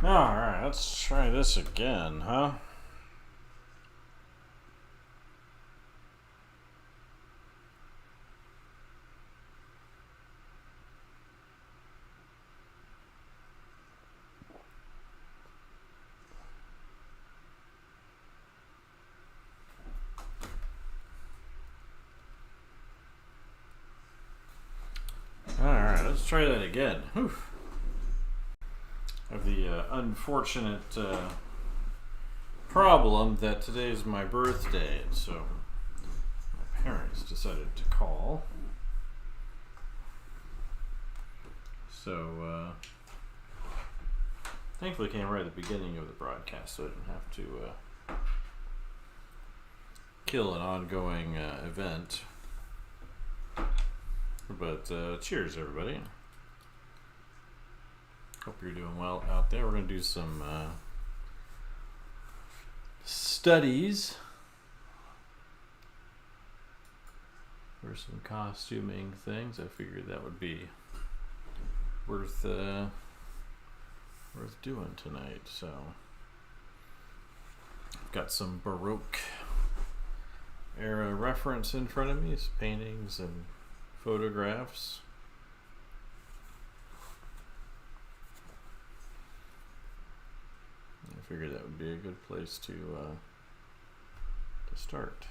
Alright, let's try this again, huh? Alright, let's try that again. Whew. Of the unfortunate problem that today's my birthday, so my parents decided to call. So, thankfully came right at the beginning of the broadcast, so I didn't have to kill an ongoing event. But cheers, everybody. Hope you're doing well out there. We're going to do some studies for some costuming things. I figured that would be worth doing tonight. So I've got some Baroque era reference in front of me, paintings and photographs. I figured that would be a good place to start.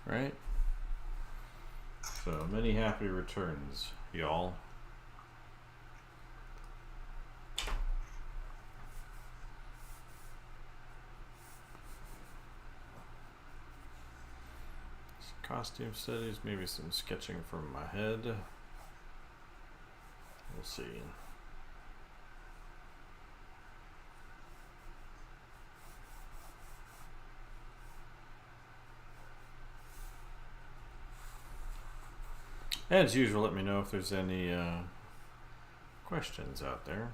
Right? So many happy returns, y'all. Some costume studies, maybe some sketching from my head. We'll see. As usual, let me know if there's any questions out there.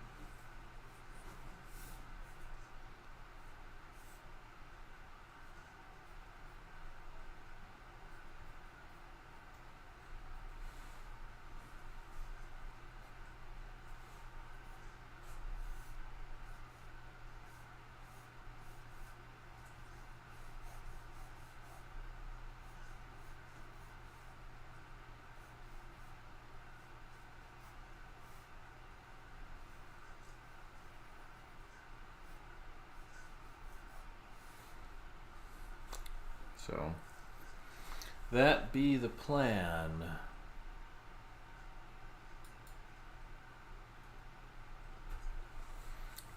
So, that be the plan.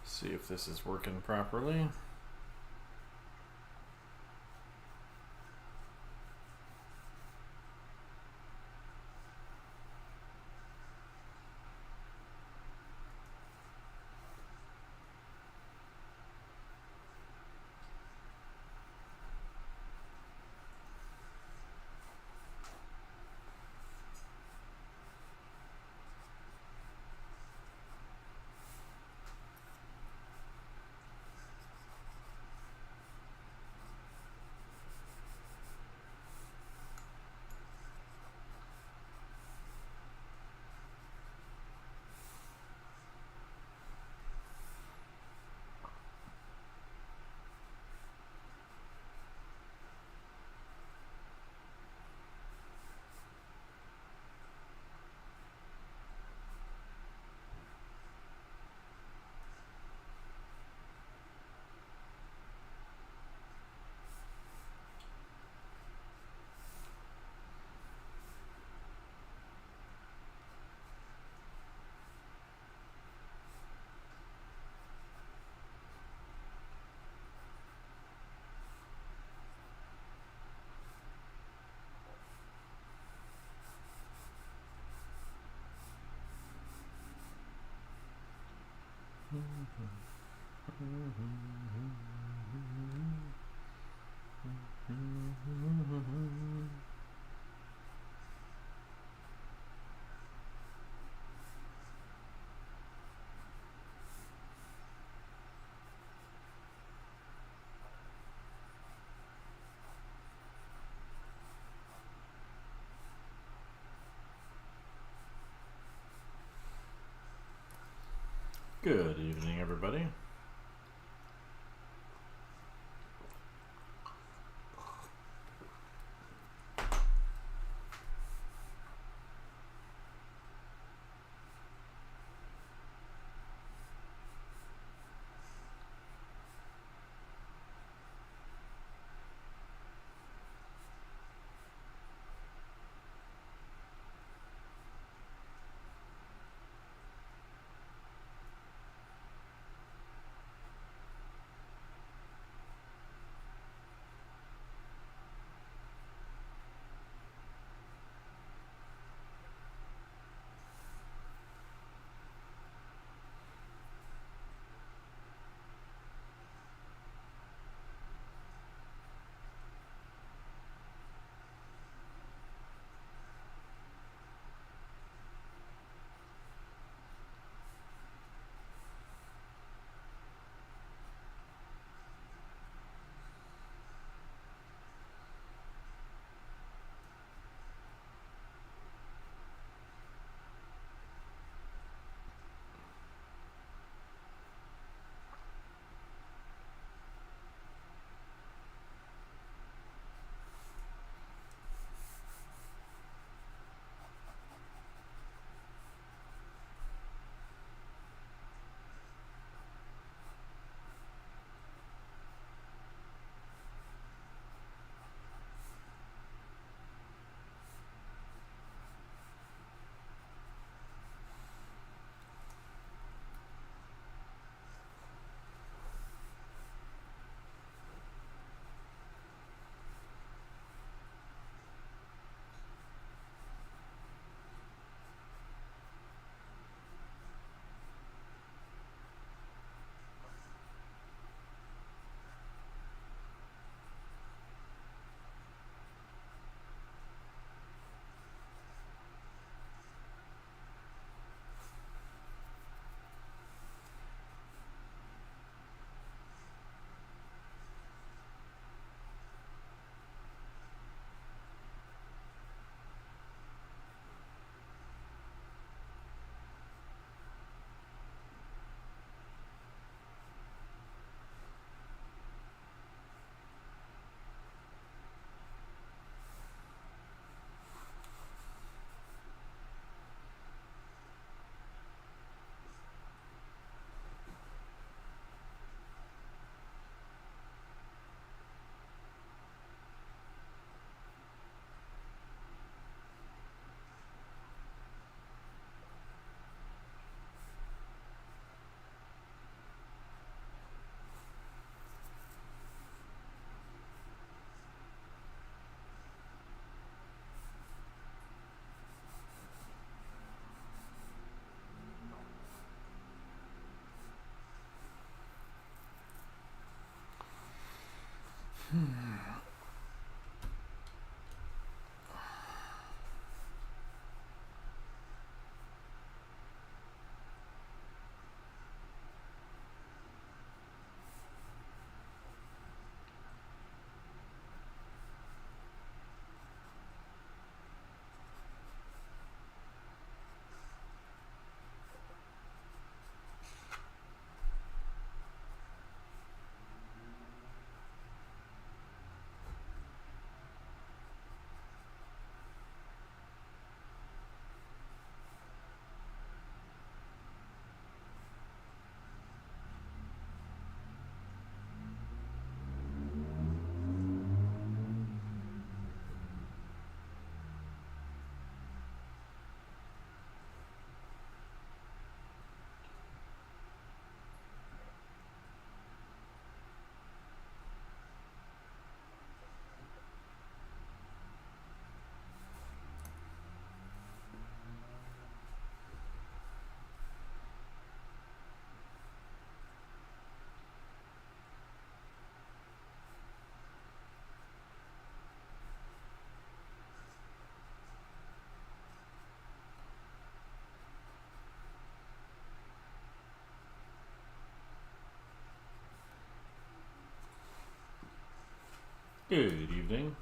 See if this is working properly. Good evening, everybody. Good evening.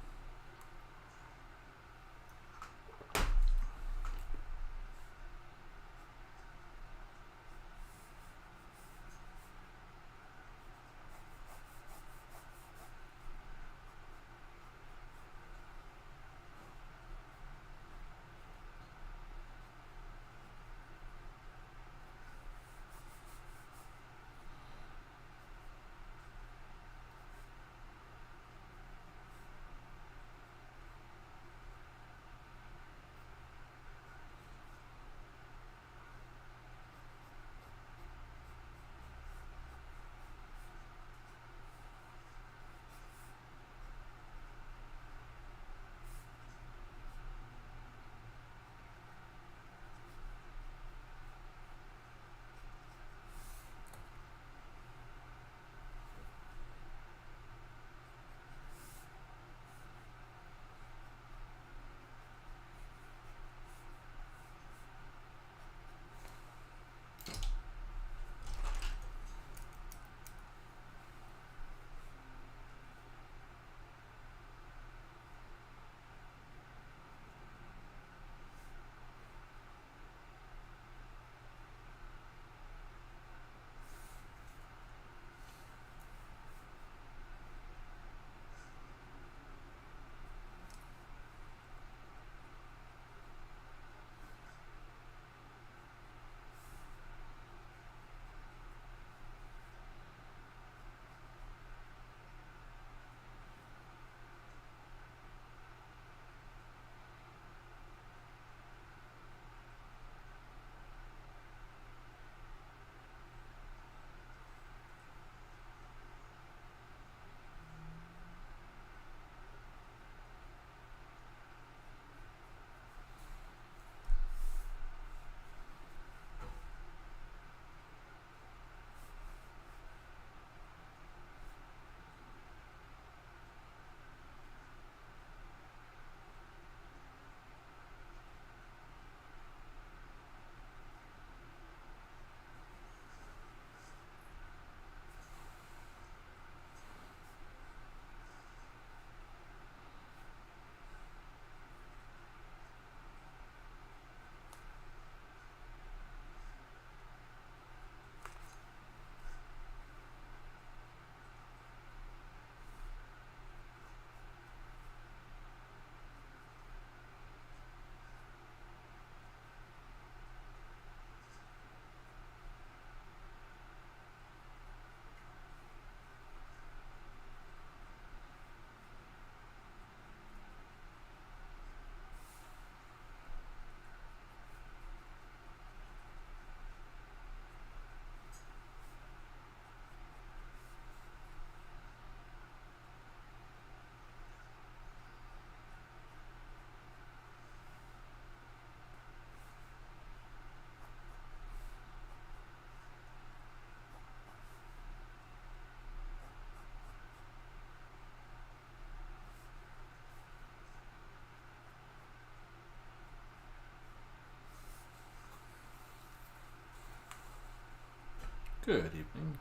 Good evening.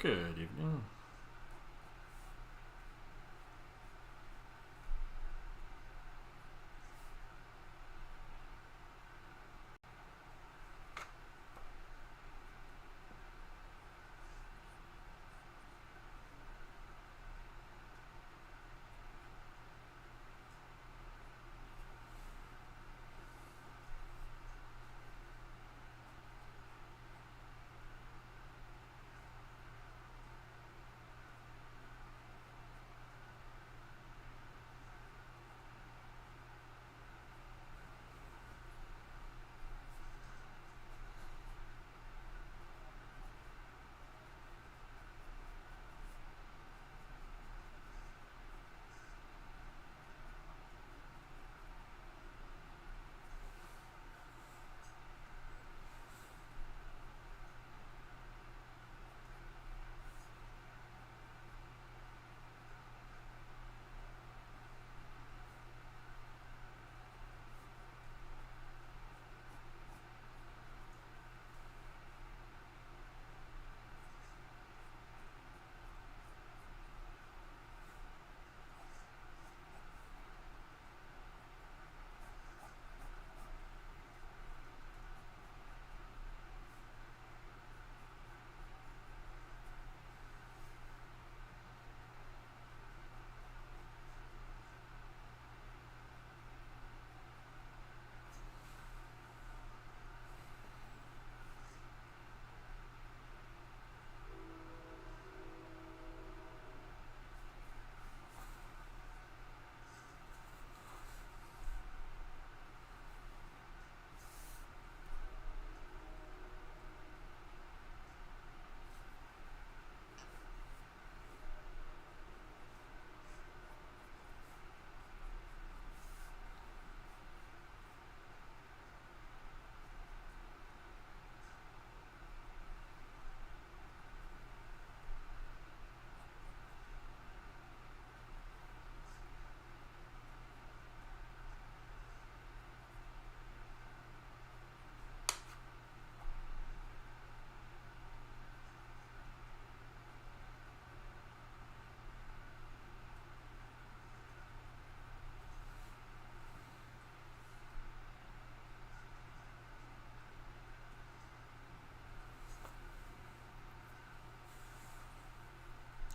Good evening.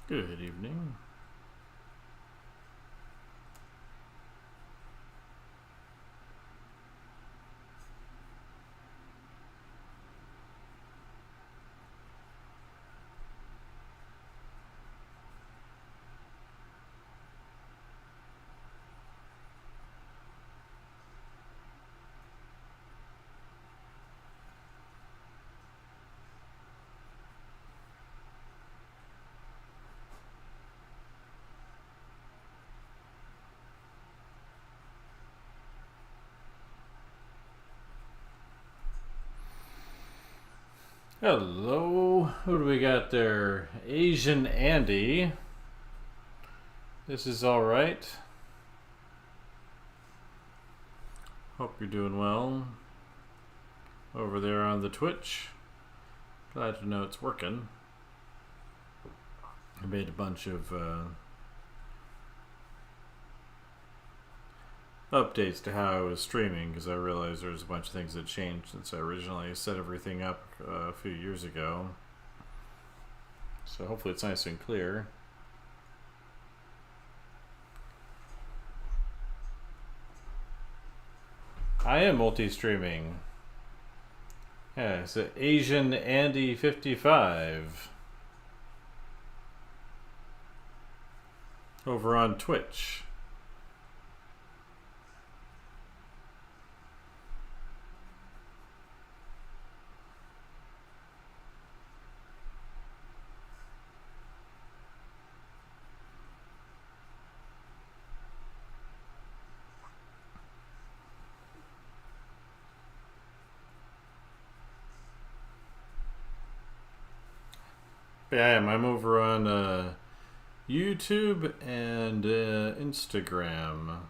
Good evening. Hello, who do we got there? Asian Andy. This is alright. Hope you're doing well over there on the Twitch. Glad to know it's working. I made a bunch of updates to how I was streaming because I realized there was a bunch of things that changed since I originally set everything up a few years ago. So hopefully it's nice and clear. I am multi-streaming. Yeah, it's Asian Andy 55 over on Twitch. Yeah, I'm over on YouTube and Instagram.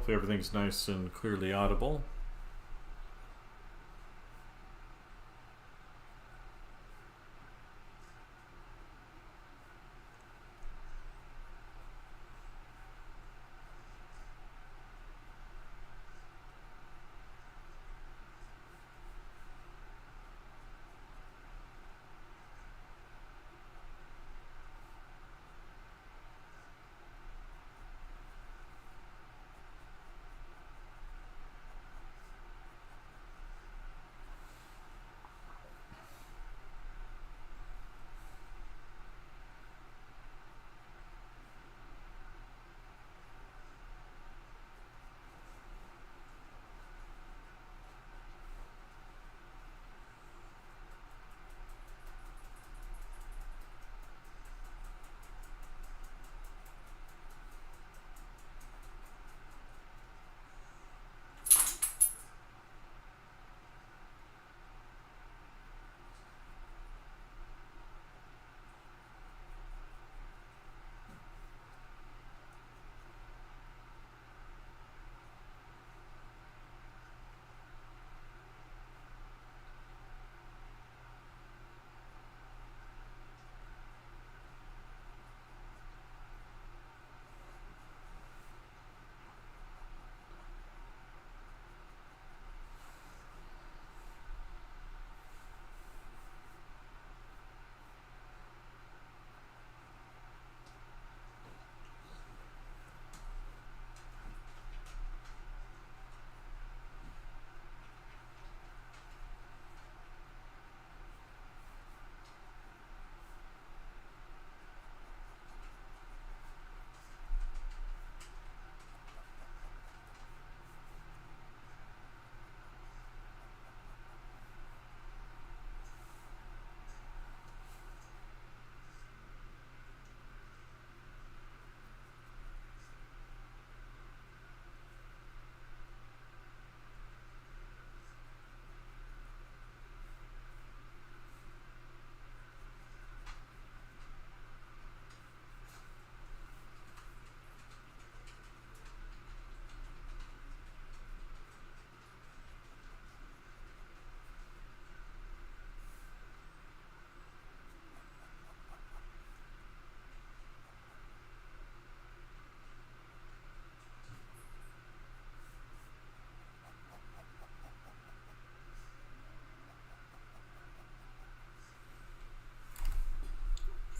hopefully everything's nice and clearly audible.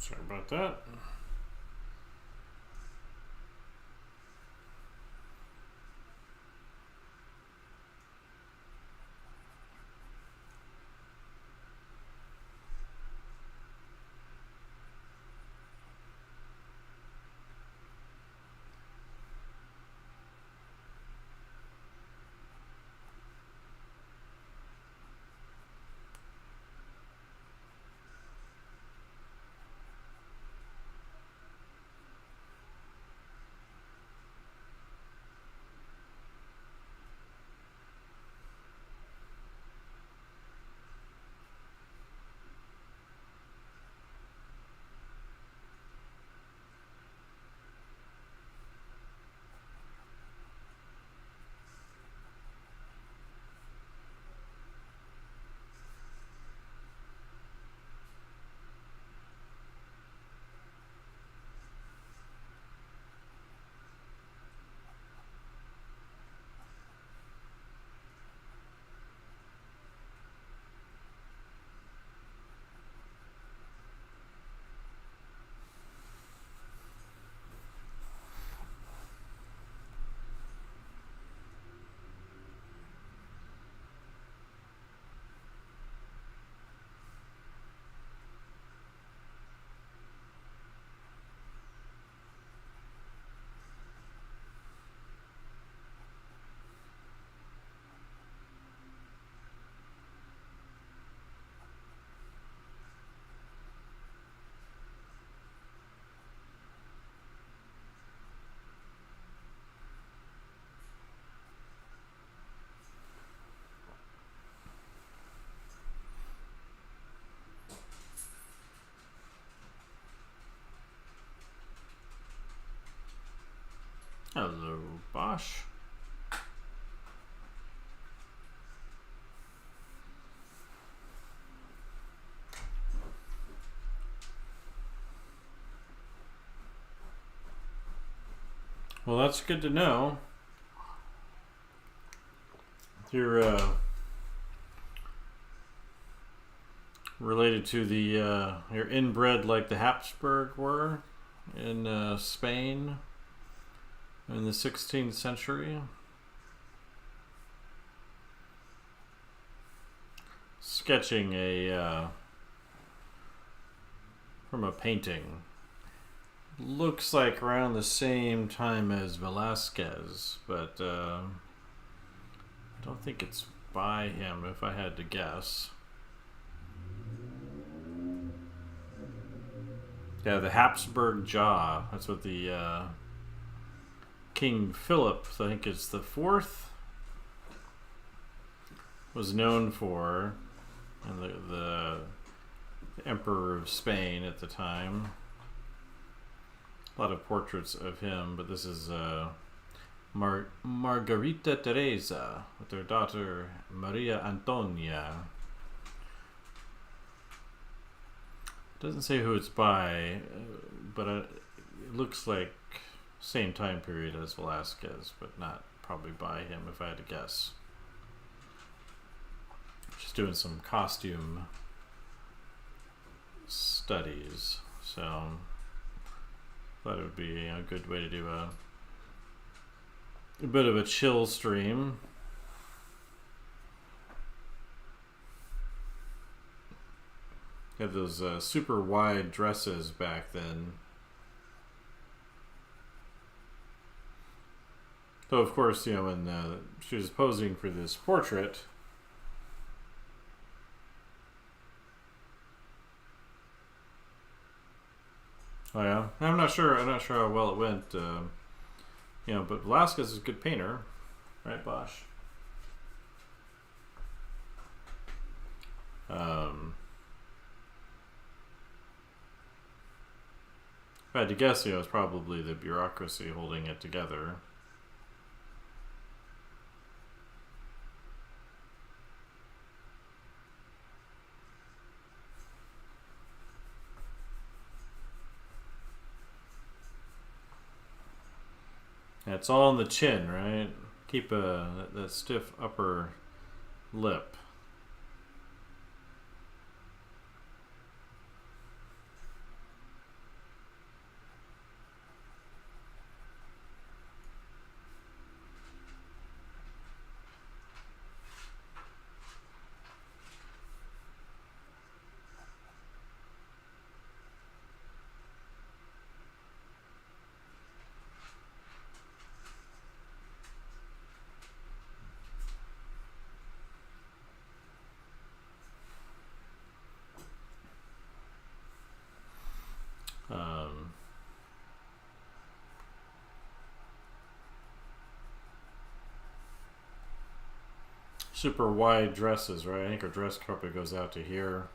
Sorry about that. Hello, Bosch. Well, that's good to know. You're related to the you're inbred like the Habsburg were in Spain in the 16th century. Sketching a from a painting. Looks like around the same time as Velázquez, but I don't think it's by him if I had to guess. Yeah, the Habsburg jaw. That's what the King Philip, I think it's the fourth, was known for, and the Emperor of Spain at the time. A lot of portraits of him, but this is Margarita Teresa with their daughter Maria Antonia. Doesn't say who it's by, but it looks like same time period as Velázquez, but not probably by him if I had to guess. Just doing some costume studies, so thought it would be a good way to do a bit of a chill stream. Had those super wide dresses back then. Though, of course, you know, when she was posing for this portrait, oh yeah, I'm not sure how well it went. You know, but Velázquez is a good painter, right, Bosch? If I had to guess, you know, it's probably the bureaucracy holding it together. Yeah, it's all on the chin, right? Keep that stiff upper lip. Super wide dresses, right? I think her dress carpet goes out to here.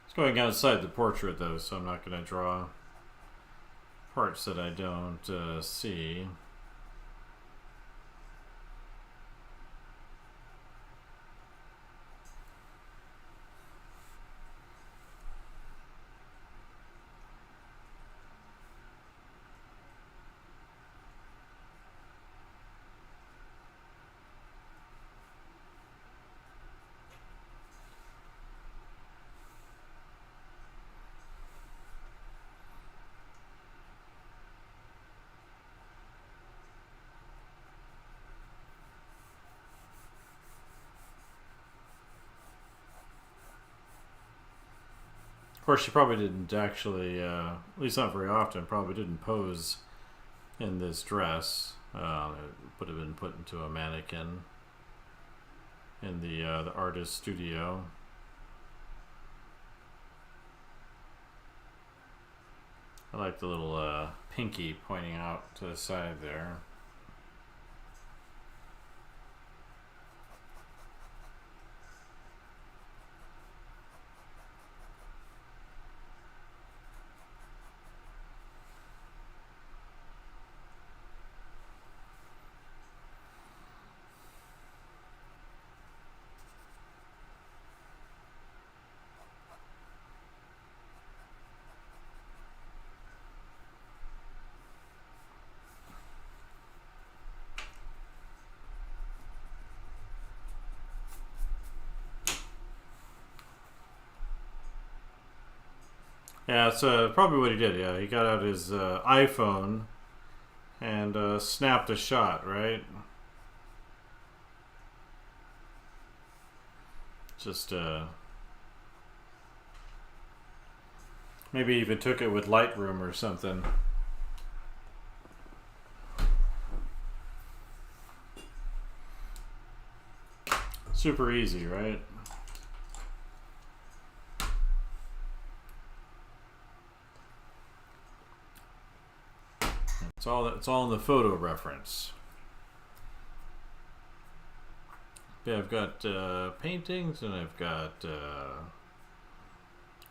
It's going outside the portrait, though, so I'm not going to draw parts that I don't see. Of course, she probably didn't actually, at least not very often, probably didn't pose in this dress. It would have been put into a mannequin in the artist's studio. I like the little pinky pointing out to the side there. Yeah, that's probably what he did. Yeah, he got out his iPhone and snapped a shot, right? Just maybe even took it with Lightroom or something. Super easy, right? It's all in the photo reference. Yeah, I've got paintings and I've got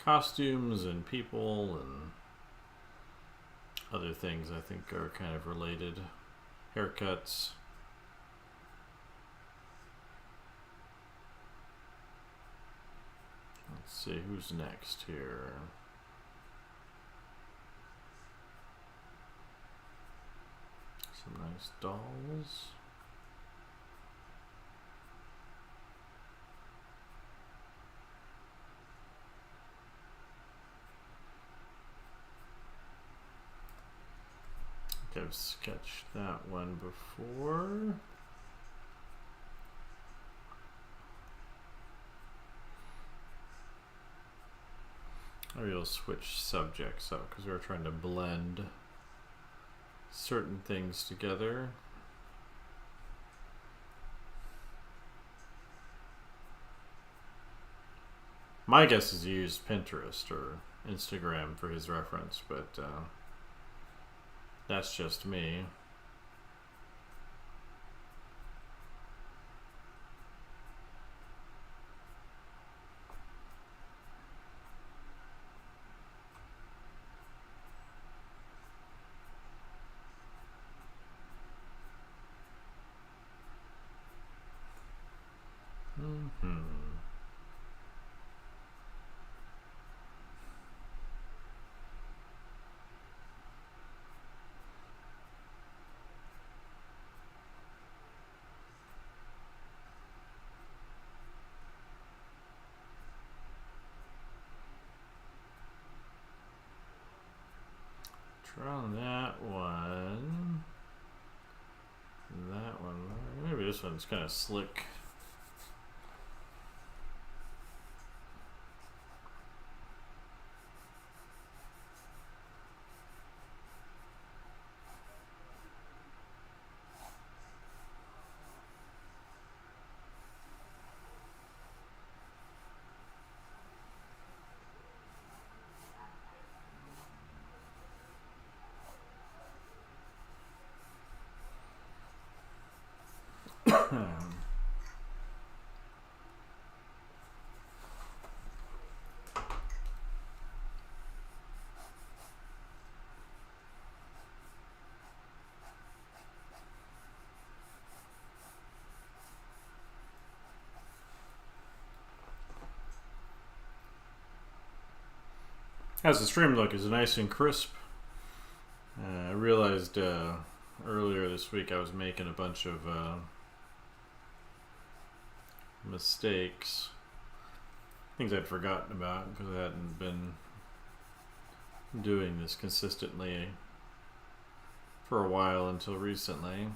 costumes and people and other things I think are kind of related. Haircuts. Let's see who's next here. Some nice dolls. I think I've sketched that one before. Maybe we'll switch subjects up because we're trying to blend certain things together. My guess is he used Pinterest or Instagram for his reference, but that's just me. Try on that one. That one. Maybe this one's kind of slick. How's the stream look? Is it nice and crisp? I realized earlier this week I was making a bunch of mistakes. Things I'd forgotten about because I hadn't been doing this consistently for a while until recently.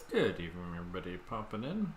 Good evening, everybody popping in.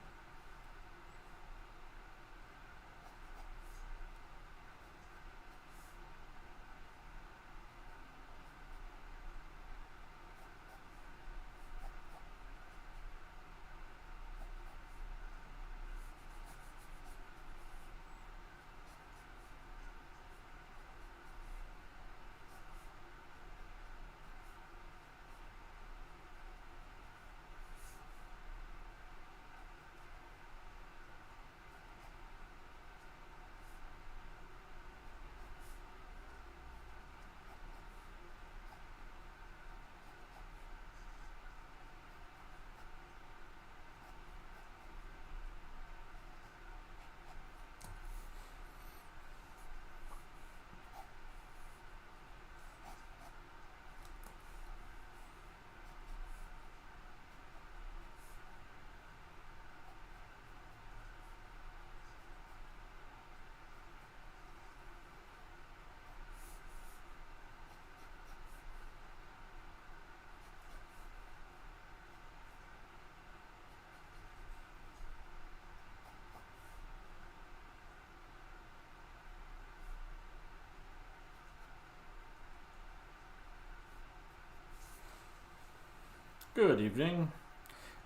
Good evening.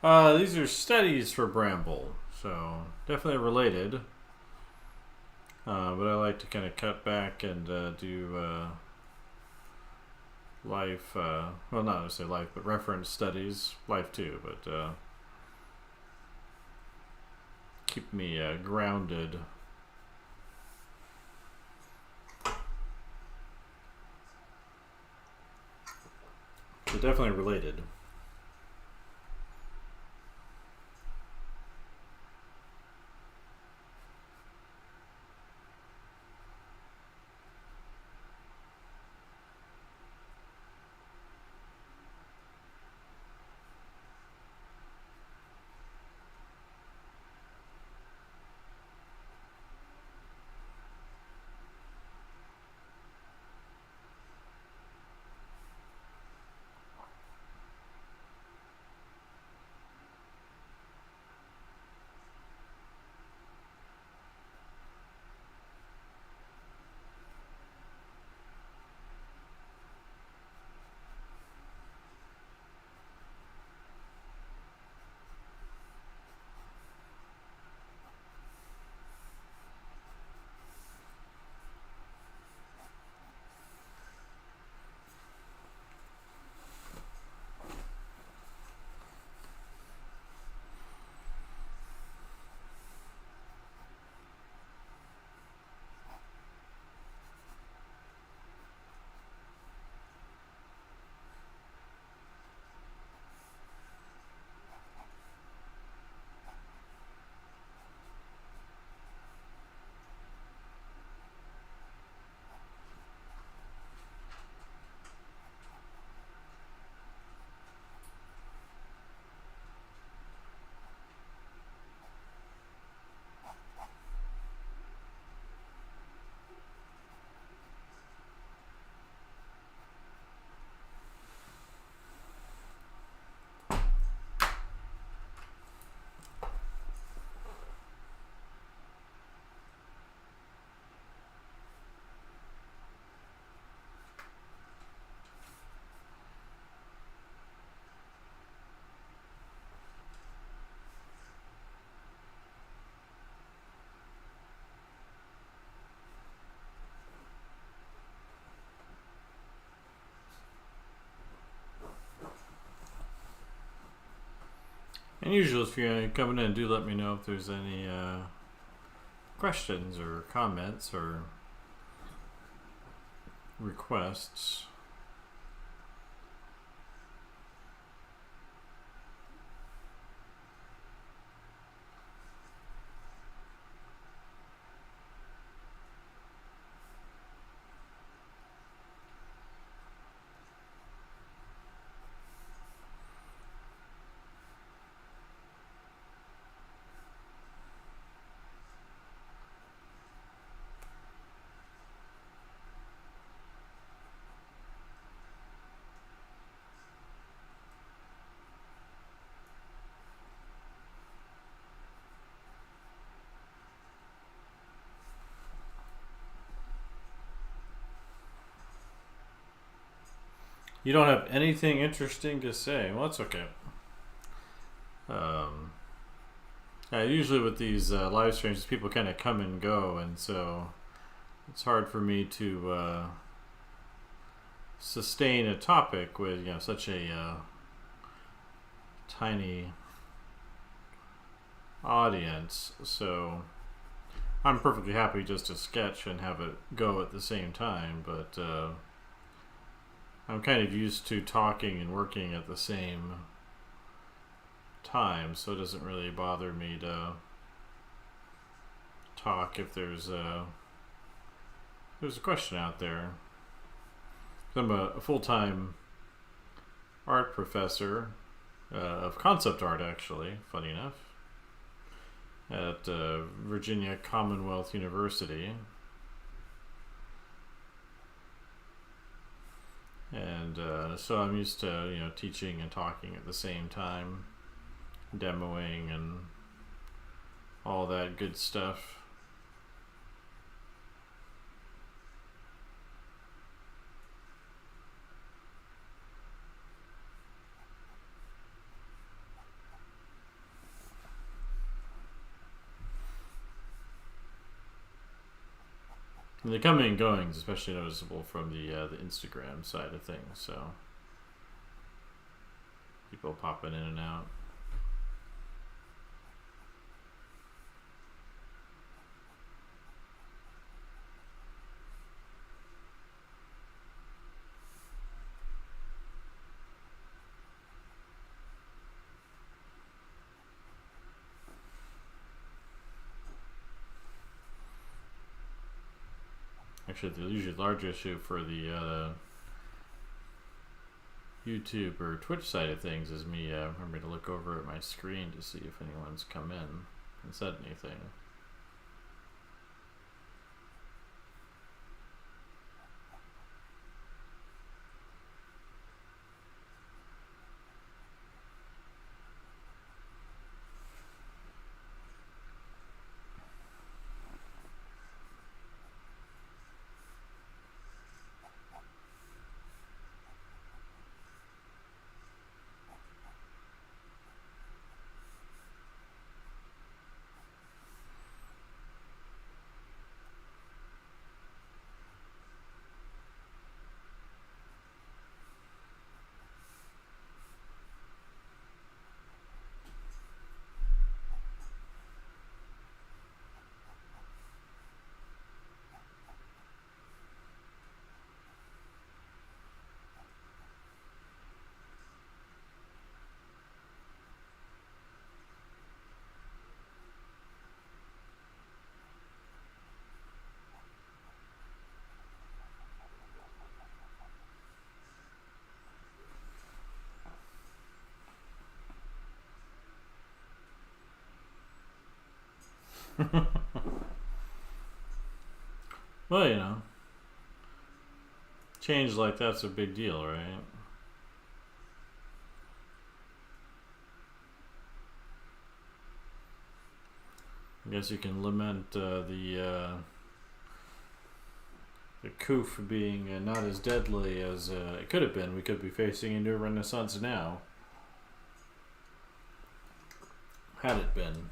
These are studies for Bramble, so definitely related. But I like to kind of cut back and do life, well, not necessarily life, but reference studies, life too, but keep me grounded. So definitely related. And usually, if you're coming in, do let me know if there's any questions or comments or requests. You don't have anything interesting to say. Well, that's okay. Usually with these live streams, people kind of come and go, and so it's hard for me to sustain a topic with such a tiny audience. So I'm perfectly happy just to sketch and have it go at the same time, but I'm kind of used to talking and working at the same time, so it doesn't really bother me to talk if there's a question out there. I'm a full-time art professor of concept art, actually, funny enough, at Virginia Commonwealth University. And so I'm used to teaching and talking at the same time, demoing and all that good stuff. And the coming and going is especially noticeable from the Instagram side of things. So people popping in and out. Actually, the usually larger issue for the YouTube or Twitch side of things is me remembering to look over at my screen to see if anyone's come in and said anything. Well, change like that's a big deal, right? I guess you can lament the coof being not as deadly as it could have been. We could be facing a new renaissance now, had it been.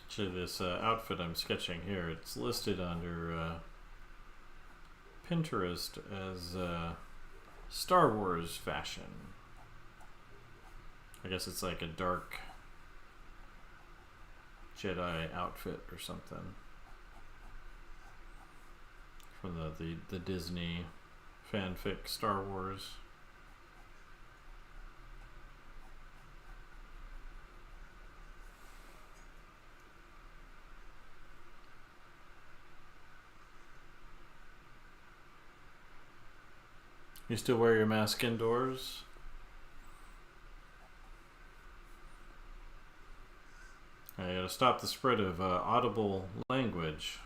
Actually, this outfit I'm sketching here, it's listed under Pinterest as Star Wars fashion. I guess it's like a dark Jedi outfit or something from the Disney fanfic Star Wars. You still wear your mask indoors? I gotta stop the spread of audible language.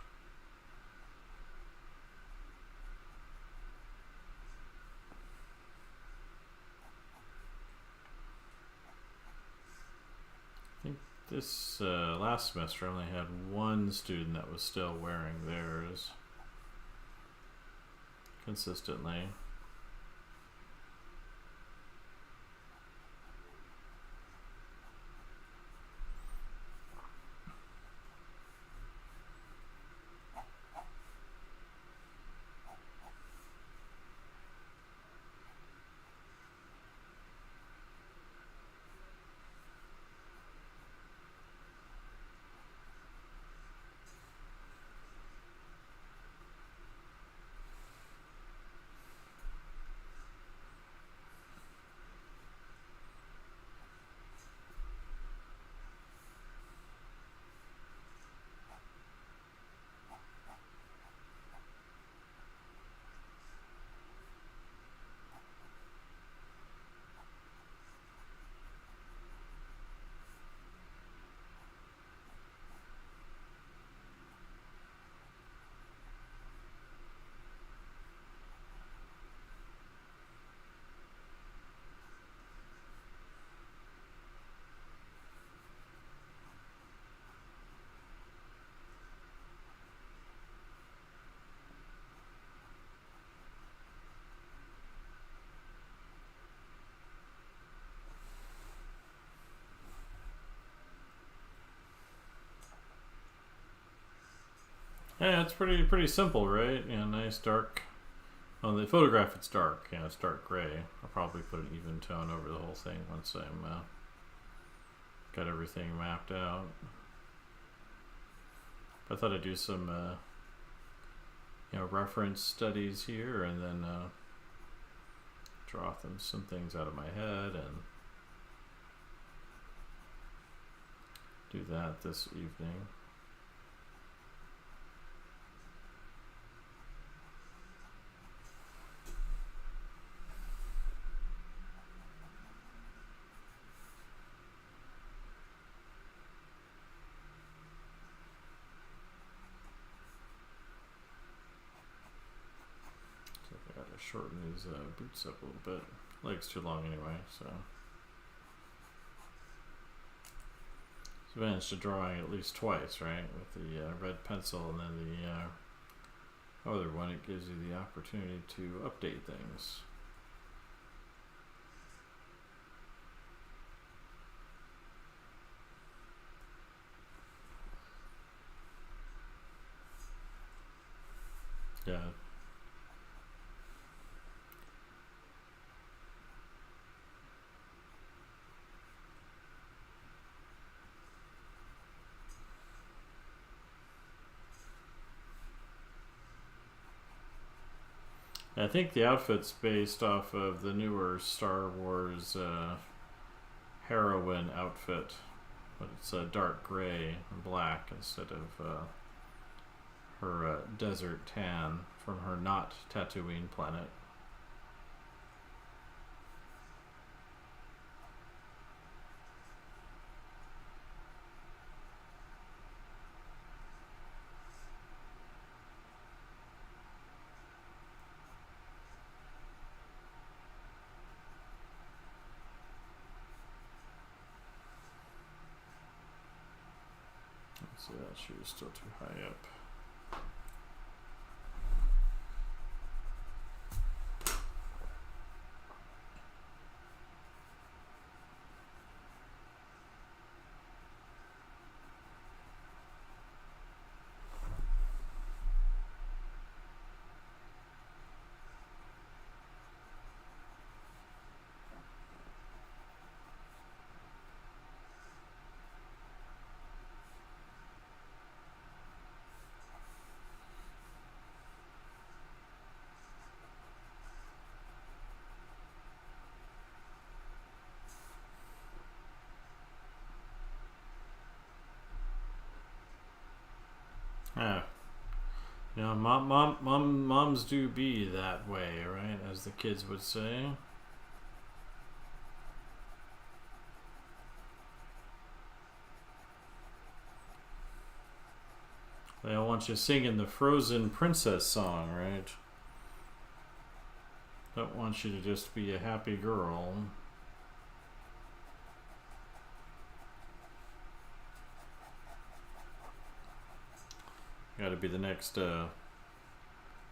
I think this last semester I only had one student that was still wearing theirs consistently. Yeah, it's pretty simple, right? Yeah, nice dark. On the photograph, it's dark. Yeah, it's dark gray. I'll probably put an even tone over the whole thing once I'm got everything mapped out. I thought I'd do some reference studies here, and then draw some things out of my head, and do that this evening. Shorten these boots up a little bit. Leg's too long anyway, so. So I managed to drawing at least twice, right? With the red pencil, and then the other one, it gives you the opportunity to update things. Yeah. I think the outfit's based off of the newer Star Wars heroine outfit, but it's dark gray and black instead of her desert tan from her not Tatooine planet. So that shoe is still too high up. Ah, moms do be that way, right? As the kids would say. They all want you singing the Frozen Princess song, right? Don't want you to just be a happy girl. Gotta be the next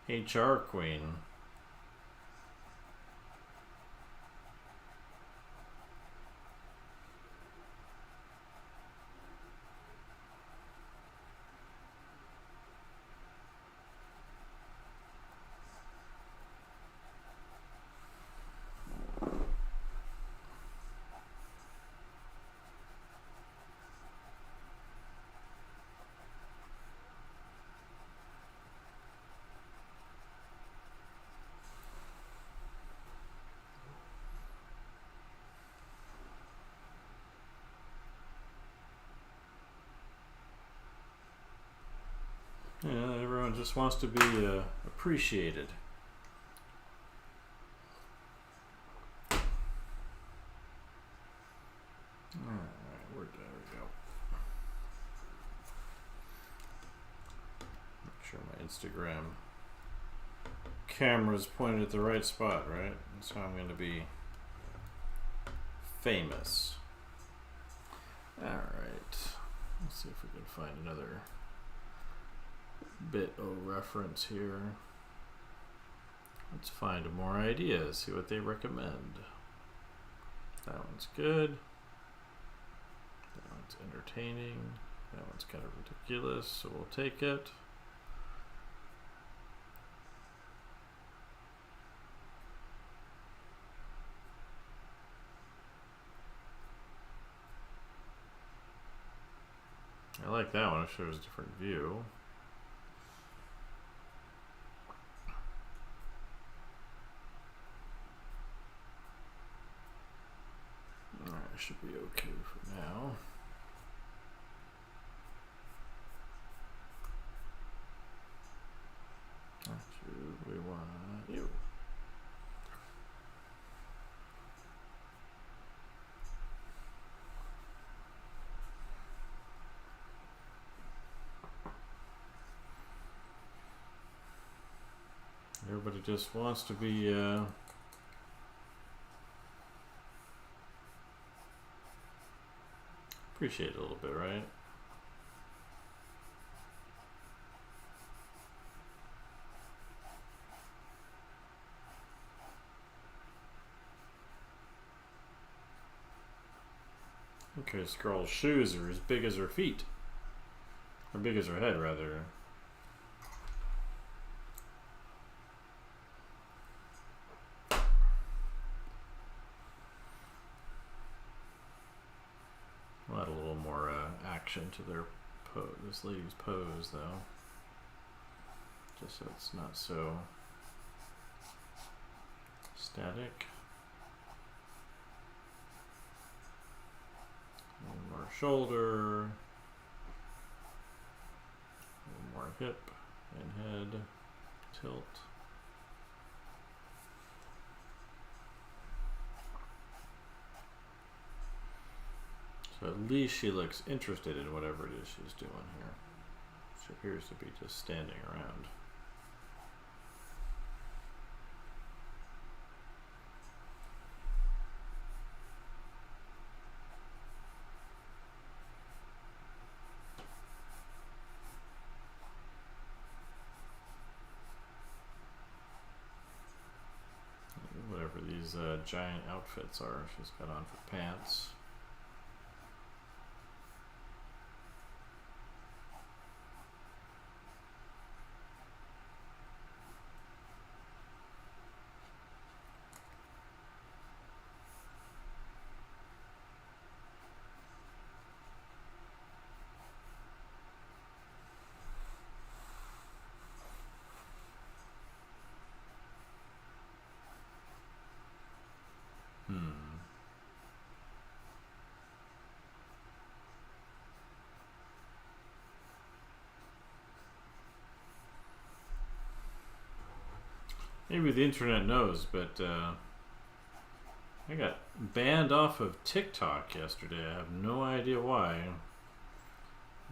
HR queen. Yeah, everyone just wants to be appreciated. Alright, there we go. Make sure my Instagram camera's pointed at the right spot, right? That's how I'm going to be famous. Alright, let's see if we can find another bit of reference here. Let's find more ideas, see what they recommend. That one's good. That one's entertaining. That one's kind of ridiculous, so we'll take it. I like that one, it shows a different view. Should be okay for now. Actually, we want you. Everybody just wants to be appreciate it a little bit, right? Okay, this girl's shoes are as big as her feet. Or big as her head, rather. We'll add a little more action to their this lady's pose, though. Just so it's not so static. A little more shoulder, a little more hip and head tilt. So at least she looks interested in whatever it is she's doing here. She appears to be just standing around. Whatever these giant outfits are, she's got on for pants. Maybe the internet knows, but I got banned off of TikTok yesterday. I have no idea why.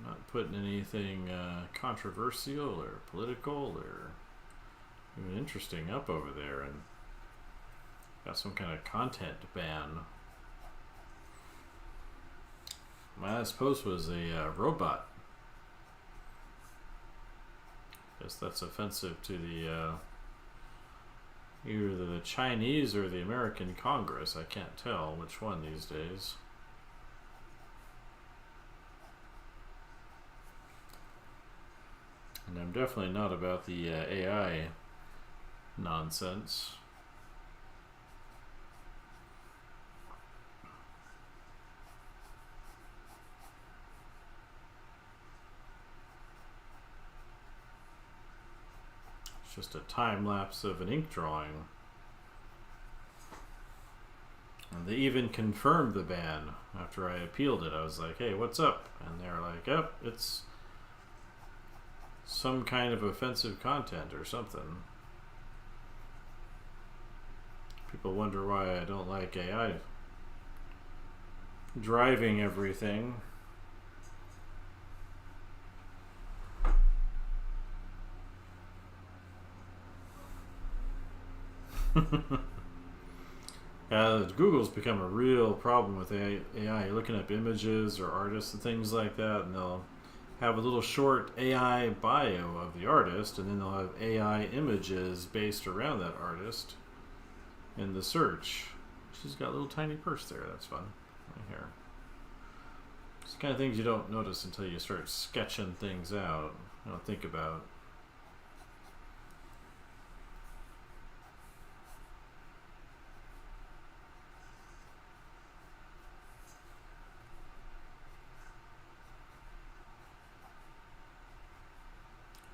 Not putting anything controversial or political or even interesting up over there, and got some kind of content ban. My last post was a robot. Guess that's offensive to the either the Chinese or the American Congress. I can't tell which one these days. And I'm definitely not about the AI nonsense. It's just a time lapse of an ink drawing. And they even confirmed the ban after I appealed it. I was like, hey, what's up? And they're like, yep, it's some kind of offensive content or something. People wonder why I don't like AI driving everything. Google's become a real problem with AI. You're looking up images or artists and things like that, and they'll have a little short AI bio of the artist, and then they'll have AI images based around that artist in the search. She's got a little tiny purse there. That's fun. Right here. It's the kind of things you don't notice until you start sketching things out. You don't think about.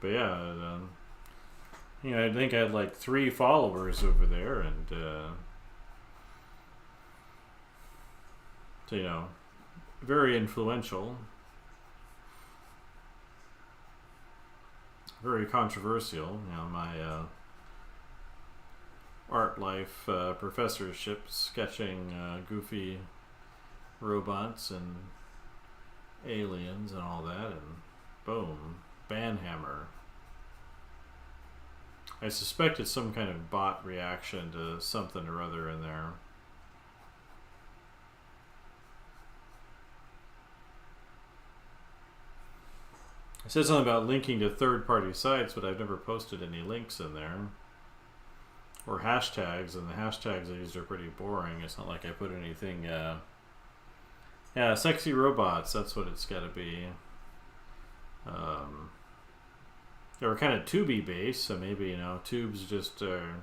But yeah, I think I had like 3 followers over there, and so very influential, very controversial. My art life professorship, sketching goofy robots and aliens and all that, and boom. Banhammer. I suspect it's some kind of bot reaction to something or other in there. It says something about linking to third-party sites, but I've never posted any links in there. Or hashtags, and the hashtags I used are pretty boring. It's not like I put anything... yeah, sexy robots, that's what it's gotta be. They were kind of tubey based, so maybe tubes just are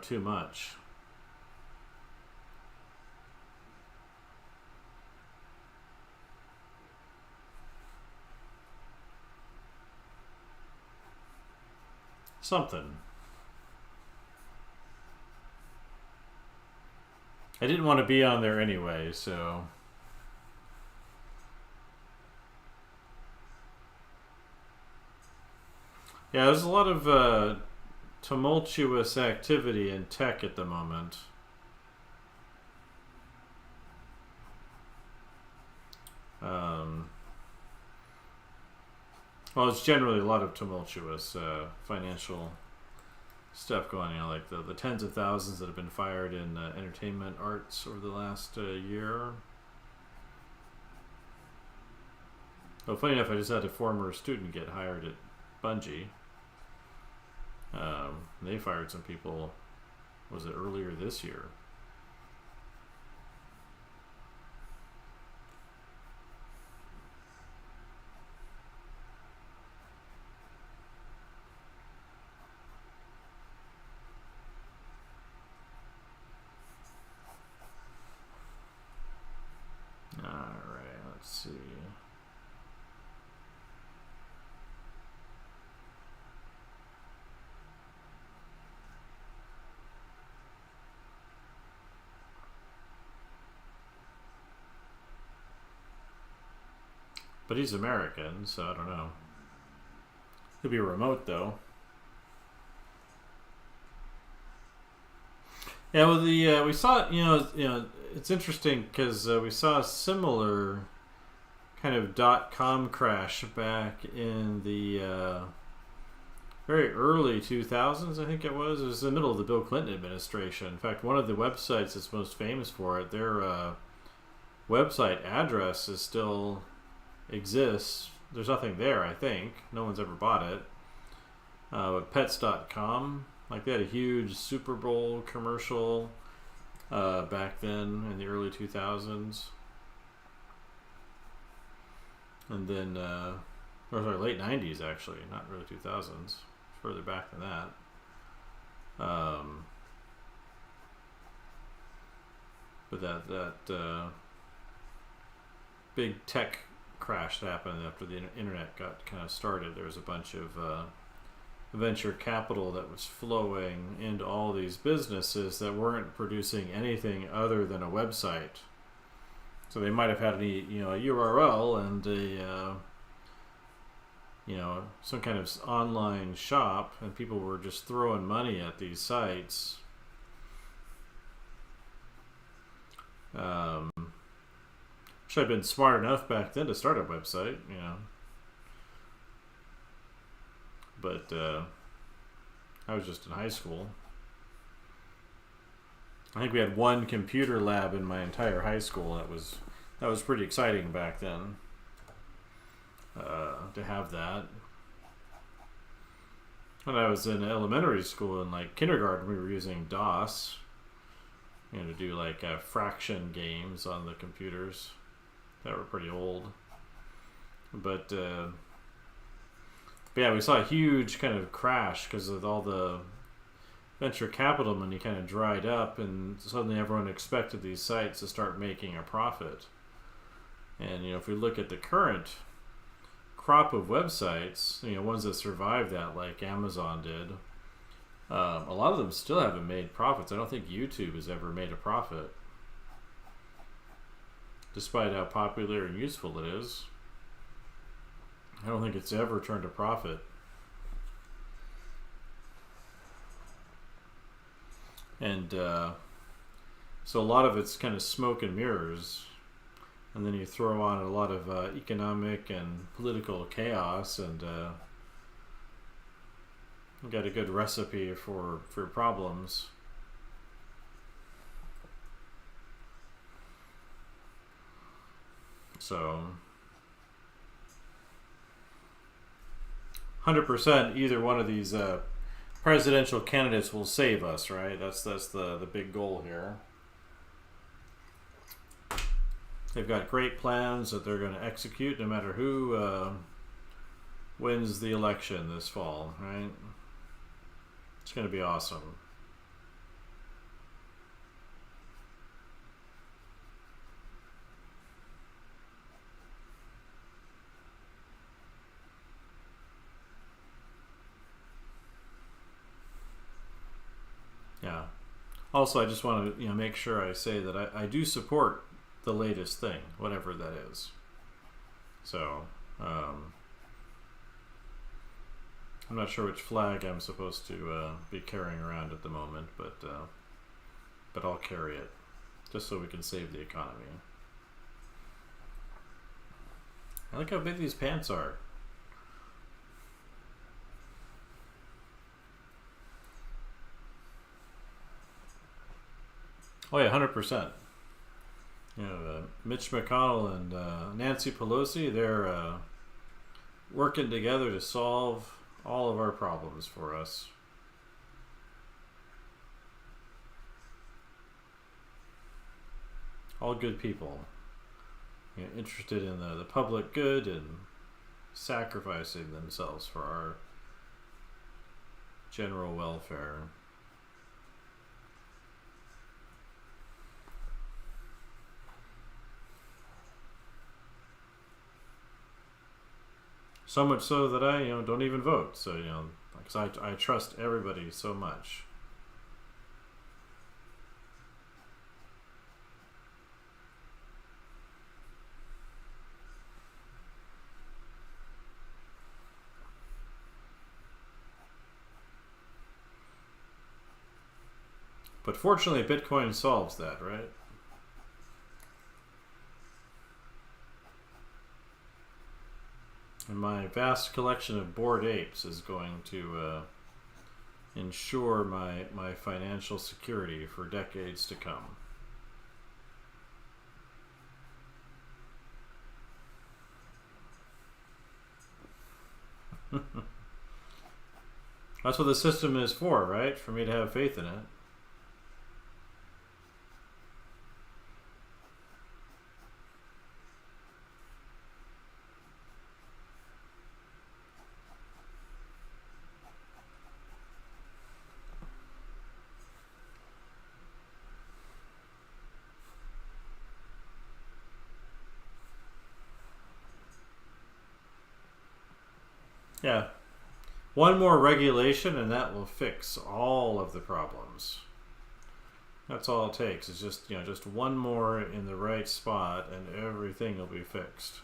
too much. Something. I didn't want to be on there anyway, so. Yeah, there's a lot of tumultuous activity in tech at the moment. Well, it's generally a lot of tumultuous financial stuff going on, like the tens of thousands that have been fired in entertainment arts over the last year. Well, funny enough, I just had a former student get hired at Bungie. They fired some people, was it earlier this year? Alright, let's see. But he's American, so I don't know. He'll be remote though. Yeah, well, we saw, it's interesting because we saw a similar kind of .com crash back in the very early 2000s, I think it was. It was the middle of the Bill Clinton administration. In fact, one of the websites that's most famous for it, their website address is still exists. There's nothing there, I think. No one's ever bought it. But pets.com, like they had a huge Super Bowl commercial back then in the early 2000s. And then, or sorry, late 90s actually, not early 2000s. Further back than that. But that big tech crash that happened after the internet got kind of started. There was a bunch of venture capital that was flowing into all these businesses that weren't producing anything other than a website. So they might have had a URL and a some kind of online shop, and people were just throwing money at these sites. Should have been smart enough back then to start a website, But I was just in high school. I think we had one computer lab in my entire high school. That was pretty exciting back then. To have that. When I was in elementary school, in like kindergarten, we were using DOS, to do like fraction games on the computers that were pretty old. But yeah, we saw a huge kind of crash because of all the venture capital money kind of dried up, and suddenly everyone expected these sites to start making a profit. And if we look at the current crop of websites, ones that survived that, like Amazon did, a lot of them still haven't made profits. I don't think YouTube has ever made a profit, despite how popular and useful it is. I don't think it's ever turned a profit. And so a lot of it's kind of smoke and mirrors. And then you throw on a lot of economic and political chaos, and you got a good recipe for problems. So 100% either one of these presidential candidates will save us, right? That's the big goal here. They've got great plans that they're going to execute no matter who wins the election this fall, right? It's going to be awesome. Yeah. Also, I just want to make sure I say that I do support the latest thing, whatever that is. So, I'm not sure which flag I'm supposed to be carrying around at the moment, but I'll carry it just so we can save the economy. I like how big these pants are. Oh yeah, 100%. Mitch McConnell and Nancy Pelosi, they're working together to solve all of our problems for us. All good people, interested in the public good and sacrificing themselves for our general welfare. So much so that I, don't even vote. So, because I trust everybody so much. But fortunately, Bitcoin solves that, right? And my vast collection of bored apes is going to ensure my financial security for decades to come. That's what the system is for, right? For me to have faith in it. Yeah. One more regulation and that will fix all of the problems. That's all it takes. It's just one more in the right spot and everything will be fixed.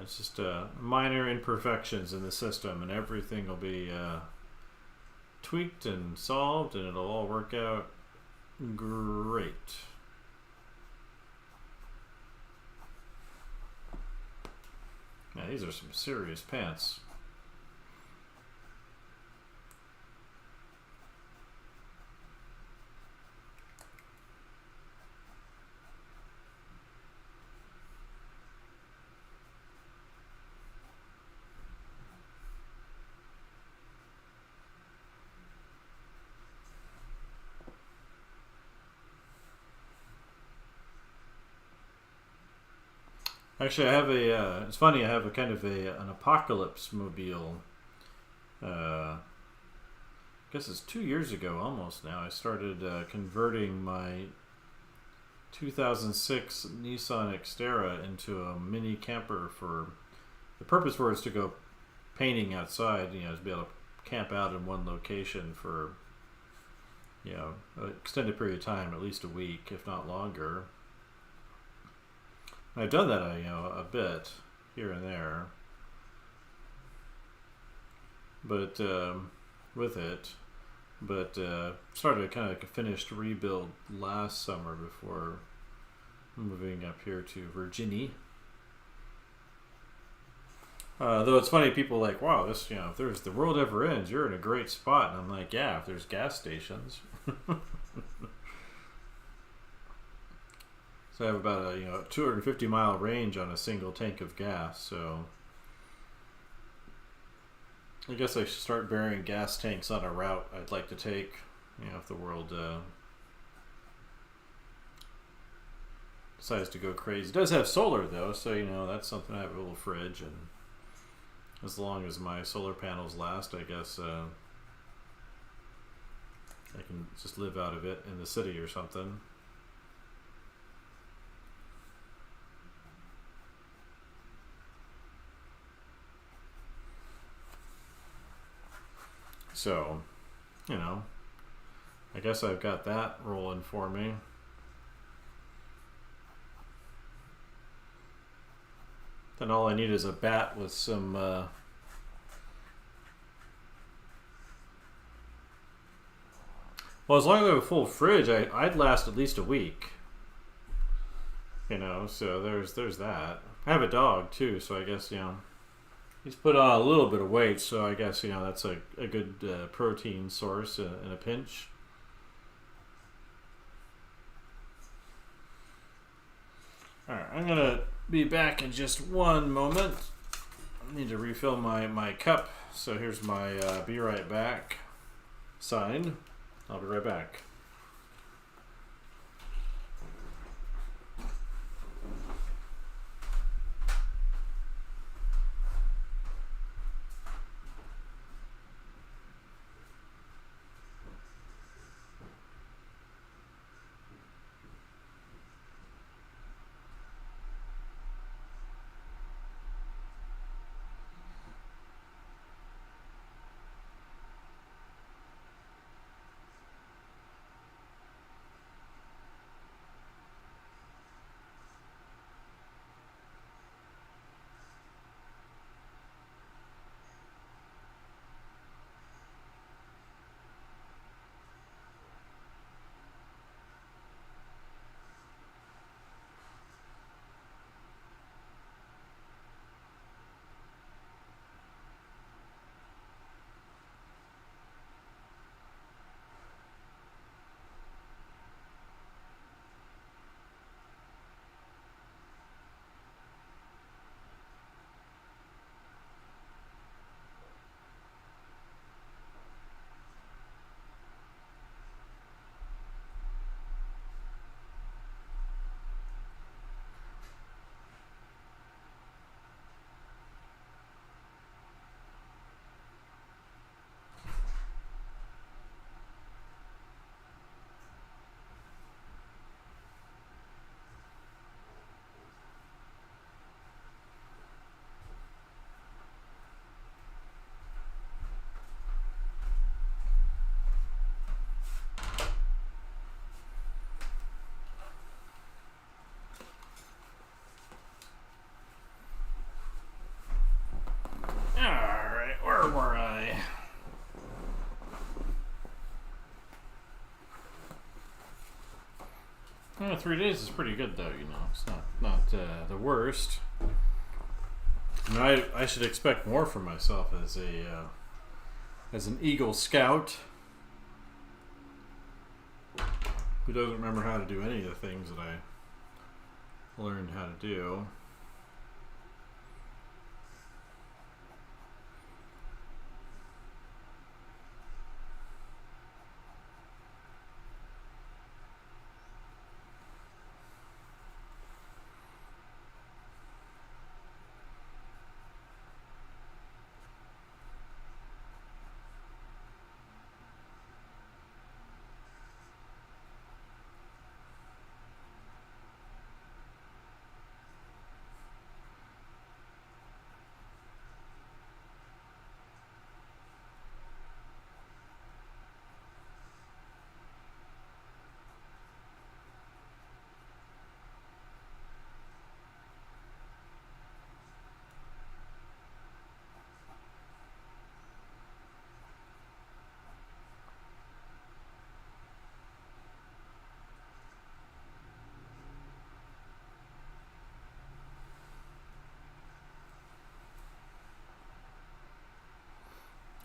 It's just minor imperfections in the system, and everything will be tweaked and solved, and it'll all work out great. Now, these are some serious pants. Actually, I have it's funny, I have a kind of an apocalypse mobile. I guess it's 2 years ago almost now. I started converting my 2006 Nissan Xterra into a mini camper for the purpose for it is to go painting outside, to be able to camp out in one location for, an extended period of time, at least a week, if not longer. I've done that, a bit here and there, but with it, but started a kind of a finished rebuild last summer before moving up here to Virginia. Though it's funny, people are like, wow, this, if there's the world ever ends, you're in a great spot, and I'm like, yeah, if there's gas stations. So I have about a 250 mile range on a single tank of gas. So I guess I should start burying gas tanks on a route I'd like to take. If the world decides to go crazy. It does have solar though, so that's something. I have a little fridge, and as long as my solar panels last, I guess I can just live out of it in the city or something. So, I guess I've got that rolling for me. Then all I need is a bat with some well, as long as I have a full fridge, I'd last at least a week. So there's that. I have a dog too, so I guess he's put on a little bit of weight, so I guess that's a good protein source in a pinch. Alright, I'm gonna be back in just one moment. I need to refill my cup, so here's my be right back sign. I'll be right back. 3 days is pretty good though. It's not the worst. I should expect more from myself as an Eagle Scout who doesn't remember how to do any of the things that I learned how to do.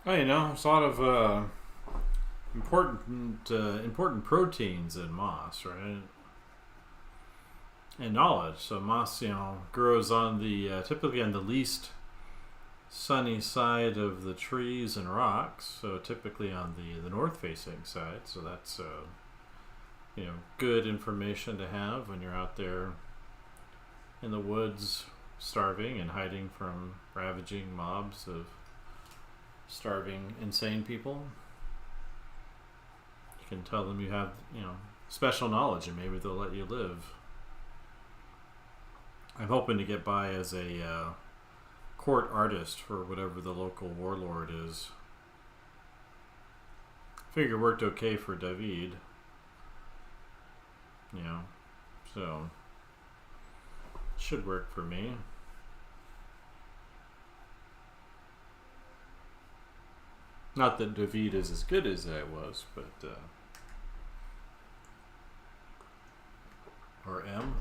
Oh, there's a lot of important proteins in moss, right? And knowledge. So moss, grows on the typically on the least sunny side of the trees and rocks. So typically on the north-facing side. So that's good information to have when you're out there in the woods, starving and hiding from ravaging mobs of starving, insane people. You can tell them you have, special knowledge, and maybe they'll let you live. I'm hoping to get by as a court artist for whatever the local warlord is. Figure it worked okay for David. So should work for me. Not that David is as good as I was, but or M.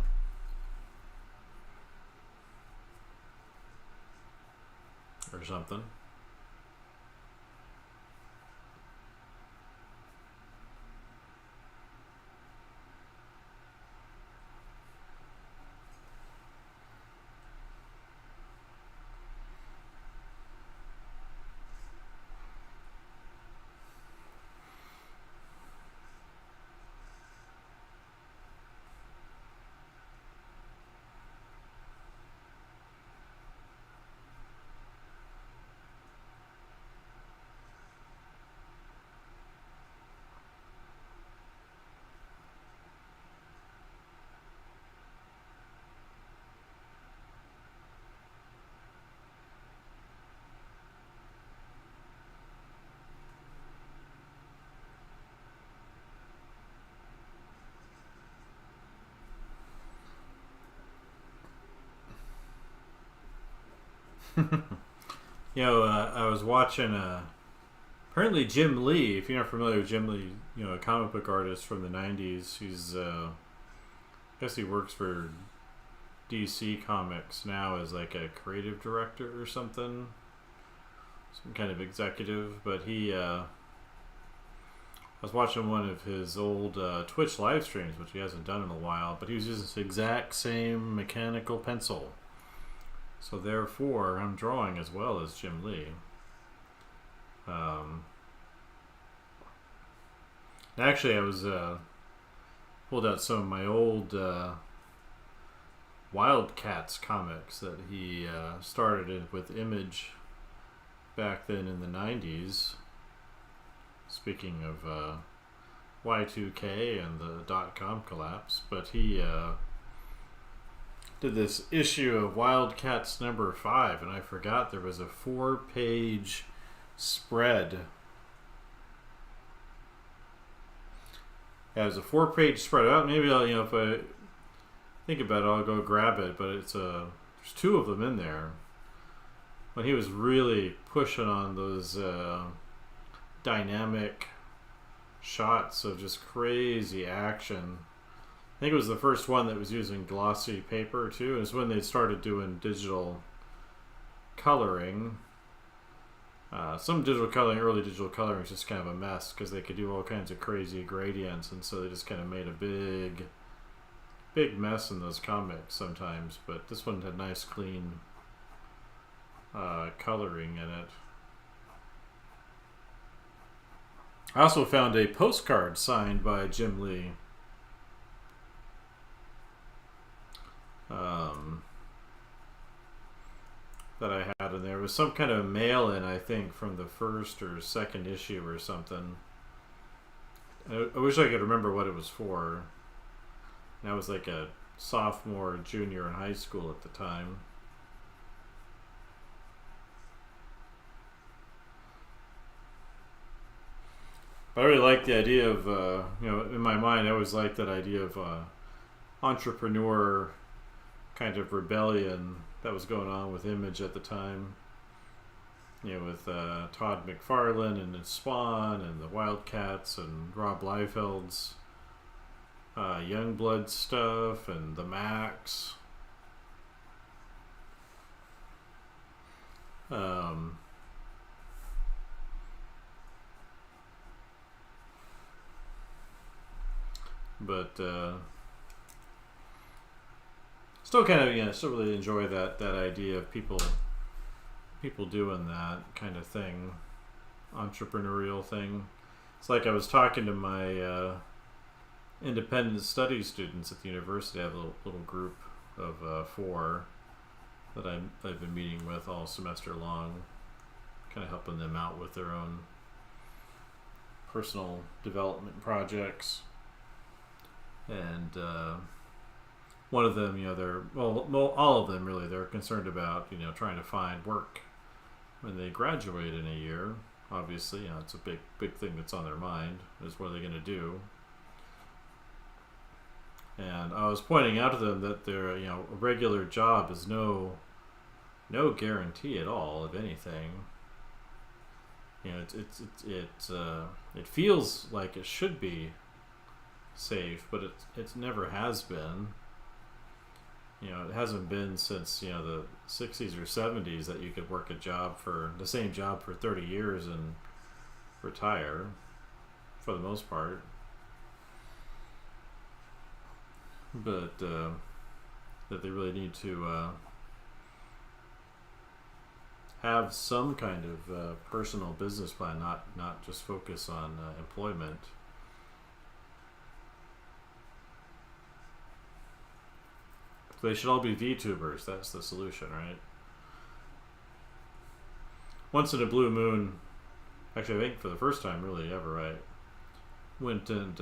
Or something. I was watching apparently Jim Lee. If you're not familiar with Jim Lee, a comic book artist from the 90s. He's I guess he works for DC Comics now as like a creative director or something, some kind of executive. But I was watching one of his old Twitch live streams, which he hasn't done in a while, but he was using this exact same mechanical pencil. So therefore, I'm drawing as well as Jim Lee. Actually, I was pulled out some of my old Wildcats comics that he started with Image back then in the 90s. Speaking of Y2K and the .com collapse, but he did this issue of Wildcats number 5, and I forgot there was a 4-page spread. Yeah, it was a 4-page spread. Maybe I'll, if I think about it, I'll go grab it. But there's 2 of them in there. When he was really pushing on those dynamic shots of just crazy action I think it was the first one that was using glossy paper too. It was when they started doing digital coloring. Some digital coloring, early digital coloring, was just kind of a mess because they could do all kinds of crazy gradients, and so they just kind of made a big mess in those comics sometimes. But this one had nice, clean coloring in it. I also found a postcard signed by Jim Lee. That I had in there. It was some kind of mail-in, I think, from the first or second issue or something. I wish I could remember what it was for. And I was like a sophomore or junior in high school at the time. But I really like the idea of, in my mind, I always liked that idea of entrepreneur kind of rebellion that was going on with Image at the time. With Todd McFarlane and Spawn and the Wildcats and Rob Liefeld's Youngblood stuff and the Max. But still kind of, still really enjoy that idea of people doing that kind of thing, entrepreneurial thing. It's like I was talking to my independent studies students at the university. I have a little group of 4 that I've been meeting with all semester long, kind of helping them out with their own personal development projects. And one of them, they're all of them really. They're concerned about trying to find work when they graduate in a year. Obviously, it's a big thing that's on their mind. Is what are they going to do? And I was pointing out to them that their a regular job is no guarantee at all of anything. It feels like it should be safe, but it never has been. It hasn't been since the 60s or 70s that you could work the same job for 30 years and retire, for the most part. But that they really need to have some kind of personal business plan, not just focus on employment. They should all be VTubers. That's the solution, right? Once in a blue moon, actually I think for the first time really ever, I went and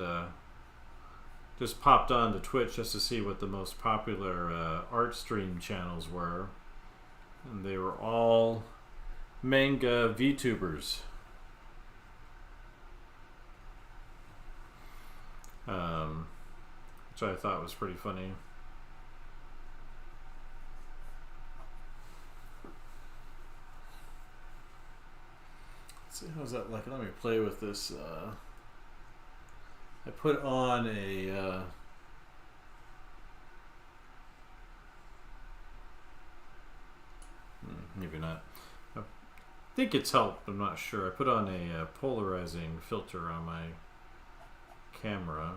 just popped on to Twitch just to see what the most popular art stream channels were. And they were all manga VTubers. Which I thought was pretty funny. See, how's that like? Let me play with this. I put on a maybe not. I think it's helped. I'm not sure. I put on a polarizing filter on my camera.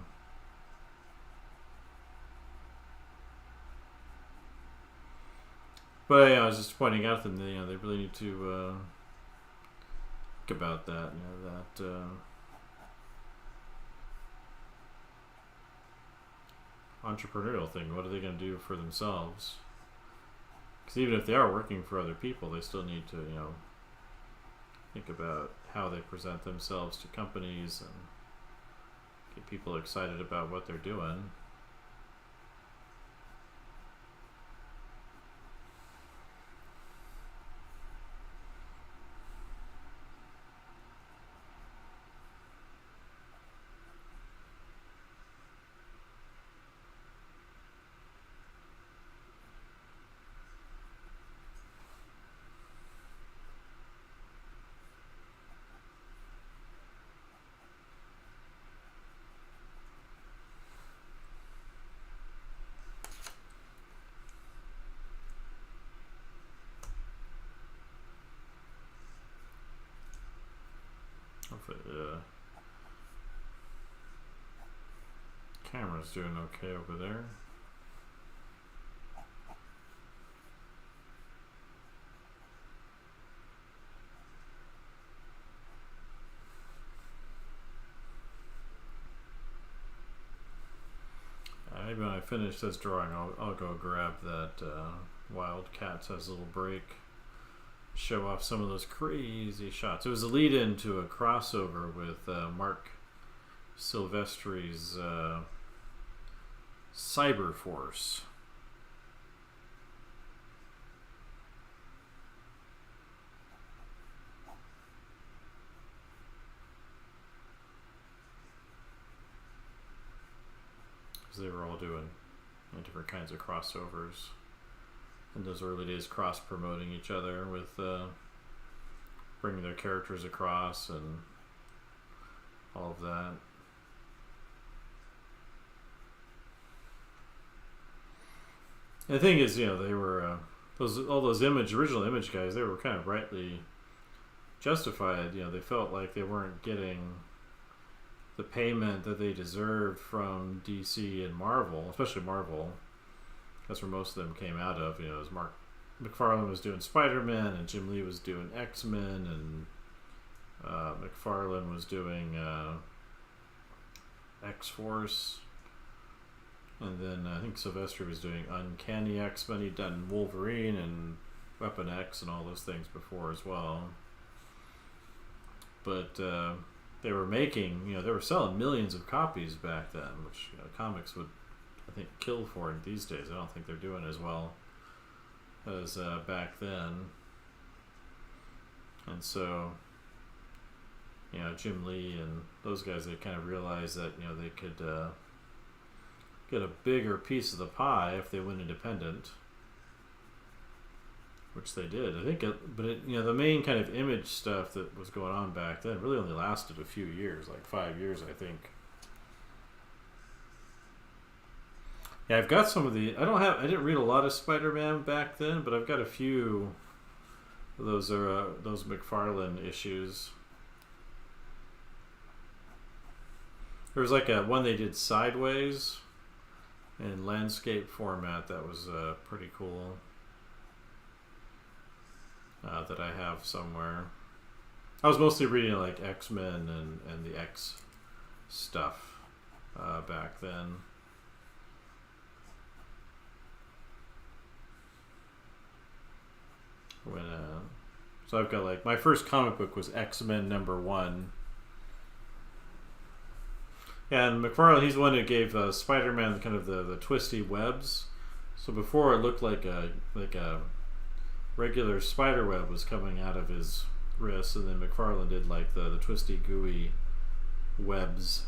But I was just pointing out to them that they really need to about that, entrepreneurial thing. What are they going to do for themselves? Because even if they are working for other people, they still need to, think about how they present themselves to companies and get people excited about what they're doing. if camera's doing okay over there. Maybe when I finish this drawing, I'll go grab that Wildcats has a little break, show off some of those crazy shots. It was a lead-in to a crossover with Mark Silvestri's Cyber Force. They were all doing different kinds of crossovers in those early days, cross-promoting each other with bringing their characters across and all of that. And the thing is, they were all those original Image guys. They were kind of rightly justified. They felt like they weren't getting the payment that they deserved from DC and Marvel, especially Marvel. That's where most of them came out of. As Mark McFarlane was doing Spider-Man, and Jim Lee was doing X-Men, and McFarlane was doing X-Force, and then I think Silvestri was doing Uncanny X-Men. He'd done Wolverine and Weapon X and all those things before as well. But they were making, they were selling millions of copies back then, which comics would, I think, kill for it these days. I don't think they're doing as well as back then. And so, Jim Lee and those guys, they kind of realized that, they could get a bigger piece of the pie if they went independent, which they did. I think, the main kind of Image stuff that was going on back then really only lasted a few years, like 5 years, I think. Yeah, I've got some of the. I didn't read a lot of Spider-Man back then, but I've got a few of those McFarlane issues. There was like one they did sideways in landscape format that was pretty cool. That I have somewhere. I was mostly reading like X-Men and the X stuff back then. So I've got like my first comic book was X-Men #1. And McFarlane, he's the one who gave Spider-Man kind of the twisty webs. So before it looked like a regular spider web was coming out of his wrist, and then McFarlane did like the twisty gooey webs.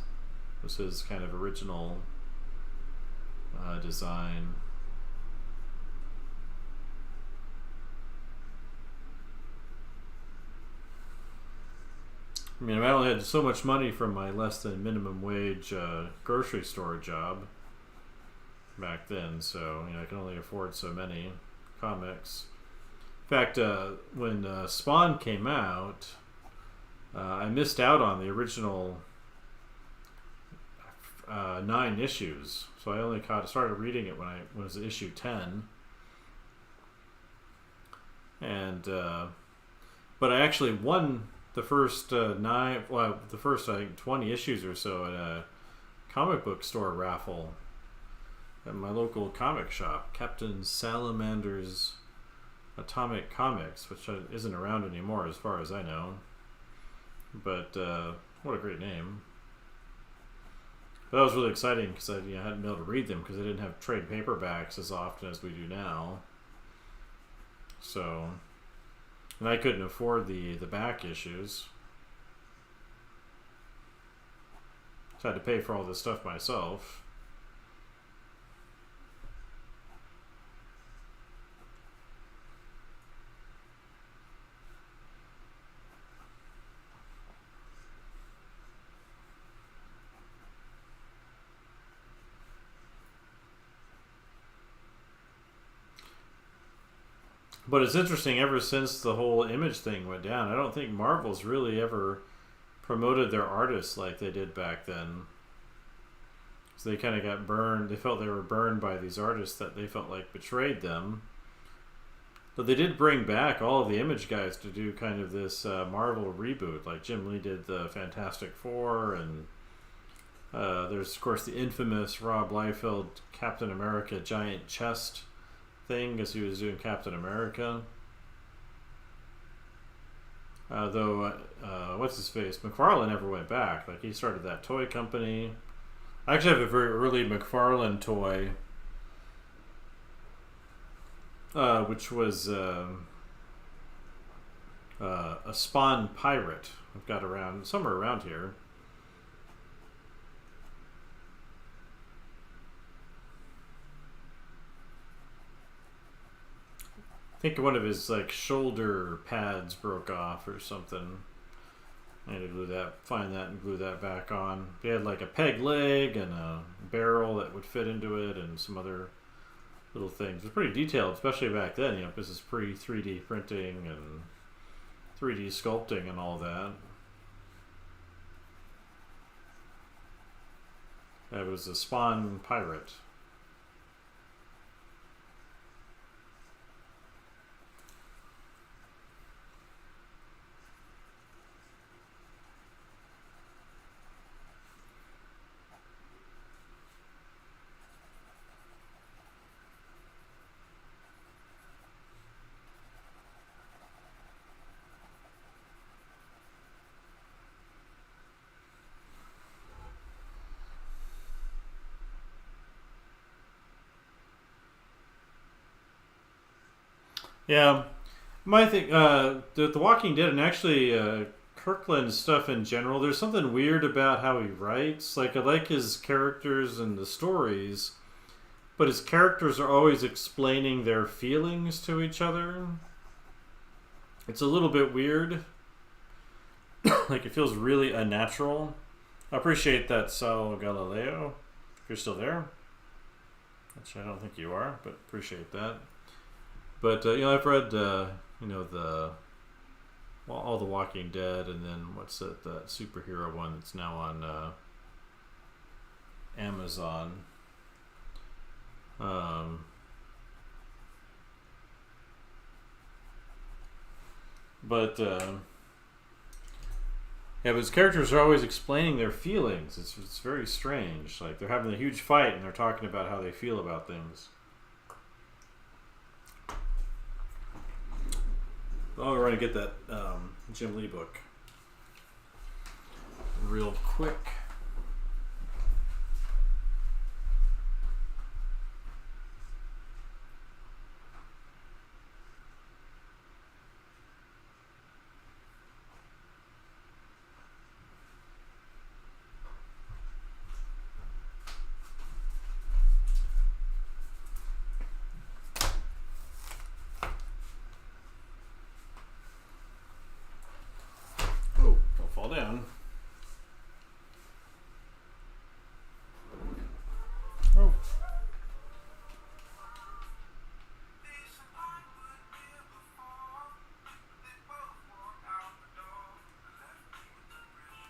Was his kind of original design. I mean, I only had so much money from my less than minimum wage grocery store job back then, so I could only afford so many comics. In fact, when Spawn came out, I missed out on the original 9 issues, so I only started reading it when I was issue 10, and but I actually won the first the first I think 20 issues or so at a comic book store raffle at my local comic shop, Captain Salamander's Atomic Comics, which isn't around anymore as far as I know. But what a great name. But that was really exciting because I hadn't been able to read them because I didn't have trade paperbacks as often as we do now. So, and I couldn't afford the back issues. So I had to pay for all this stuff myself. But it's interesting, ever since the whole Image thing went down, I don't think Marvel's really ever promoted their artists like they did back then. So they kind of got burned. They felt they were burned by these artists that they felt like betrayed them. But they did bring back all of the Image guys to do kind of this Marvel reboot. Like Jim Lee did the Fantastic Four, and there's, of course, the infamous Rob Liefeld Captain America giant chest thing, as he was doing Captain America. Though, what's his face? McFarlane never went back. Like, he started that toy company. I actually have a very early McFarlane toy, which was a Spawn pirate. I've got around somewhere around here. I think one of his like shoulder pads broke off or something. I had to glue that, find that, and glue that back on. They had like a peg leg and a barrel that would fit into it, and some other little things. It was pretty detailed, especially back then. You know, this is pre 3D printing and 3D sculpting and all that. That was a Spawn pirate. Yeah, my thing, the Walking Dead, and actually Kirkland's stuff in general. There's something weird about how he writes. Like, I like his characters and the stories, but his characters are always explaining their feelings to each other. It's a little bit weird. Like, it feels really unnatural. I appreciate that, Sal Galileo. If you're still there, which I don't think you are, but appreciate that. But you know, I've read you know, all the Walking Dead, and then what's that superhero one that's now on Amazon. But yeah, but his characters are always explaining their feelings. It's very strange. Like, they're having a huge fight and they're talking about how they feel about things. Oh, we're going to get that Jim Lee book real quick. Down. Oh.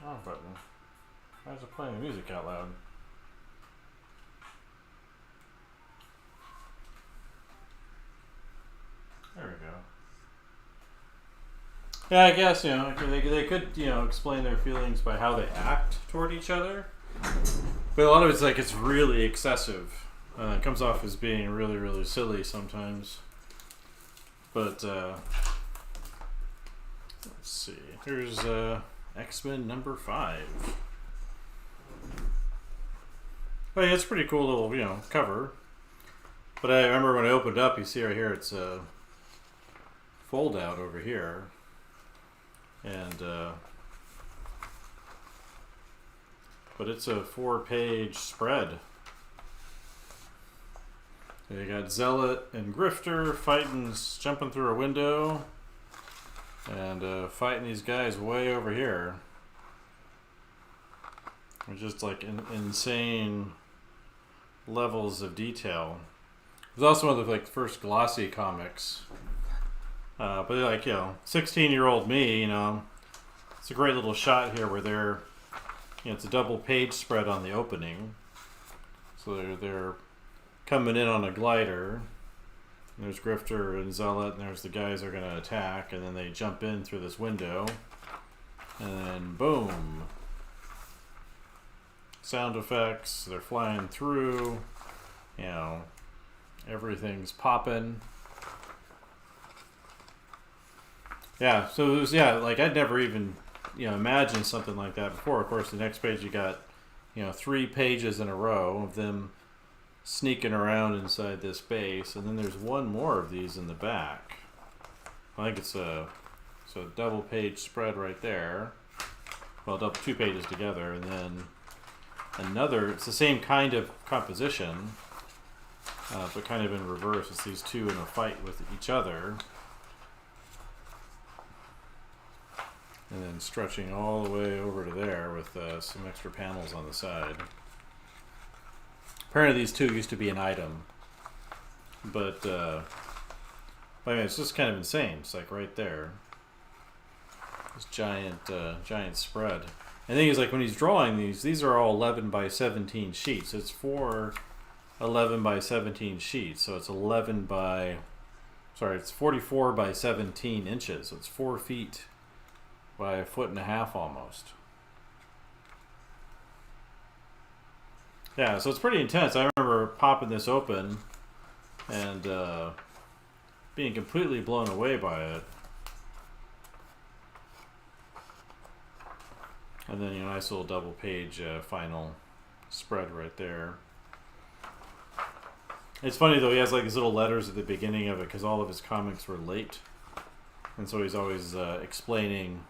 Wrong button. Why is it playing music out loud? There we go. Yeah, I guess, you know, they could, you know, explain their feelings by how they act toward each other. But a lot of it's like, it's really excessive. It comes off as being really, really silly sometimes. But, let's see. Here's X-Men number 5. Well, yeah, it's a pretty cool little, you know, cover. But I remember when I opened up, you see right here, it's a fold out over here. And but it's a 4-page spread. So you got Zealot and Grifter fighting, jumping through a window, and fighting these guys way over here. They're just like insane levels of detail. It was also one of the like first glossy comics. But like, you know, 16-year-old me, you know, It's a great little shot here where it's a double page spread on the opening. So they're coming in on a glider. There's Grifter and Zealot, and there's the guys that are going to attack, and then they jump in through this window, and then boom. Sound effects, they're flying through, everything's popping. Yeah, so it was, like I'd never even, imagined something like that before. Of course, the next page you got, 3 pages in a row of them sneaking around inside this base, and then there's one more of these in the back. I think it's a double page spread right there. Well, 2 pages together, and then another. It's the same kind of composition, but kind of in reverse. It's these two in a fight with each other, and then stretching all the way over to there with some extra panels on the side. Apparently these 2 used to be an item, but I mean, it's just kind of insane. It's like right there, this giant spread. And the thing is, like when he's drawing these are all 11 by 17 sheets. It's 4 11 by 17 sheets, so it's 44 by 17 inches. So it's 4 feet by 1.5 feet almost. Yeah, so it's pretty intense. I remember popping this open and being completely blown away by it. And then, a nice little double page final spread right there. It's funny though, he has like these little letters at the beginning of it because all of his comics were late. And so he's always explaining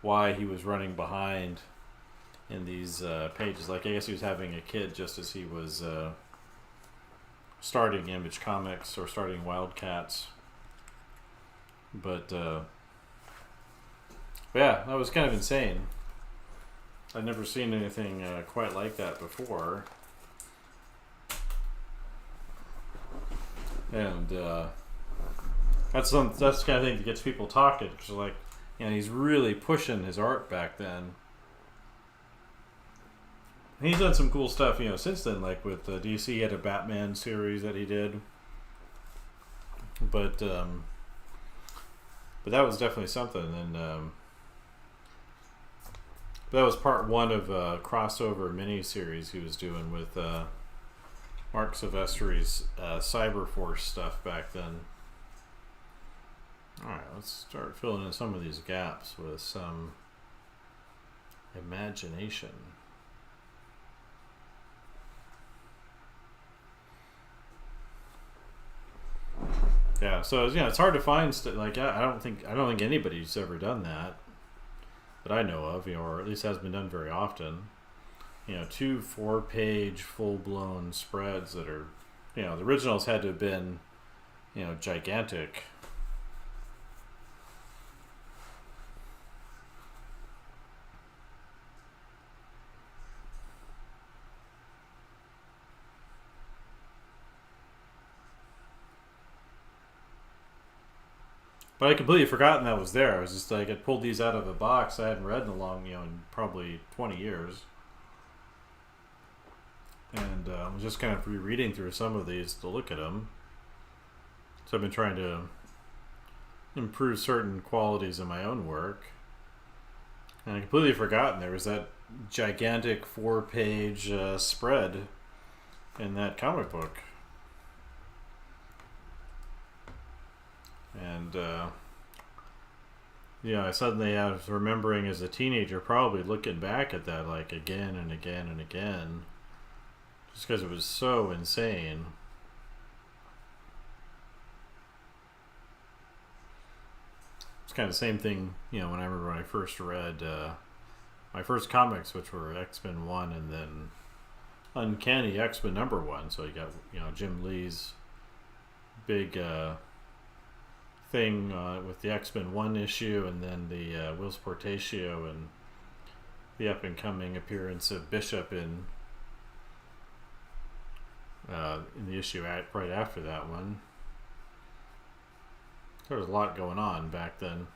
why he was running behind in these pages. Like, I guess he was having a kid just as he was starting Image Comics or starting Wildcats. But yeah, that was kind of insane. I'd never seen anything quite like that before. And that's the kind of thing that gets people talking. Because like, he's really pushing his art back then. He's done some cool stuff, since then. Like with DC, he had a Batman series that he did. But that was definitely something. And that was part 1 of a crossover mini-series he was doing with Mark Silvestri's Cyberforce stuff back then. Alright, let's start filling in some of these gaps with some imagination. Yeah, so it's hard to find like I don't think anybody's ever done that I know of, or at least hasn't been done very often. 2 4-page full-blown spreads that are, the originals had to have been, gigantic. But I completely forgotten that was there. I was just like, I pulled these out of a box I hadn't read in in probably 20 years. And I was just kind of rereading through some of these to look at them. So I've been trying to improve certain qualities in my own work. And I completely forgotten there was that gigantic 4-page spread in that comic book. And I suddenly was remembering as a teenager, probably looking back at that like again and again and again, just because it was so insane. It's kind of the same thing, when I remember when I first read my first comics, which were X-Men 1 and then Uncanny X-Men #1. So you got Jim Lee's big thing with the X-Men 1 issue, and then the Whilce Portatio and the up-and-coming appearance of Bishop in the issue right after that one. There was a lot going on back then.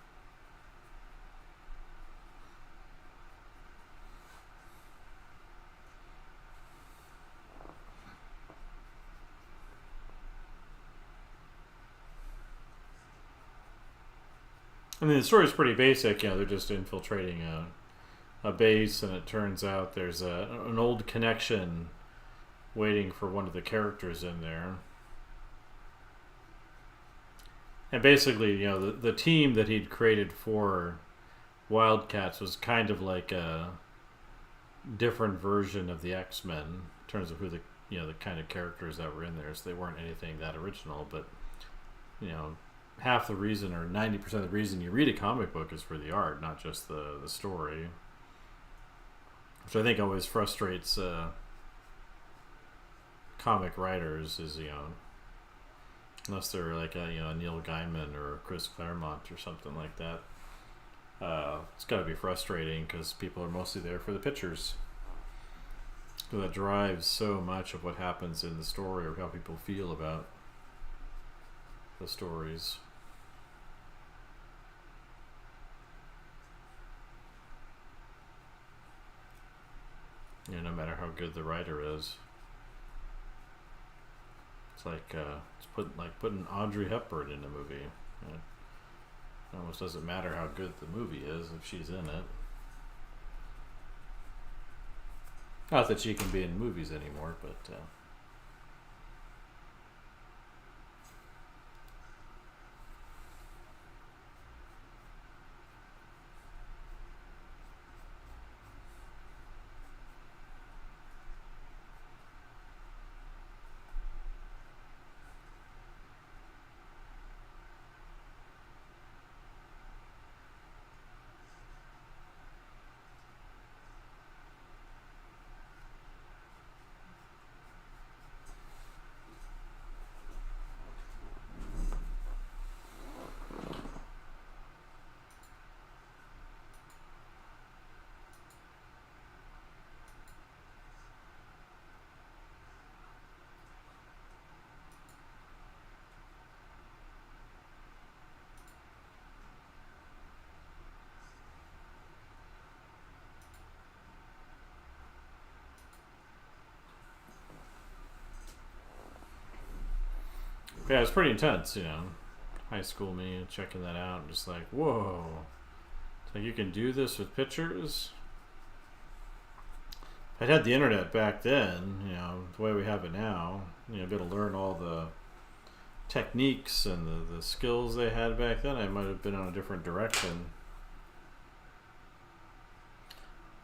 I mean, the story's pretty basic. You know, they're just infiltrating a base, and it turns out there's an old connection waiting for one of the characters in there. And basically, you know, the team that he'd created for Wildcats was kind of like a different version of the X-Men in terms of who the the kind of characters that were in there. So they weren't anything that original, but you know, half the reason or 90% of the reason you read a comic book is for the art, not just the story, which I think always frustrates comic writers. Is unless they're like a Neil Gaiman or Chris Claremont or something like that. It's got to be frustrating because people are mostly there for the pictures. So that drives so much of what happens in the story or how people feel about the stories. No matter how good the writer is. It's like putting Audrey Hepburn in a movie. It almost doesn't matter how good the movie is if she's in it. Not that she can be in movies anymore, but yeah, it's pretty intense. High school me checking that out, and just like, whoa, it's like you can do this with pictures. If I'd had the internet back then, the way we have it now, be able to learn all the techniques and the skills they had back then, I might have been on a different direction.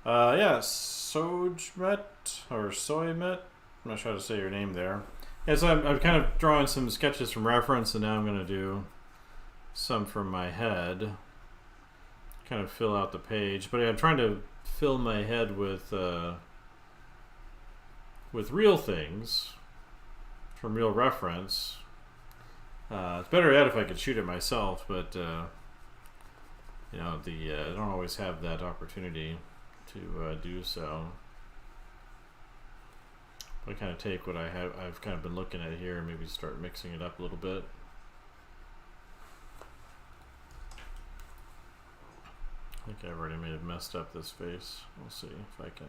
Yeah, Sojmet or Soymet. I'm not sure how to say your name there. Yeah, so I'm kind of drawing some sketches from reference, and now I'm going to do some from my head. Kind of fill out the page, but I'm trying to fill my head with real things from real reference. It's better yet if I could shoot it myself, but I don't always have that opportunity to do so. I kind of take what I've kind of been looking at here and maybe start mixing it up a little bit. I think I already may have messed up this face. We'll see if I can.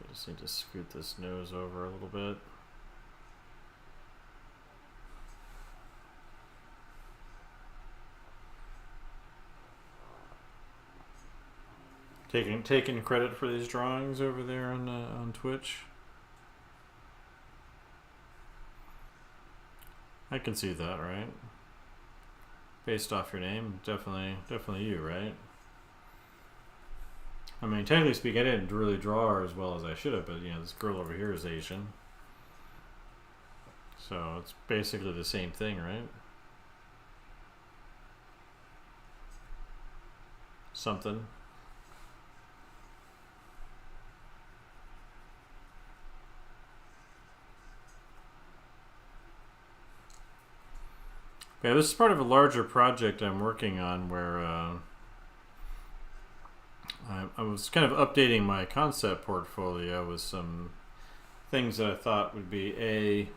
I just need to scoot this nose over a little bit. Taking credit for these drawings over there on Twitch. I can see that, right? Based off your name, definitely you, right? I mean, technically speaking, I didn't really draw her as well as I should have, but this girl over here is Asian, so it's basically the same thing, right? Something. Yeah, this is part of a larger project I'm working on where I was kind of updating my concept portfolio with some things that I thought would be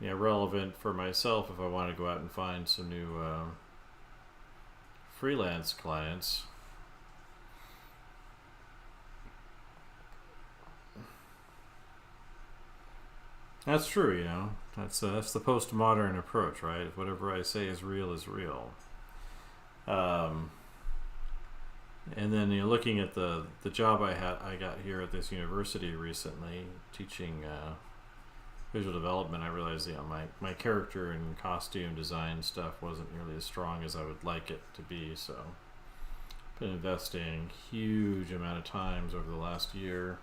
relevant for myself if I want to go out and find some new freelance clients. That's true, you know. That's the postmodern approach, right? Whatever I say is real is real. Um, and then you're looking at the job I got here at this university recently, teaching visual development. I realized, you know, my character and costume design stuff wasn't nearly as strong as I would like it to be. So, been investing huge amount of times over the last year.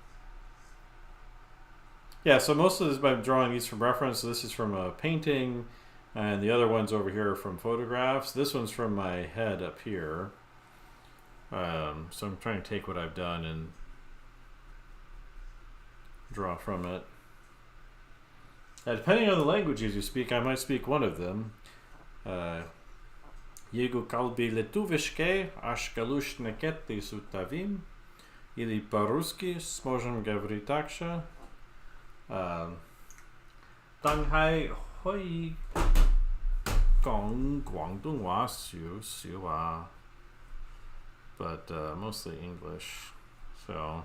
Yeah, so most of this I'm drawing these from reference. So this is from a painting, and the other ones over here are from photographs. This one's from my head up here. So I'm trying to take what I've done and draw from it. Depending on the languages you speak, I might speak one of them. Jego kalbi letuviškai, aš galiu šnekėti su tavim, ili по-русски сможем говорить также. Danghai hoi gong Guangdonghua Xiu but mostly English. So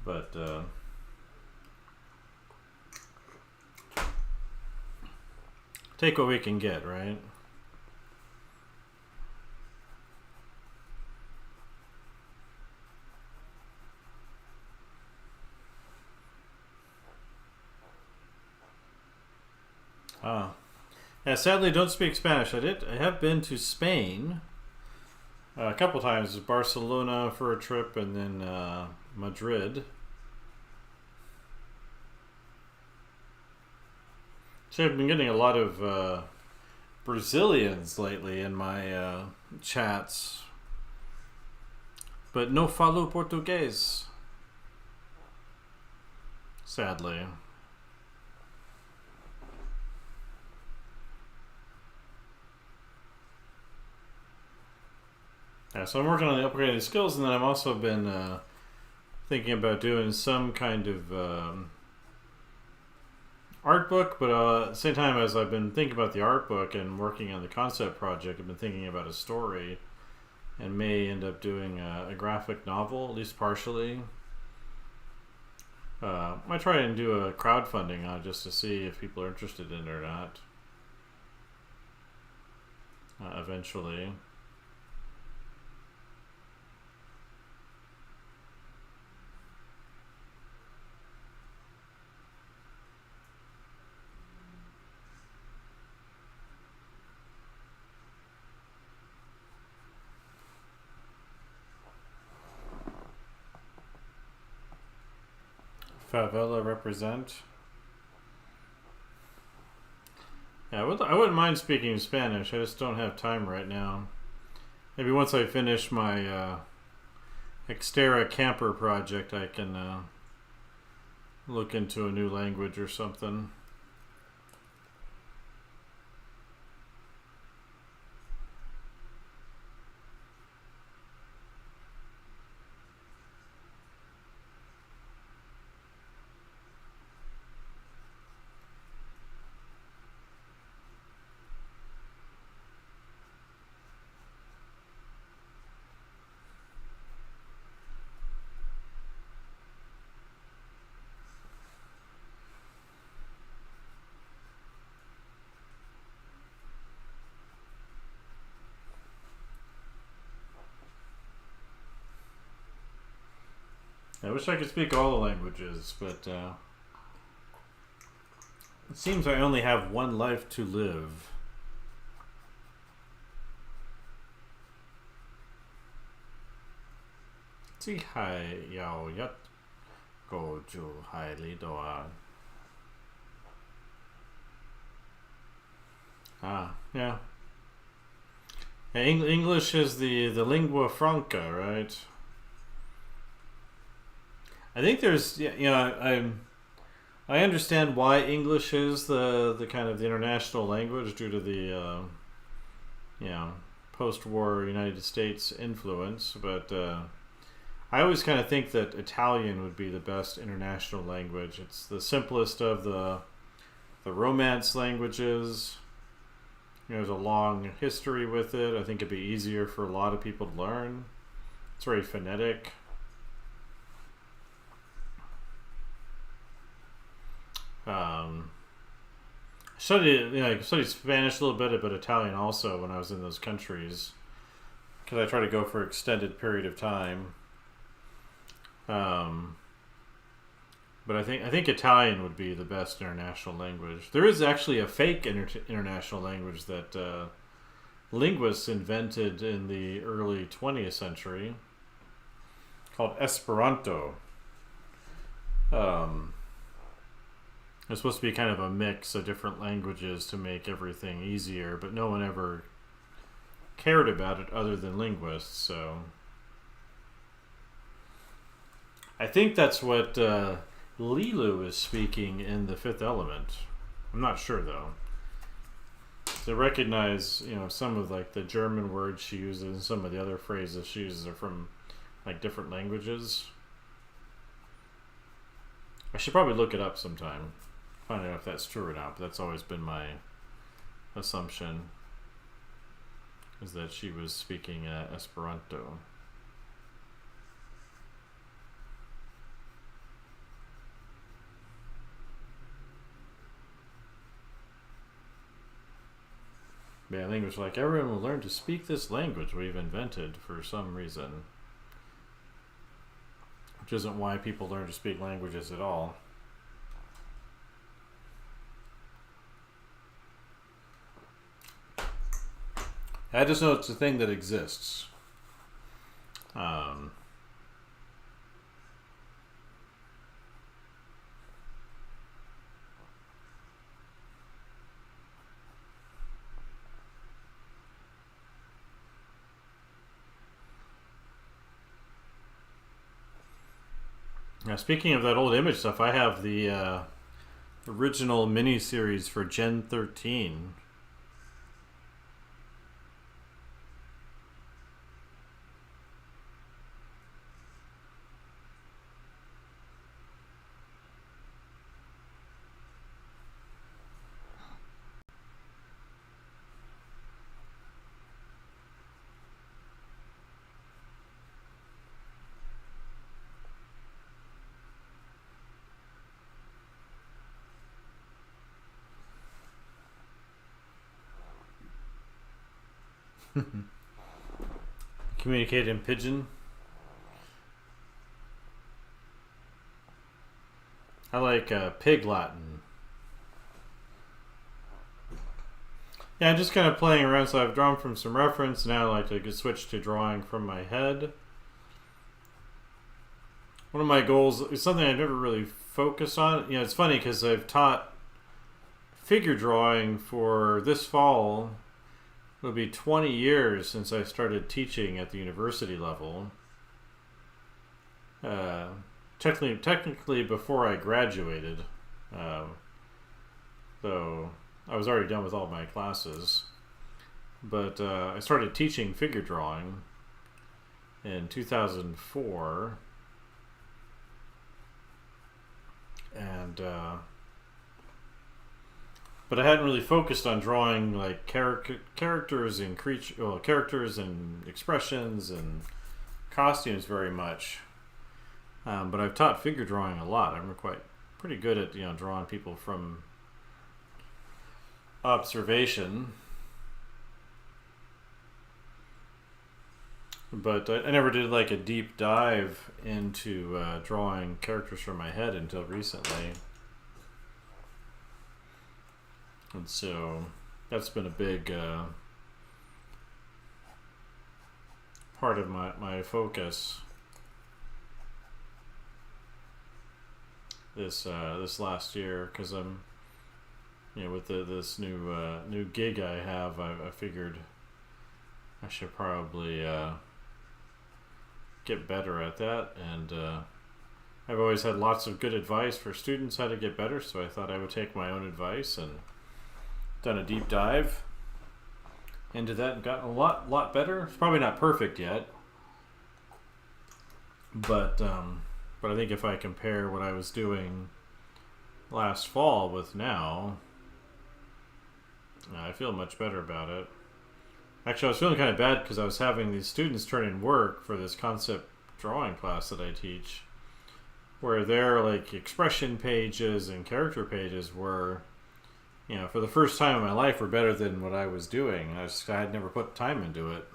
but take what we can get, right? Yeah, sadly, don't speak Spanish. I have been to Spain a couple times. Barcelona for a trip, and then Madrid. So I've been getting a lot of Brazilians lately in my chats, but no falo português. Sadly. Yeah, so I'm working on upgrading the skills, and then I've also been thinking about doing some kind of art book, but at the same time as I've been thinking about the art book and working on the concept project, I've been thinking about a story and may end up doing a graphic novel, at least partially. Might try and do a crowdfunding on it just to see if people are interested in it or not. Eventually. Favela represent. Yeah, I wouldn't mind speaking Spanish. I just don't have time right now. Maybe once I finish my Xterra camper project, I can look into a new language or something. I wish I could speak all the languages, but it seems I only have one life to live. Ti hai yao yat go ju hai li doa. Yeah. English is the lingua franca, right? I think there's, I understand why English is the kind of the international language due to the post-war United States influence, but I always kind of think that Italian would be the best international language. It's the simplest of the Romance languages. There's a long history with it. I think it'd be easier for a lot of people to learn. It's very phonetic. I studied Spanish a little bit, but Italian also when I was in those countries, because I try to go for an extended period of time. But I think Italian would be the best international language. There is actually a fake international language that linguists invented in the early 20th century called Esperanto. It's supposed to be kind of a mix of different languages to make everything easier, but no one ever cared about it other than linguists. So I think that's what Lilu is speaking in The Fifth Element. I'm not sure though. To recognize, some of like the German words she uses and some of the other phrases she uses are from like different languages. I should probably look it up sometime, find out if that's true or not, but that's always been my assumption, is that she was speaking Esperanto. Yeah, language like everyone will learn to speak this language we've invented for some reason. Which isn't why people learn to speak languages at all. I just know it's a thing that exists. Now, speaking of that old image stuff, I have the original miniseries for Gen 13. Communicate in Pigeon. I like Pig Latin. Yeah, I'm just kind of playing around, so I've drawn from some reference. Now I like to switch to drawing from my head. One of my goals is something I never really focused on. It's funny because I've taught figure drawing for this fall. It'll be 20 years since I started teaching at the university level. Technically before I graduated. Though I was already done with all my classes. But I started teaching figure drawing in 2004. And but I hadn't really focused on drawing like characters and characters and expressions and costumes very much. But I've taught figure drawing a lot. I'm pretty good at drawing people from observation. But I never did like a deep dive into drawing characters from my head until recently. And so that's been a big part of my focus this last year, because I'm with this new gig I have, I figured I should probably get better at that, and I've always had lots of good advice for students how to get better, so I thought I would take my own advice and done a deep dive into that and gotten a lot better. It's probably not perfect yet, But I think if I compare what I was doing last fall with now, I feel much better about it. Actually, I was feeling kind of bad because I was having these students turn in work for this concept drawing class that I teach, where their like expression pages and character pages were, for the first time in my life, were better than what I was doing. I had never put time into it,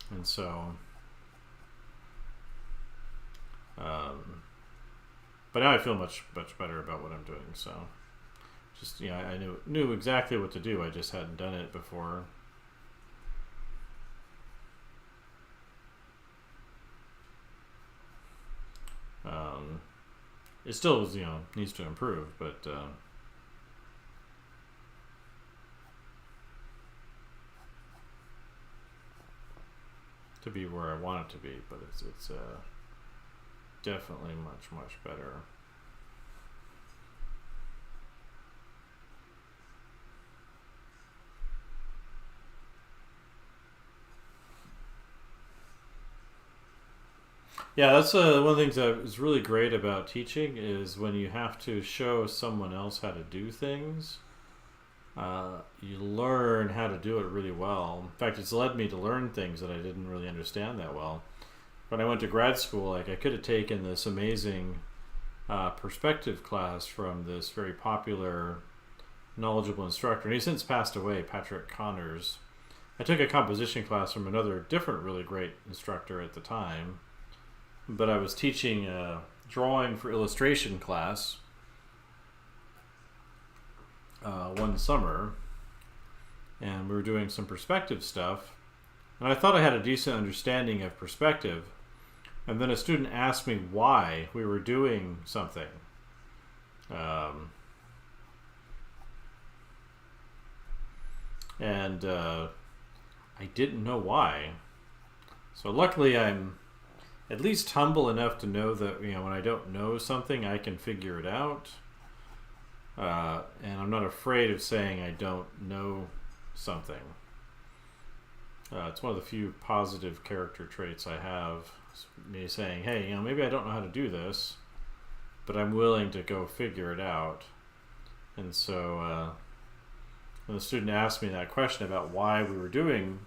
and so. But now I feel much better about what I'm doing. So, just I knew exactly what to do. I just hadn't done it before. It still needs to improve, but to be where I want it to be. But it's definitely much better. Yeah, that's one of the things that is really great about teaching is when you have to show someone else how to do things. You learn how to do it really well. In fact, it's led me to learn things that I didn't really understand that well. When I went to grad school, like I could have taken this amazing perspective class from this very popular, knowledgeable instructor, and he's since passed away, Patrick Connors. I took a composition class from another different really great instructor at the time, but I was teaching a drawing for illustration class one summer, and we were doing some perspective stuff, and I thought I had a decent understanding of perspective, and then a student asked me why we were doing something. And I didn't know why. So luckily I'm at least humble enough to know that when I don't know something, I can figure it out. And I'm not afraid of saying I don't know something. It's one of the few positive character traits I have. It's me saying, hey, maybe I don't know how to do this, but I'm willing to go figure it out. And so when the student asked me that question about why we were doing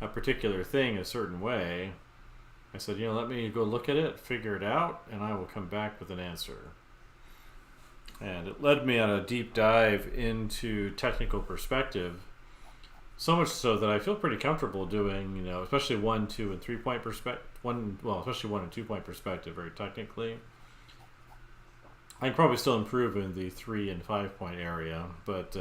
a particular thing a certain way, I said, let me go look at it, figure it out, and I will come back with an answer. And it led me on a deep dive into technical perspective, so much so that I feel pretty comfortable doing, especially 1, 2, and 3 point perspective. Especially 1 and 2 point perspective, very technically. I can probably still improve in the 3 and 5 point area, but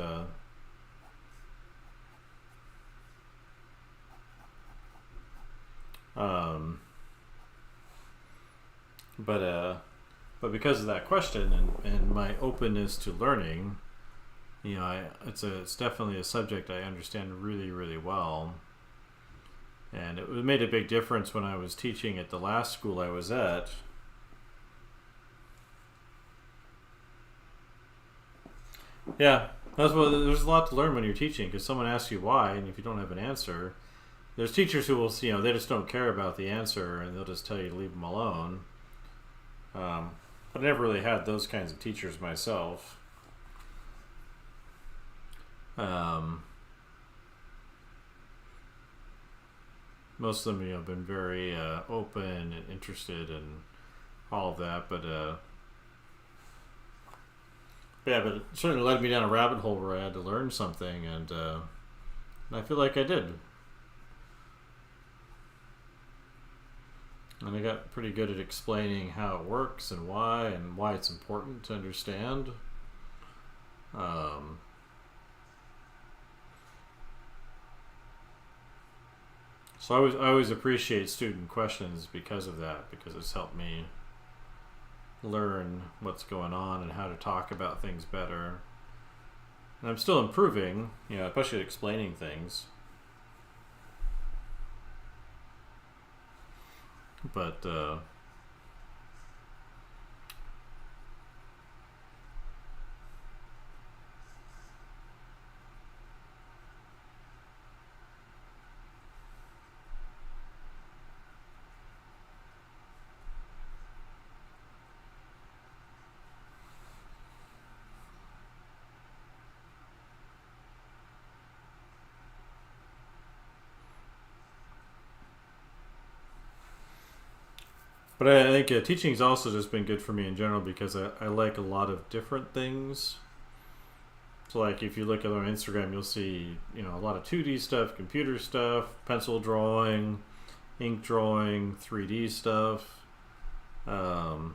because of that question and my openness to learning, it's definitely a subject I understand really, really well. And it made a big difference when I was teaching at the last school I was at. Yeah, there's a lot to learn when you're teaching, because someone asks you why, and if you don't have an answer, there's teachers who will, they just don't care about the answer, and they'll just tell you to leave them alone. I never really had those kinds of teachers myself. Most of them, have been very open and interested in all of that, but it certainly led me down a rabbit hole where I had to learn something, and I feel like I did. And I got pretty good at explaining how it works and why it's important to understand. So I always appreciate student questions because of that, because it's helped me learn what's going on and how to talk about things better. And I'm still improving, especially at explaining things. But But I think teaching's also just been good for me in general because I like a lot of different things. So like if you look at our Instagram, you'll see, a lot of 2D stuff, computer stuff, pencil drawing, ink drawing, 3D stuff. And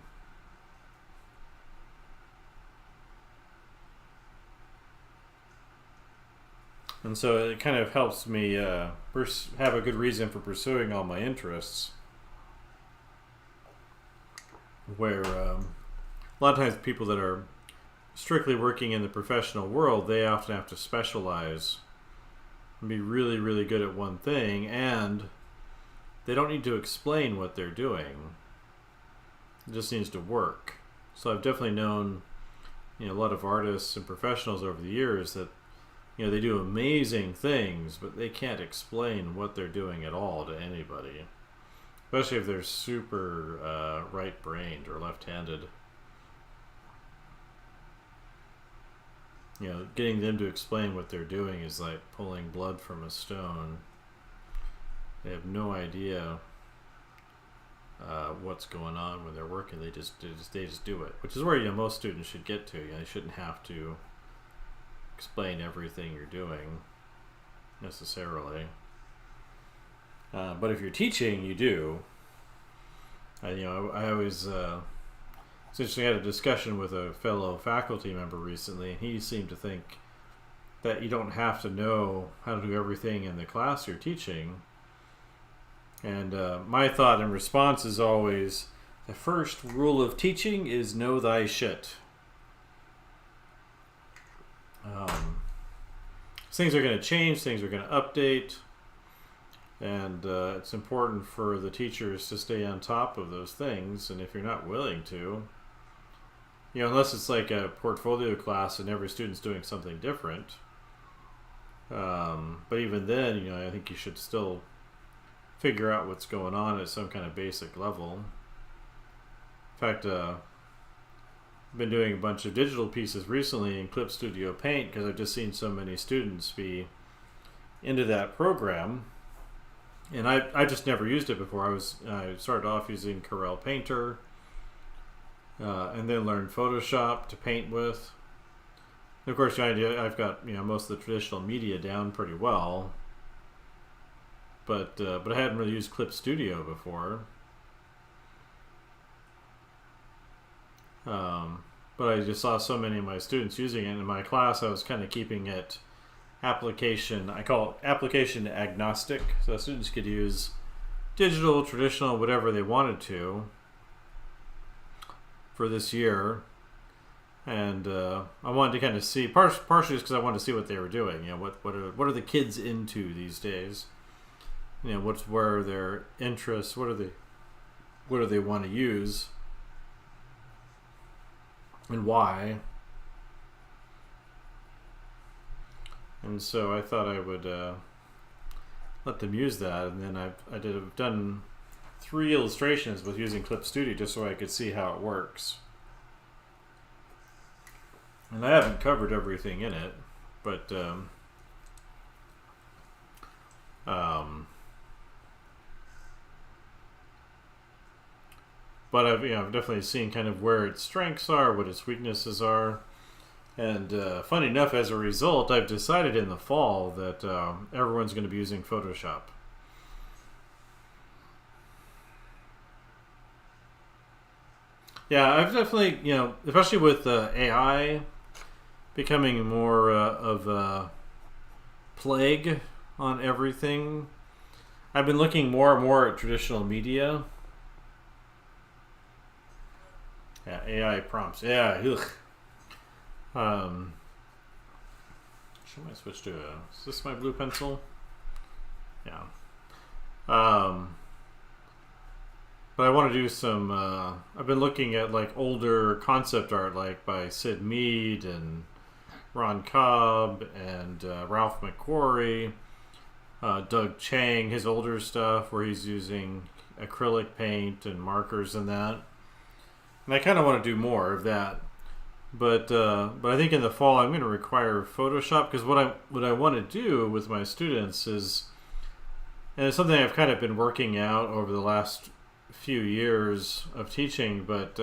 so it kind of helps me have a good reason for pursuing all my interests. Where a lot of times people that are strictly working in the professional world, they often have to specialize and be really, really good at one thing, and they don't need to explain what they're doing. It just needs to work. So I've definitely known, a lot of artists and professionals over the years that, they do amazing things, but they can't explain what they're doing at all to anybody. Especially if they're super right-brained or left-handed. Getting them to explain what they're doing is like pulling blood from a stone. They have no idea what's going on when they're working. They just do it, which is where most students should get to. They shouldn't have to explain everything you're doing necessarily. But if you're teaching, you do. I always. Since we had a discussion with a fellow faculty member recently, and he seemed to think that you don't have to know how to do everything in the class you're teaching. And my thought and response is always, the first rule of teaching is know thy shit. Things are going to change, things are going to update, and it's important for the teachers to stay on top of those things. And if you're not willing to, unless it's like a portfolio class and every student's doing something different. But even then, I think you should still figure out what's going on at some kind of basic level. In fact, I've been doing a bunch of digital pieces recently in Clip Studio Paint because I've just seen so many students be into that program. And I just never used it before. I started off using Corel Painter. And then learn Photoshop to paint with. And of course, I've got most of the traditional media down pretty well, but I hadn't really used Clip Studio before. But I just saw so many of my students using it. In my class, I was kind of keeping it application. I call it application agnostic, so students could use digital, traditional, whatever they wanted to for this year. And I wanted to kind of see, partially just because I wanted to see what they were doing. What are the kids into these days? Where are their interests? What do they want to use, and why? And so I thought I would let them use that. And then I've done 3 illustrations with using Clip Studio just so I could see how it works. And I haven't covered everything in it, but I've definitely seen kind of where its strengths are, what its weaknesses are. And funny enough, as a result, I've decided in the fall that everyone's going to be using Photoshop. Yeah, I've definitely, especially with AI becoming more of a plague on everything, I've been looking more and more at traditional media. Yeah, AI prompts. Yeah, ugh. Should I switch to is this my blue pencil? Yeah. But I want to do some, I've been looking at like older concept art like by Sid Mead and Ron Cobb and Ralph McQuarrie, Doug Chang, his older stuff where he's using acrylic paint and markers and that. And I kind of want to do more of that. But I think in the fall I'm going to require Photoshop, because what I want to do with my students is, and it's something I've kind of been working out over the last few years of teaching, but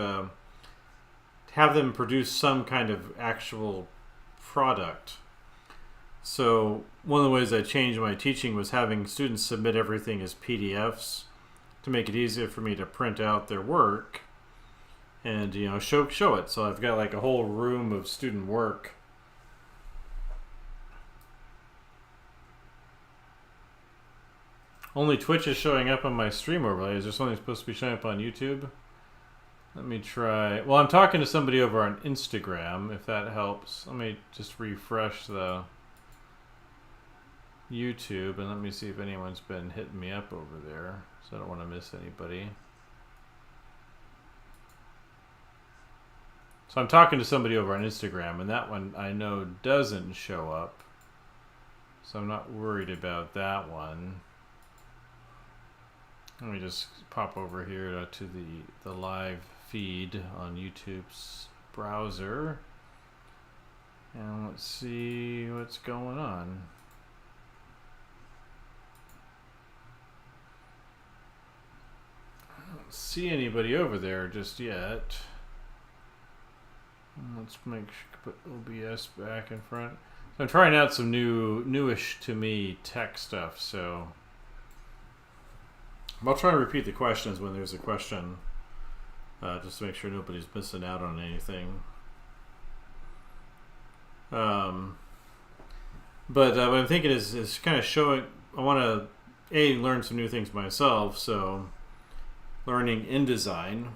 have them produce some kind of actual product. So one of the ways I changed my teaching was having students submit everything as PDFs to make it easier for me to print out their work and show it. So I've got like a whole room of student work. Only Twitch is showing up on my stream overlay. Is there something supposed to be showing up on YouTube? Let me try. Well, I'm talking to somebody over on Instagram, if that helps. Let me just refresh the YouTube and let me see if anyone's been hitting me up over there. So I don't want to miss anybody. So I'm talking to somebody over on Instagram, and that one I know doesn't show up. So I'm not worried about that one. Let me just pop over here to the live feed on YouTube's browser. And let's see what's going on. I don't see anybody over there just yet. Let's make sure put OBS back in front. So I'm trying out some newish to me tech stuff, so I'll try to repeat the questions when there's a question, just to make sure nobody's missing out on anything. But what I'm thinking is kind of showing, I want to, learn some new things myself, so learning InDesign.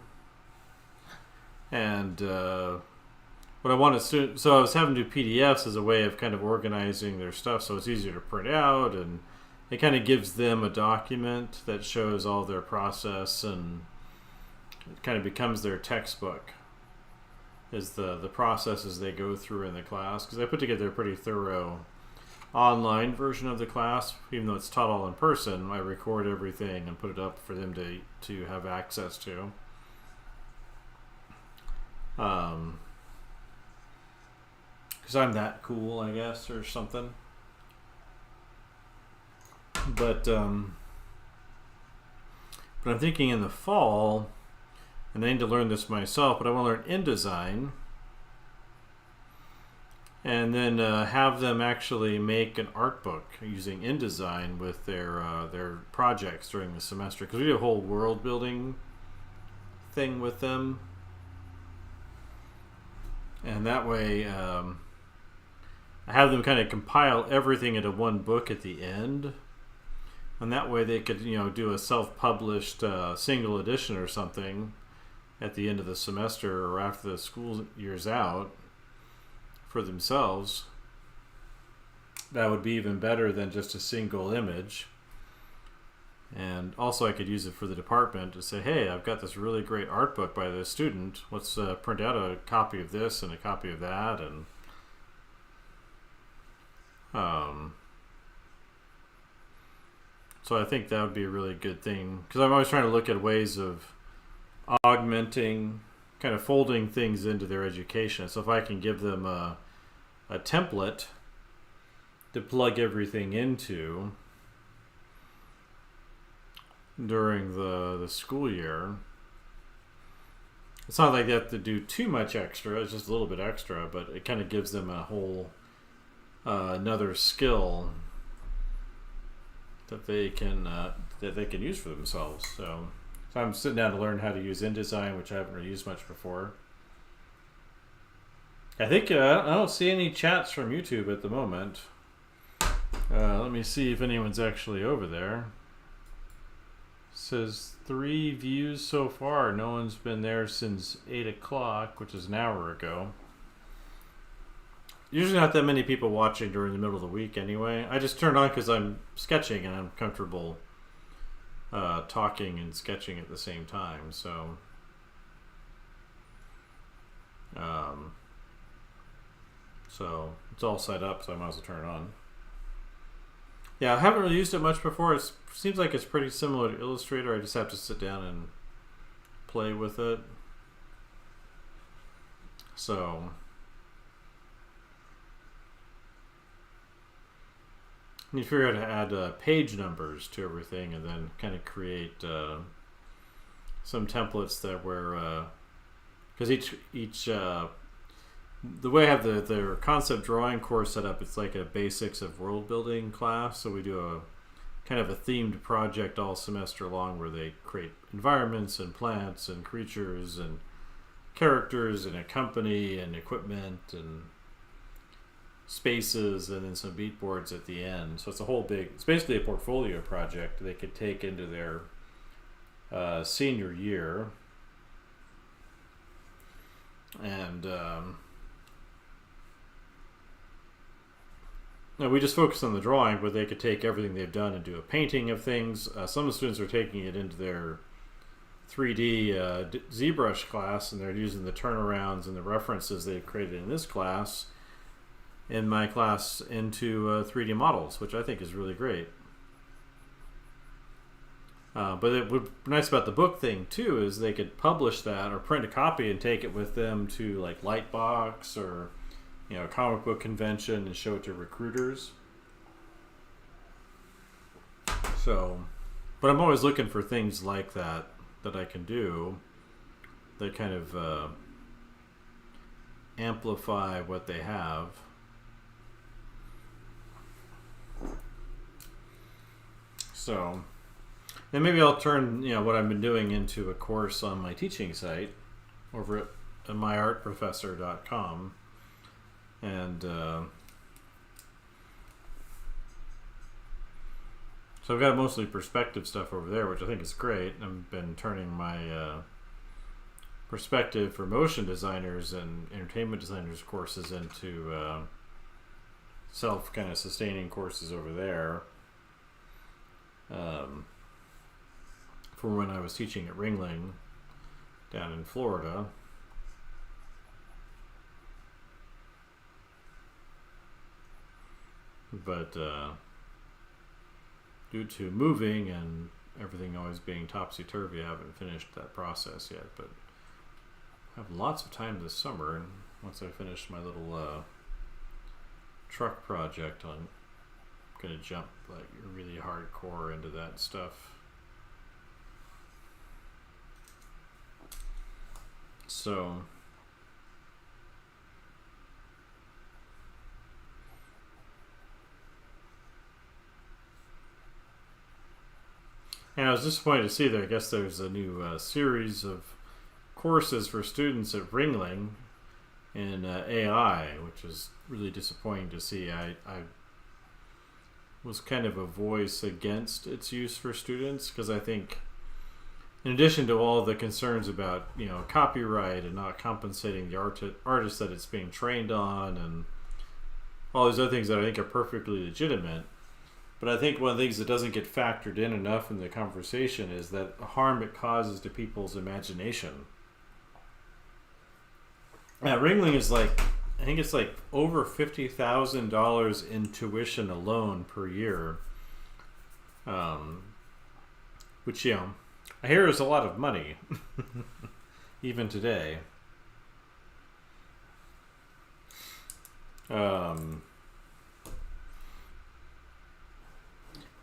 And what I want to, so I was having to do PDFs as a way of kind of organizing their stuff so it's easier to print out, and it kind of gives them a document that shows all their process, and it kind of becomes their textbook is the processes they go through in the class, because I put together a pretty thorough online version of the class. Even though it's taught all in person, I record everything and put it up for them to have access to. Because I'm that cool, I guess, or something. But I'm thinking in the fall, and I need to learn this myself, but I want to learn InDesign, and then have them actually make an art book using InDesign with their projects during the semester, because we do a whole world building thing with them, and that way I have them kind of compile everything into one book at the end. And that way they could, do a self-published single edition or something at the end of the semester or after the school year's out for themselves. That would be even better than just a single image. And also I could use it for the department to say, hey, I've got this really great art book by this student. Let's print out a copy of this and a copy of that. And so I think that would be a really good thing, because I'm always trying to look at ways of augmenting, kind of folding things into their education. So if I can give them a template to plug everything into during the school year, it's not like they have to do too much extra, it's just a little bit extra, but it kind of gives them a whole another skill that they can use for themselves. So I'm sitting down to learn how to use InDesign, which I haven't really used much before. I think I don't see any chats from YouTube at the moment. Let me see if anyone's actually over there. It says 3 views so far. No one's been there since 8 o'clock, which is an hour ago. Usually not that many people watching during the middle of the week anyway. I just turned on because I'm sketching and I'm comfortable talking and sketching at the same time. So so it's all set up, so I might as well turn it on. Yeah, I haven't really used it much before. It seems like it's pretty similar to Illustrator. I just have to sit down and play with it. So you figure out how to add page numbers to everything, and then kind of create some templates that were, because each the way I have their concept drawing course set up, it's like a basics of world building class. So we do a kind of a themed project all semester long where they create environments and plants and creatures and characters and a company and equipment and spaces and then some beat boards at the end. So it's basically a portfolio project they could take into their senior year. And we just focus on the drawing, but they could take everything they've done and do a painting of things. Some of the students are taking it into their 3D ZBrush class, and they're using the turnarounds and the references they've created in this class, in my class, into 3D models, which I think is really great. But it would be nice about the book thing too is they could publish that or print a copy and take it with them to like Lightbox or a comic book convention and show it to recruiters. So, but I'm always looking for things like that I can do that kind of amplify what they have. So, and maybe I'll turn what I've been doing into a course on my teaching site over at myartprofessor.com. And so I've got mostly perspective stuff over there, which I think is great. I've been turning my perspective for motion designers and entertainment designers courses into self kind of sustaining courses over there. From when I was teaching at Ringling down in Florida. But due to moving and everything always being topsy-turvy, I haven't finished that process yet. But I have lots of time this summer, and once I finish my little truck project, I'm going to jump like really hardcore into that stuff. So and I was disappointed to see that I guess there's a new series of courses for students at Ringling in AI, which is really disappointing to see. I was kind of a voice against its use for students because I think, in addition to all the concerns about copyright and not compensating the artist that it's being trained on and all these other things that I think are perfectly legitimate, but I think one of the things that doesn't get factored in enough in the conversation is that the harm it causes to people's imagination. Now, Ringling is I think it's like over $50,000 in tuition alone per year, which I hear is a lot of money, even today. And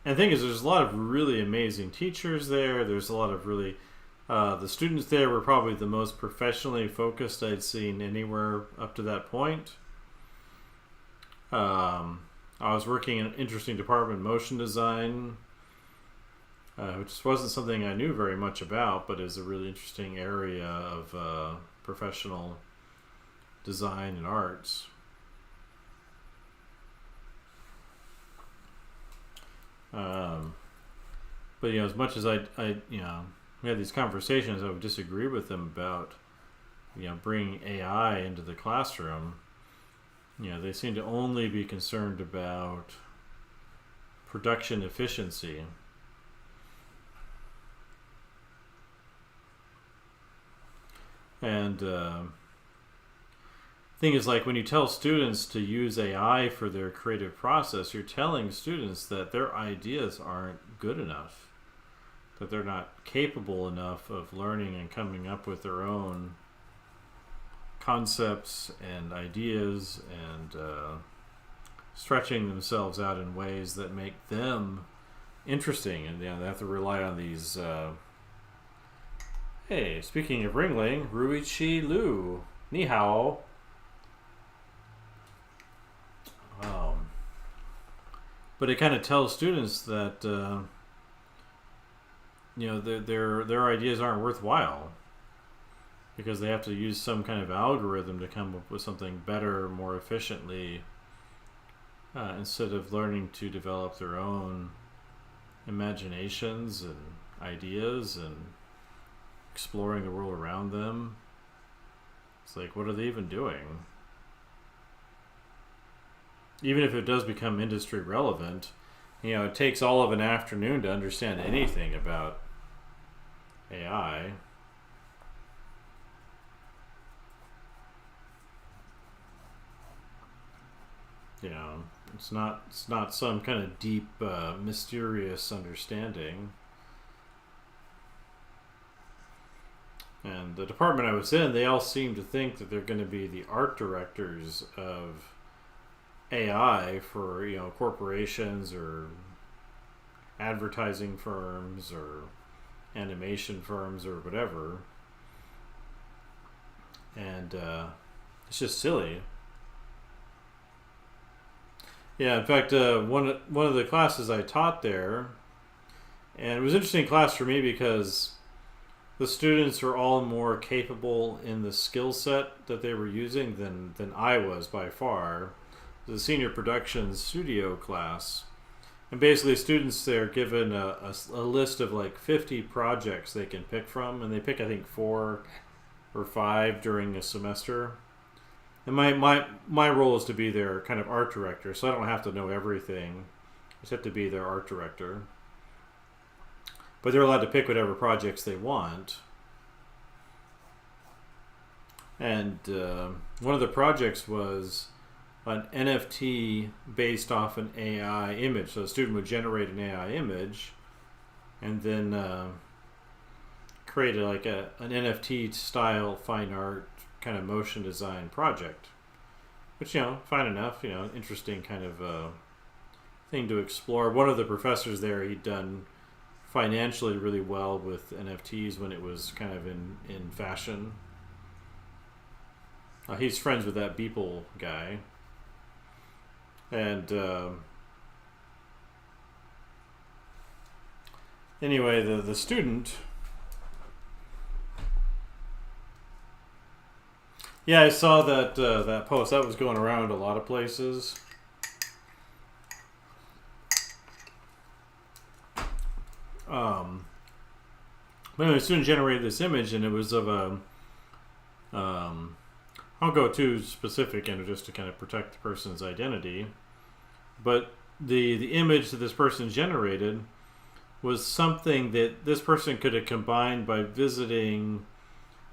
the thing is, there's a lot of really amazing teachers there. There's a lot of really... the students there were probably the most professionally focused I'd seen anywhere up to that point. I was working in an interesting department, motion design, which wasn't something I knew very much about, but is a really interesting area of professional design and arts. But as much as I we had these conversations, I would disagree with them about bringing AI into the classroom. They seem to only be concerned about production efficiency. And thing is, when you tell students to use AI for their creative process, you're telling students that their ideas aren't good enough, that they're not capable enough of learning and coming up with their own concepts and ideas and stretching themselves out in ways that make them interesting. And they have to rely on these Hey, speaking of Ringling, Ruichi Lu. Ni hao. Um, but it kind of tells students that their ideas aren't worthwhile because they have to use some kind of algorithm to come up with something better, more efficiently, instead of learning to develop their own imaginations and ideas and exploring the world around them. It's like, what are they even doing? Even if it does become industry relevant, it takes all of an afternoon to understand anything about AI. It's not some kind of deep, mysterious understanding. And the department I was in, they all seem to think that they're going to be the art directors of AI for corporations or advertising firms or animation firms or whatever. And it's just silly. Yeah, in fact, one of the classes I taught there, and it was an interesting class for me because the students were all more capable in the skill set that they were using than I was by far. It was a senior production studio class. And basically, students, they're given a list of like 50 projects they can pick from, and they pick, I think, 4 or 5 during a semester. And my role is to be their kind of art director, so I don't have to know everything. I just have to be their art director. But they're allowed to pick whatever projects they want. And one of the projects was an NFT based off an AI image. So a student would generate an AI image and then create an NFT style fine art kind of motion design project, which fine enough, interesting kind of thing to explore. One of the professors there, he'd done financially really well with NFTs when it was kind of in fashion. He's friends with that Beeple guy, and anyway, the student. Yeah, I saw that post. That was going around a lot of places. But anyway, the student generated this image, and it was of a. I'll go too specific, just to kind of protect the person's identity. But the image that this person generated was something that this person could have combined by visiting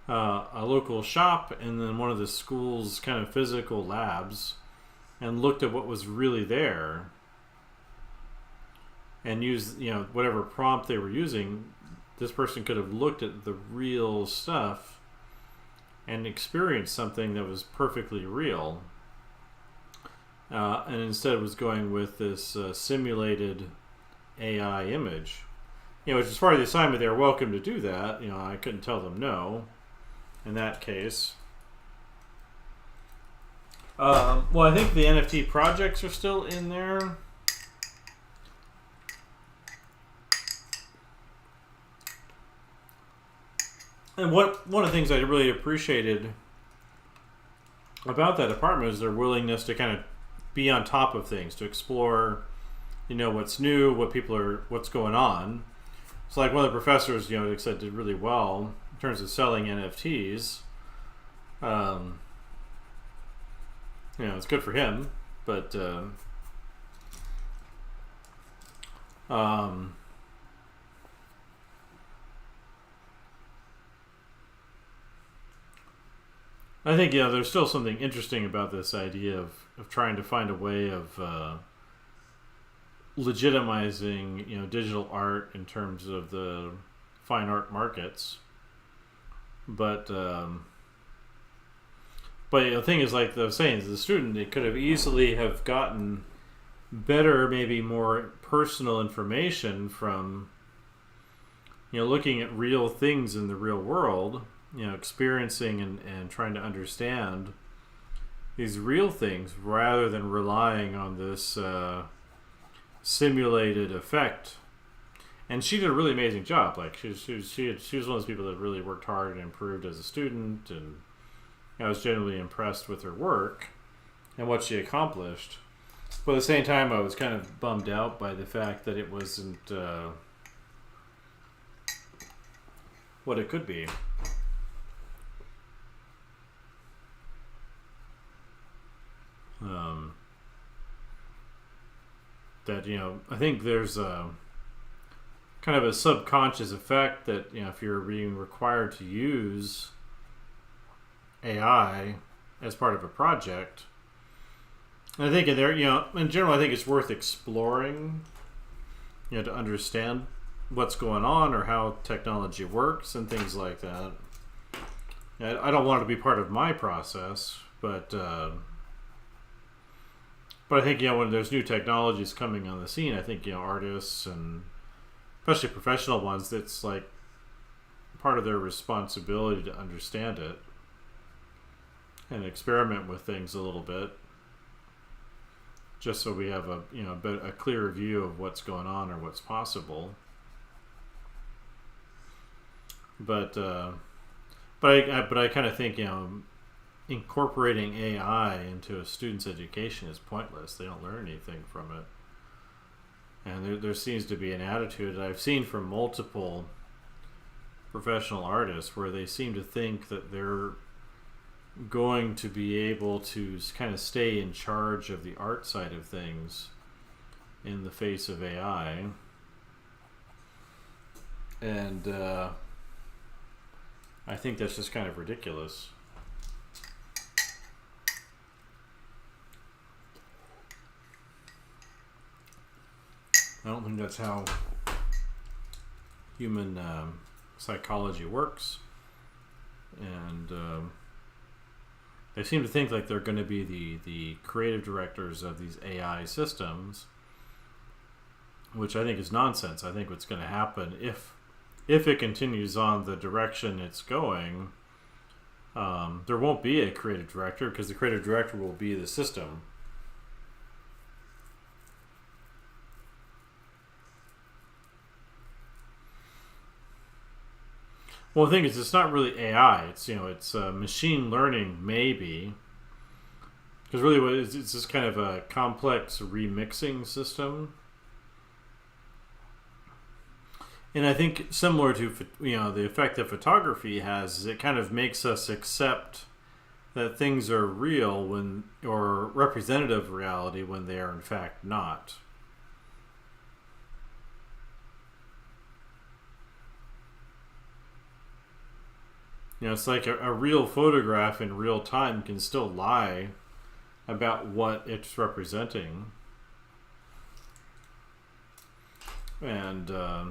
a local shop and then one of the school's kind of physical labs and looked at what was really there and used whatever prompt they were using. This person could have looked at the real stuff and experienced something that was perfectly real, and instead was going with this simulated AI image, which as far as the assignment, they were welcome to do that. I couldn't tell them no in that case. Well, I think the NFT projects are still in there. And one of the things I really appreciated about that department is their willingness to kind of be on top of things, to explore, what's new, what's going on. So like one of the professors, like I said, did really well in terms of selling NFTs. It's good for him, but I think there's still something interesting about this idea of trying to find a way of legitimizing digital art in terms of the fine art markets. But the thing is, like I was saying, as a student, it could have easily have gotten better, maybe more personal information from looking at real things in the real world, experiencing and trying to understand these real things rather than relying on this simulated effect. And she did a really amazing job. Like she was one of those people that really worked hard and improved as a student, and I was generally impressed with her work and what she accomplished. But at the same time, I was kind of bummed out by the fact that it wasn't what it could be. That I think there's a kind of a subconscious effect that if you're being required to use AI as part of a project, and I think in there, in general, I think it's worth exploring, to understand what's going on or how technology works and things like that. I don't want it to be part of my process, but I think when there's new technologies coming on the scene, I think artists and especially professional ones, that's like part of their responsibility to understand it and experiment with things a little bit, just so we have a clearer view of what's going on or what's possible. But I kind of think incorporating AI into a student's education is pointless. They don't learn anything from it. And there seems to be an attitude that I've seen from multiple professional artists where they seem to think that they're going to be able to kind of stay in charge of the art side of things in the face of AI. And I think that's just kind of ridiculous. I don't think that's how human psychology works. And they seem to think like they're going to be the creative directors of these AI systems, which I think is nonsense. I think what's going to happen if it continues on the direction it's going, there won't be a creative director because the creative director will be the system. Well, the thing is, it's not really AI. It's it's machine learning, maybe, because really, what it's just kind of a complex remixing system. And I think similar to the effect that photography has, is it kind of makes us accept that things are real or representative reality when they are in fact not. It's like a real photograph in real time can still lie about what it's representing. And I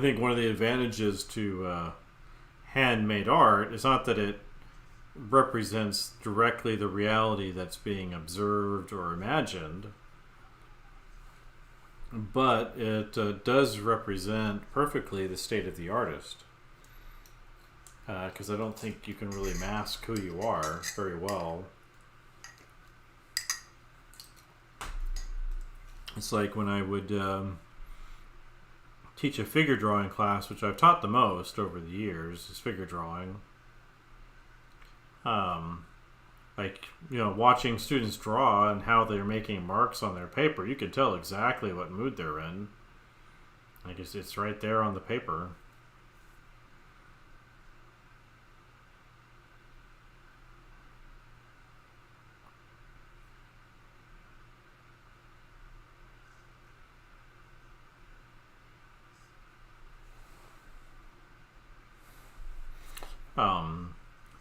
think one of the advantages to handmade art is not that it represents directly the reality that's being observed or imagined, but it does represent perfectly the state of the artist. Because I don't think you can really mask who you are very well. It's like when I would teach a figure drawing class, which I've taught the most over the years, is figure drawing. Watching students draw and how they're making marks on their paper, you can tell exactly what mood they're in. I guess it's right there on the paper.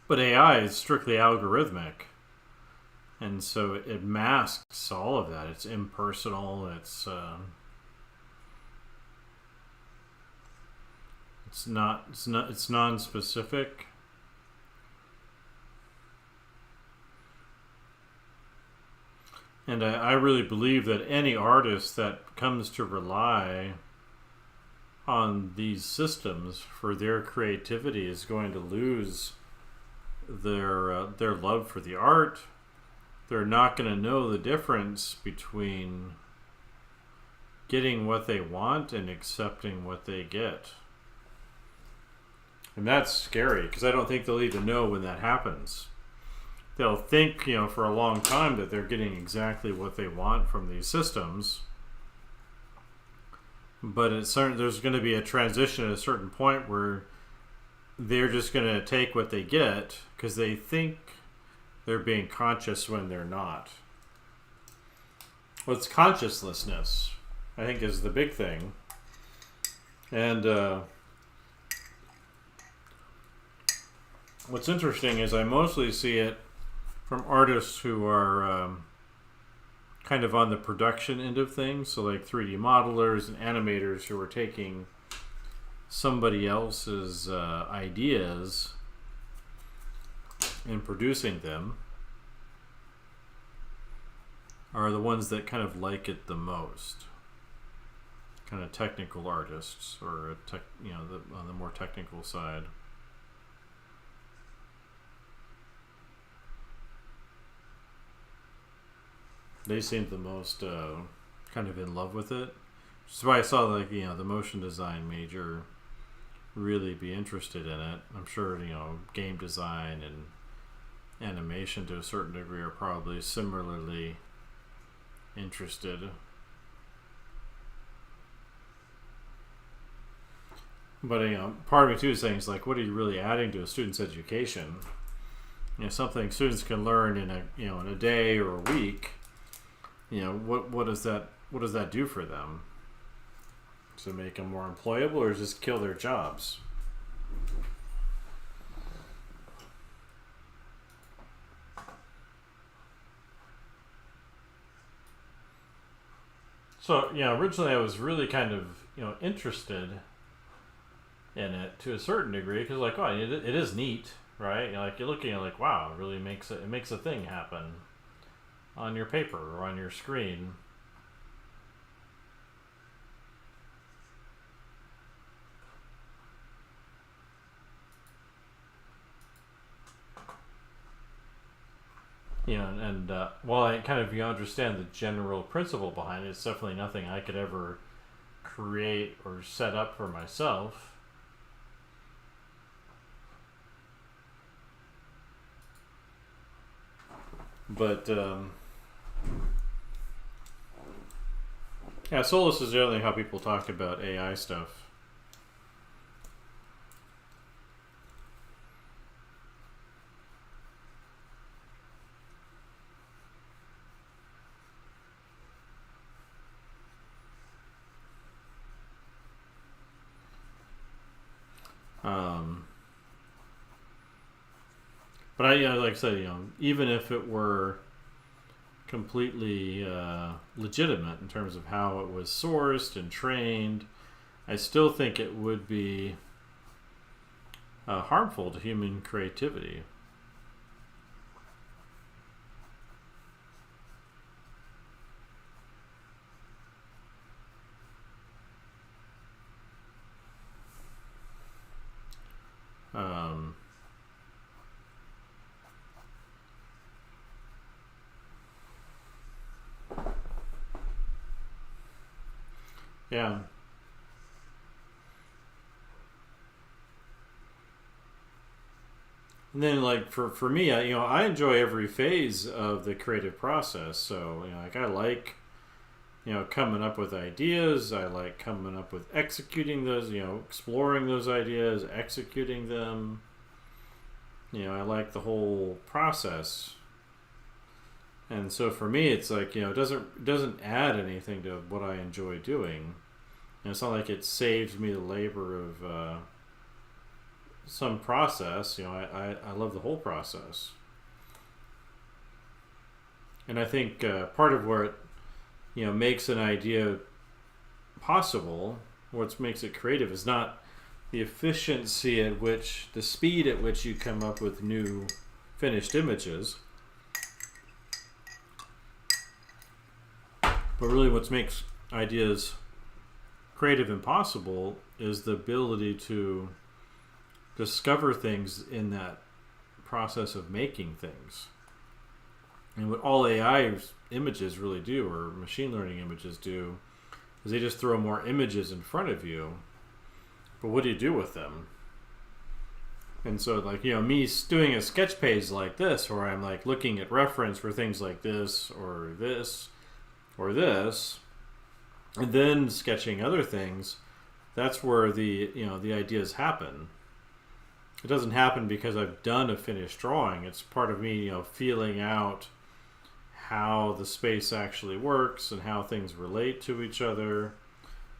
But AI is strictly algorithmic, and so it masks all of that. It's impersonal. It's non-specific. And I really believe that any artist that comes to rely on these systems for their creativity is going to lose their love for the art. They're not going to know the difference between getting what they want and accepting what they get. And that's scary, because I don't think they'll even know when that happens. They'll think, for a long time that they're getting exactly what they want from these systems. But there's going to be a transition at a certain point where they're just going to take what they get because they think they're being conscious when they're not. Well, it's consciouslessness, I think, is the big thing. And what's interesting is I mostly see it from artists who are kind of on the production end of things, so like 3D modelers and animators who are taking somebody else's ideas and producing them, are the ones that kind of like it the most. Kind of technical artists, or on the more technical side. They seemed the most kind of in love with it. Which is why I saw the motion design major really be interested in it. I'm sure game design and animation to a certain degree are probably similarly interested. But part of me too is saying, what are you really adding to a student's education? Something students can learn in a day or a week. What does that do for them? Does it make them more employable, or just kill their jobs? So originally I was really kind of interested in it to a certain degree, because it is neat, right? You're looking at wow, it really makes a thing happen on your paper or on your screen. While I kind of understand the general principle behind it, it's definitely nothing I could ever create or set up for myself. But Solus is generally how people talk about AI stuff. But like I said, even if it were completely legitimate in terms of how it was sourced and trained, I still think it would be harmful to human creativity. Yeah. And then, for me, I enjoy every phase of the creative process. So, I like, coming up with ideas. I like coming up with executing those. Exploring those ideas, executing them. I like the whole process. And so for me, it's it doesn't add anything to what I enjoy doing. It's not like it saves me the labor of some process. I love the whole process. And I think part of where it makes an idea possible, what makes it creative, is not the efficiency at which, the speed at which you come up with new finished images. But really, what makes ideas creative and possible is the ability to discover things in that process of making things. And what all AI images really do, or machine learning images do, is they just throw more images in front of you. But what do you do with them? And so, like, me doing a sketch page like this, where I'm like looking at reference for things like this, or this, or this, and then sketching other things, that's where the ideas happen. It doesn't happen because I've done a finished drawing. It's part of me, feeling out how the space actually works and how things relate to each other.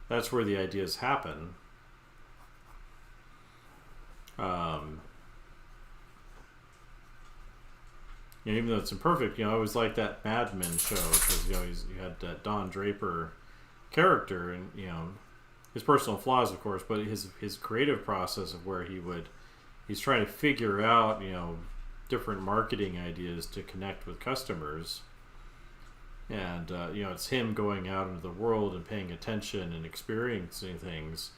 That's where the ideas happen. Even though it's imperfect, I always liked that Mad Men show because you had that Don Draper character, and his personal flaws, of course, but his creative process of where he's trying to figure out different marketing ideas to connect with customers, and it's him going out into the world and paying attention and experiencing things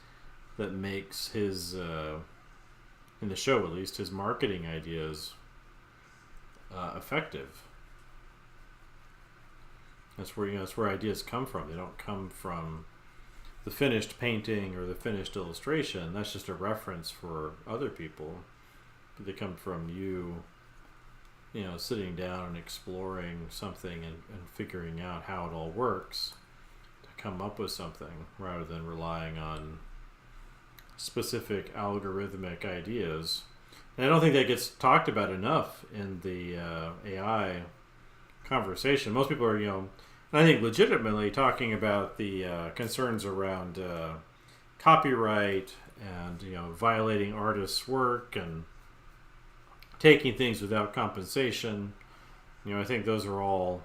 that makes his in the show, at least, his marketing ideas effective. That's where ideas come from. They don't come from the finished painting or the finished illustration. That's just a reference for other people. They come from you sitting down and exploring something and figuring out how it all works to come up with something, rather than relying on specific algorithmic ideas. And I don't think that gets talked about enough in the AI conversation. Most people are, I think legitimately talking about the concerns around copyright and violating artists' work and taking things without compensation. I think those are all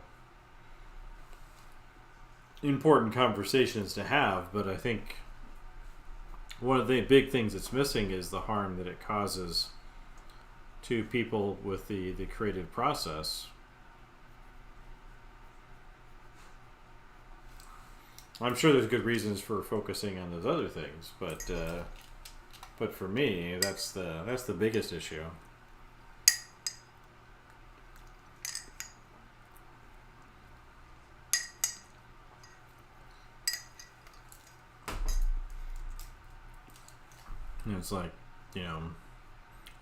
important conversations to have, but I think one of the big things that's missing is the harm that it causes to people with the creative process. I'm sure there's good reasons for focusing on those other things, but for me, that's the biggest issue. And it's like,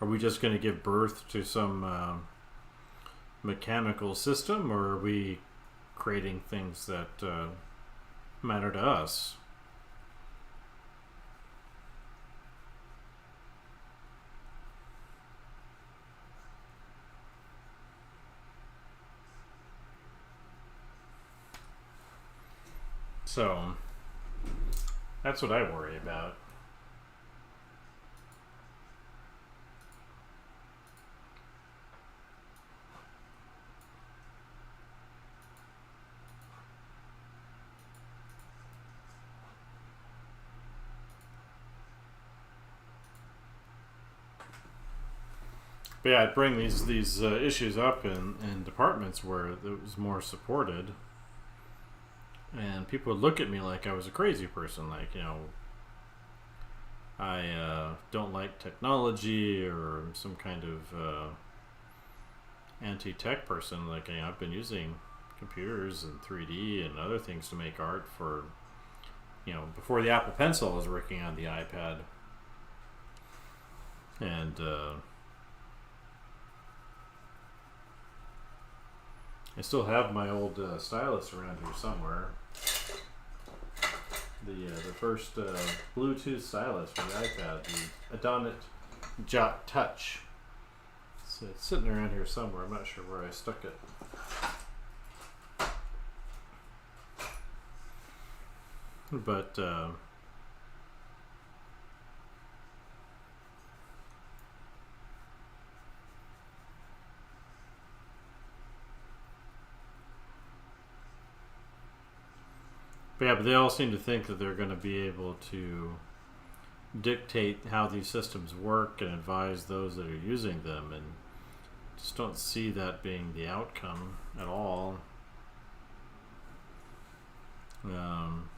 are we just going to give birth to some mechanical system, or are we creating things that matter to us? So that's what I worry about. But yeah, I'd bring these issues up in departments where it was more supported, and people would look at me like I was a crazy person, like I don't like technology, or some kind of anti-tech person. Like I've been using computers and 3D and other things to make art for before the Apple Pencil. I was working on the iPad, and I still have my old stylus around here somewhere. The first Bluetooth stylus for the iPad, the Adonit Jot Touch. So it's sitting around here somewhere. I'm not sure where I stuck it. But but they all seem to think that they're going to be able to dictate how these systems work and advise those that are using them, and just don't see that being the outcome at all. Um,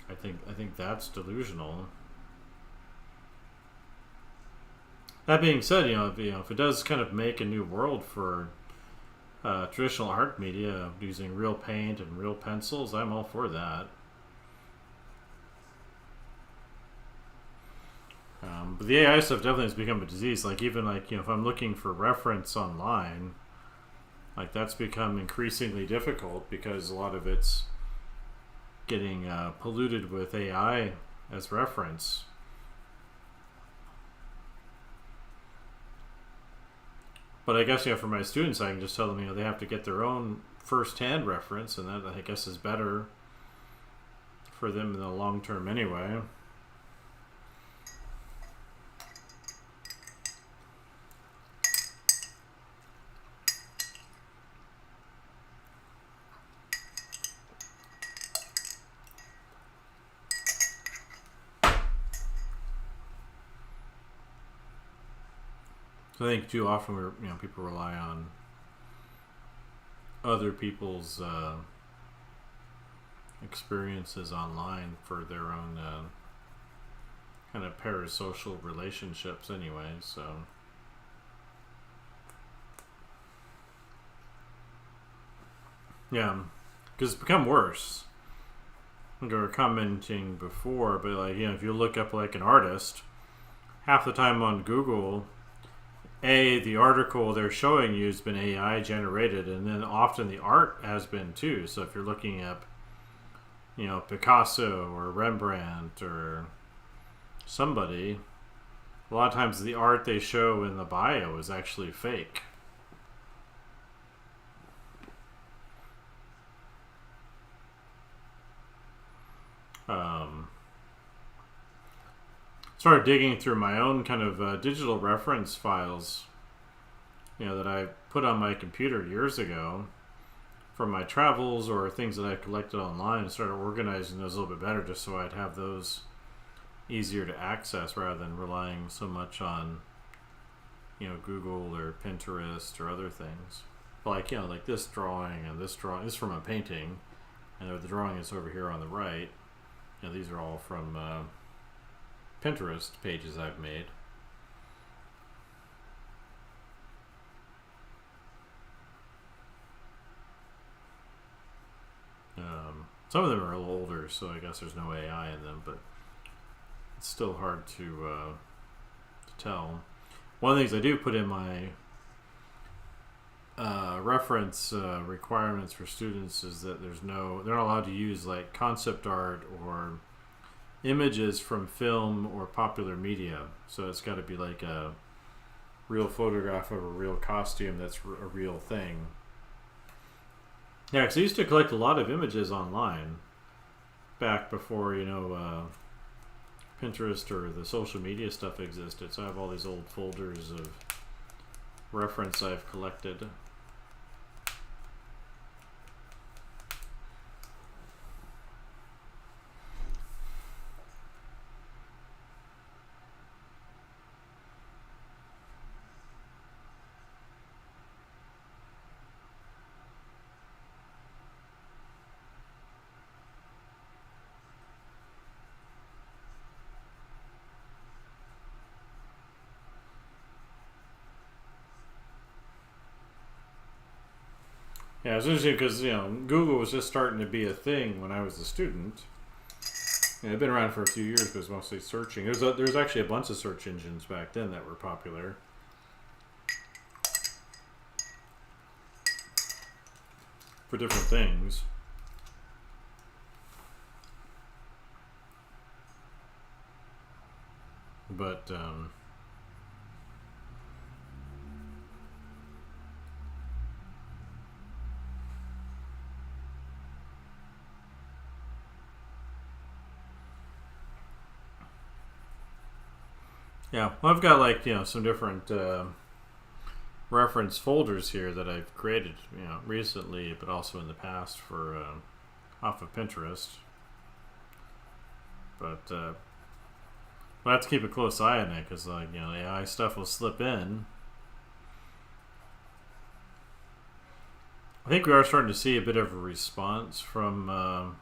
I think that's delusional. That being said, if it does kind of make a new world for traditional art media using real paint and real pencils, I'm all for that. But the AI stuff definitely has become a disease. Like even like if I'm looking for reference online, like that's become increasingly difficult because a lot of it's getting polluted with AI as reference. But I guess for my students, I can just tell them they have to get their own first-hand reference, and that I guess is better for them in the long term anyway. So I think too often people rely on other people's experiences online for their own kind of parasocial relationships anyway. So yeah, because it's become worse. Like we were commenting before, but like if you look up like an artist, half the time on Google, the article they're showing you has been AI generated, and then often the art has been too. So if you're looking up, Picasso or Rembrandt or somebody, a lot of times the art they show in the bio is actually fake. Started digging through my own kind of digital reference files, that I put on my computer years ago from my travels or things that I collected online, and started organizing those a little bit better just so I'd have those easier to access rather than relying so much on, Google or Pinterest or other things. Like, like this drawing and this drawing is from a painting, and the drawing is over here on the right. These are all from Pinterest pages I've made. Some of them are a little older, so I guess there's no AI in them, but it's still hard to tell. One of the things I do put in my reference requirements for students is that they're not allowed to use like concept art or images from film or popular media. So it's got to be like a real photograph of a real costume that's a real thing. Yeah, because I used to collect a lot of images online back before, Pinterest or the social media stuff existed. So I have all these old folders of reference I've collected. Yeah, it's interesting because Google was just starting to be a thing when I was a student. It'd been around for a few years, but it was mostly searching. There's actually a bunch of search engines back then that were popular for different things. But yeah, well, I've got like some different reference folders here that I've created recently, but also in the past for off of Pinterest. But we'll have to keep a close eye on it because the AI stuff will slip in. think we are starting to see a bit of a response from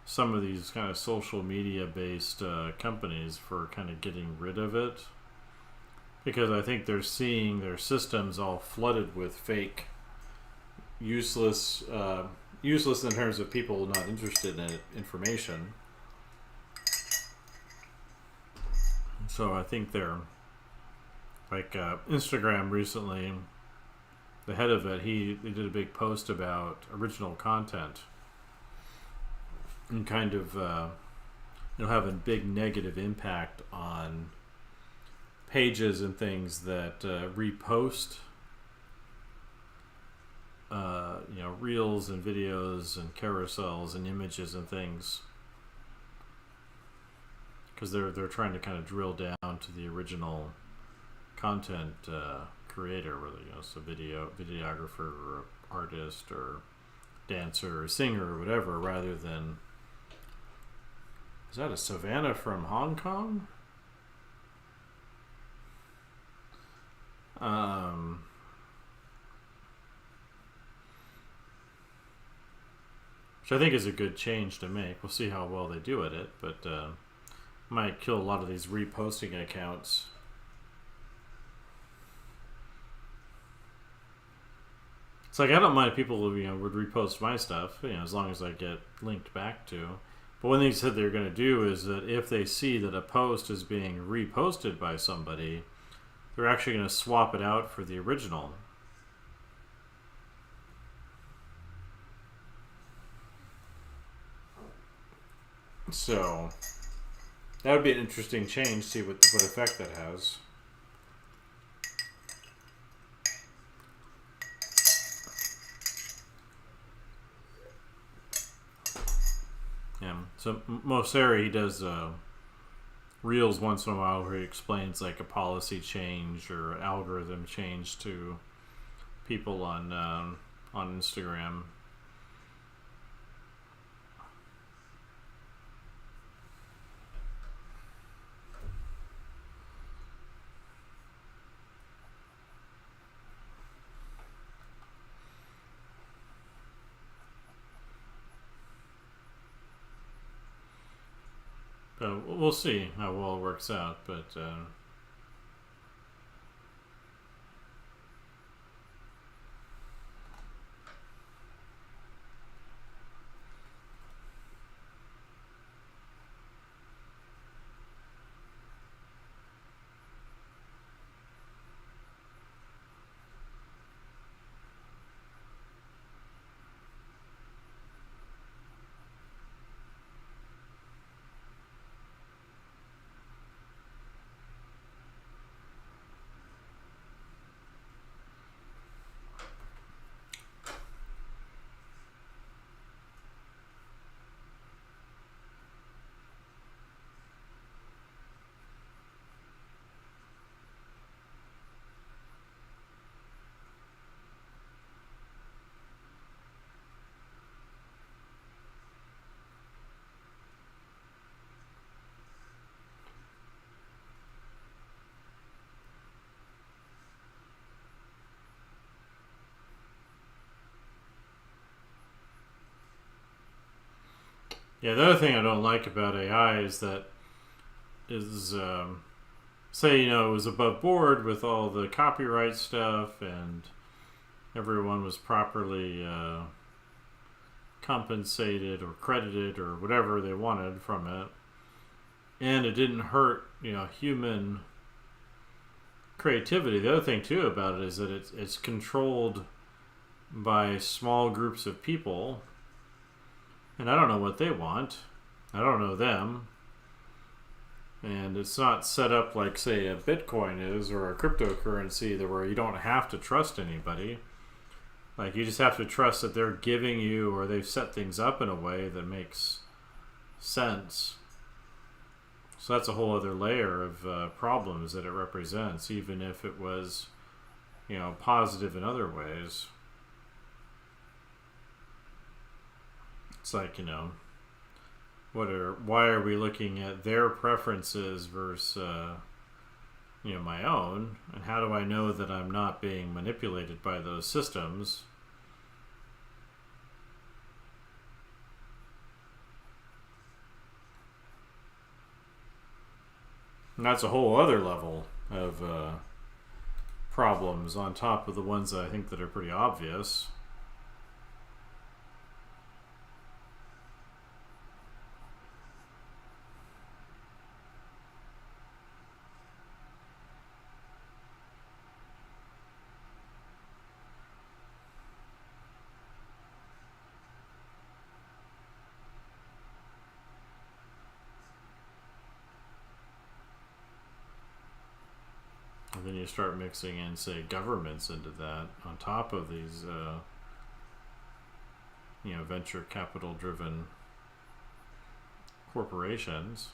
some of these kind of social media based companies for kind of getting rid of it, because I think they're seeing their systems all flooded with fake, useless in terms of people not interested in it, information. So I think they're like Instagram recently. The head of it, they did a big post about original content and kind of have a big negative impact on pages and things that repost reels and videos and carousels and images and things, because they're trying to kind of drill down to the original content creator, whether it's a videographer or artist or dancer or singer or whatever, rather than, is that a Savannah from Hong Kong? Which I think is a good change to make. We'll see how well they do at it, but might kill a lot of these reposting accounts. It's like, I don't mind if people would repost my stuff, as long as I get linked back to. But one thing they said they're going to do is that if they see that a post is being reposted by somebody, they're actually going to swap it out for the original. So that would be an interesting change. See what effect that has. Yeah. So Moseri, he does reels once in a while where he explains like a policy change or algorithm change to people on Instagram. We'll see how well it works out, but yeah, the other thing I don't like about AI is say, it was above board with all the copyright stuff and everyone was properly compensated or credited or whatever they wanted from it, and it didn't hurt human creativity. The other thing too about it is that it's controlled by small groups of people, and I don't know what they want. I don't know them. And it's not set up like, say, a Bitcoin is or a cryptocurrency where you don't have to trust anybody. Like, you just have to trust that they're giving you, or they've set things up in a way that makes sense. So that's a whole other layer of problems that it represents, even if it was, positive in other ways. It's like, why are we looking at their preferences versus, my own? And how do I know that I'm not being manipulated by those systems? And that's a whole other level of problems on top of the ones that I think that are pretty obvious. And then you start mixing in, say, governments into that on top of these, venture capital driven corporations.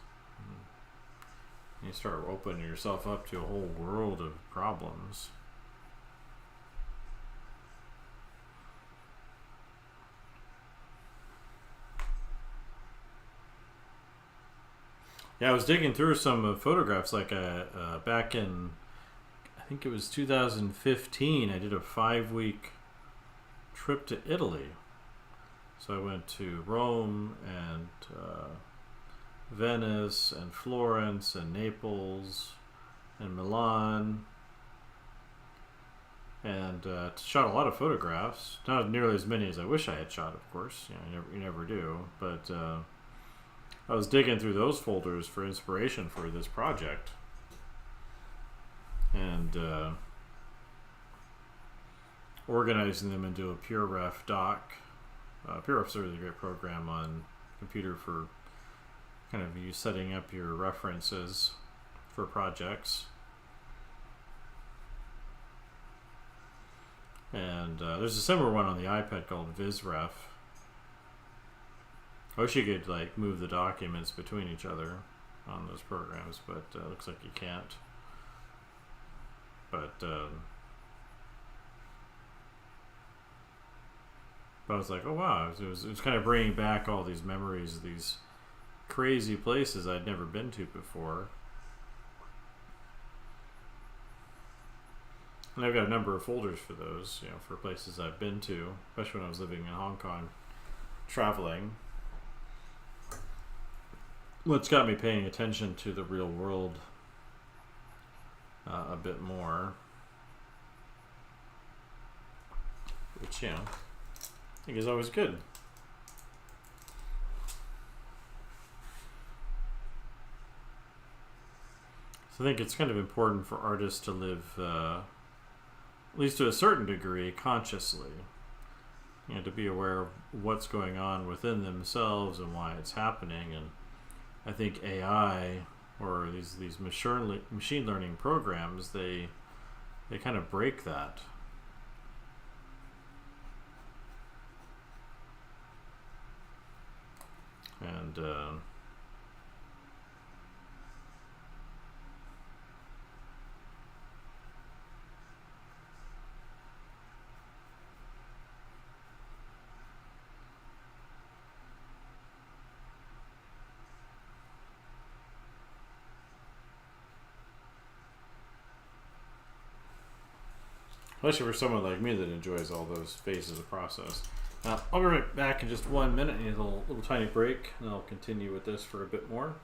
And you start opening yourself up to a whole world of problems. Yeah, I was digging through some photographs, like back in, I think it was 2015, I did a 5-week trip to Italy. So I went to Rome and Venice and Florence and Naples and Milan, and shot a lot of photographs. Not nearly as many as I wish I had shot, of course. You never do. But I was digging through those folders for inspiration for this project. And organizing them into a PureRef doc. PureRef is a really great program on computer for kind of you setting up your references for projects. And there's a similar one on the iPad called VizRef. I wish you could like move the documents between each other on those programs, but looks like you can't. But I was like, oh wow, it was kind of bringing back all these memories of these crazy places I'd never been to before. And I've got a number of folders for those, for places I've been to, especially when I was living in Hong Kong, traveling. What's got me paying attention to the real world a bit more, which, I think is always good. So I think it's kind of important for artists to live, at least to a certain degree, consciously. To be aware of what's going on within themselves and why it's happening. And I think AI or these machine learning programs, they kind of break that. And especially for someone like me that enjoys all those phases of the process. I'll be right back in just 1 minute. I need a little tiny break, and I'll continue with this for a bit more.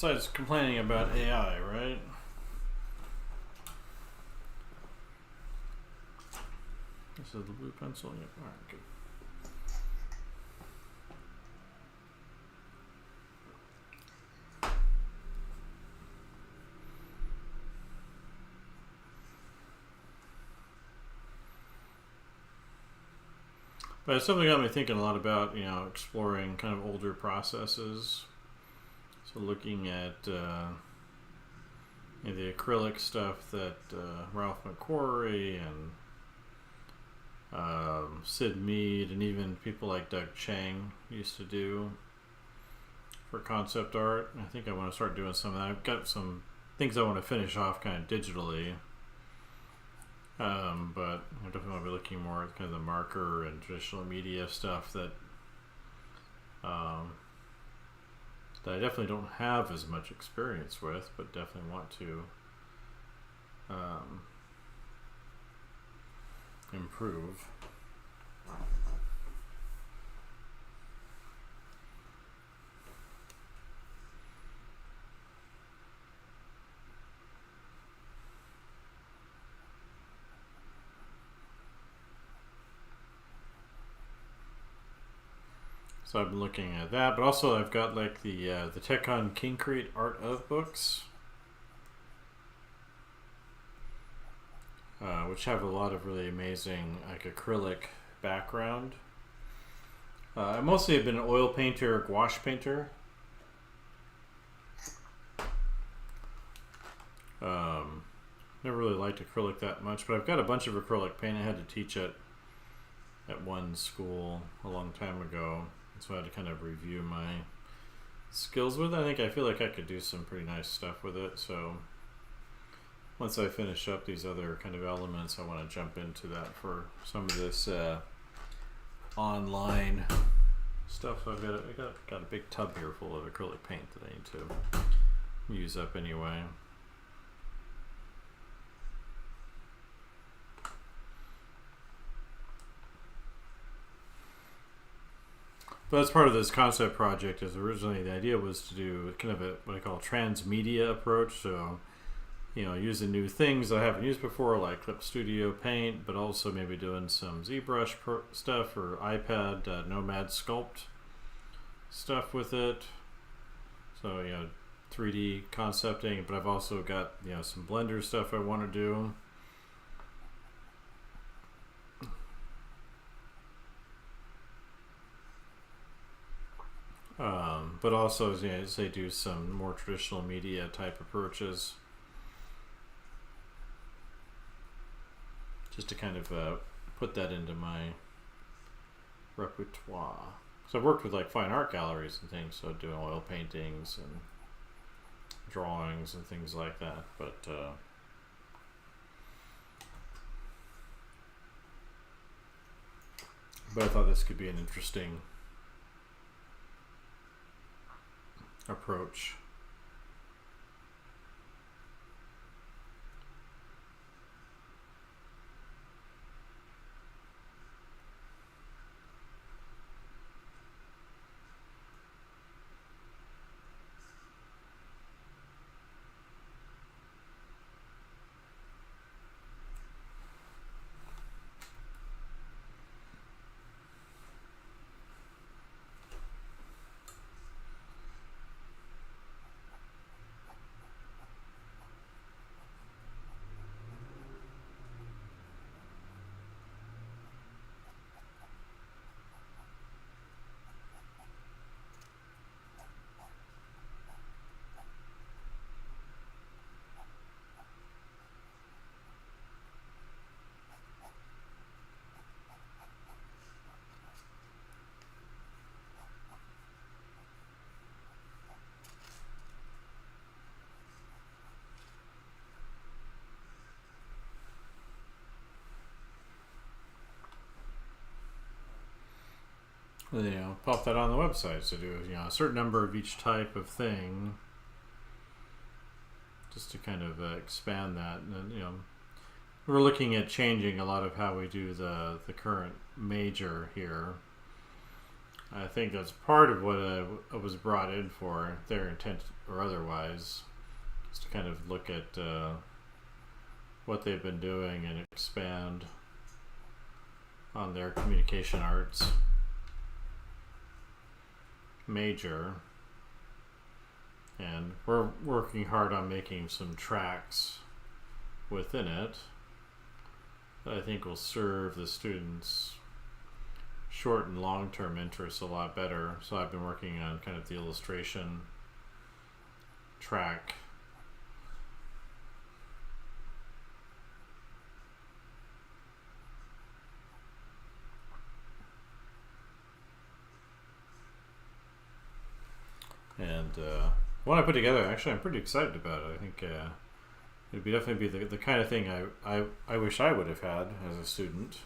Besides complaining about AI, right? This is the blue pencil. Yeah. All right, good. But it's something got me thinking a lot about, exploring kind of older processes. So looking at the acrylic stuff that Ralph McQuarrie and Sid Mead and even people like Doug Chang used to do for concept art. I think I want to start doing some of that. I've got some things I want to finish off kind of digitally. But I definitely want to be looking more at kind of the marker and traditional media stuff that that I definitely don't have as much experience with, but definitely want to improve. So I've been looking at that, but also I've got like the Tekon Kincrete Art of books, which have a lot of really amazing like acrylic background. I mostly have been an oil painter, gouache painter. Never really liked acrylic that much, but I've got a bunch of acrylic paint. I had to teach it at one school a long time ago, so I had to kind of review my skills with it. I feel like I could do some pretty nice stuff with it. So once I finish up these other kind of elements, I want to jump into that for some of this online stuff. So I got a big tub here full of acrylic paint that I need to use up anyway. But as part of this concept project, is originally the idea was to do kind of what I call a transmedia approach. So, using new things I haven't used before, like Clip Studio Paint, but also maybe doing some ZBrush stuff or iPad Nomad Sculpt stuff with it. So, 3D concepting, but I've also got, some Blender stuff I want to do. But also, say do some more traditional media type approaches, just to kind of put that into my repertoire. So I've worked with like fine art galleries and things, so doing oil paintings and drawings and things like that. But I thought this could be an interesting approach. Pop that on the website. So do a certain number of each type of thing, just to kind of expand that. And then, we're looking at changing a lot of how we do the current major here. I think that's part of what I was brought in for, their intent or otherwise, just to kind of look at what they've been doing and expand on their communication arts major. And we're working hard on making some tracks within it that I think will serve the students' short and long-term interests a lot better. So I've been working on kind of the illustration track. And what I put together, actually, I'm pretty excited about it. I think it'd definitely be the kind of thing I wish I would have had as a student.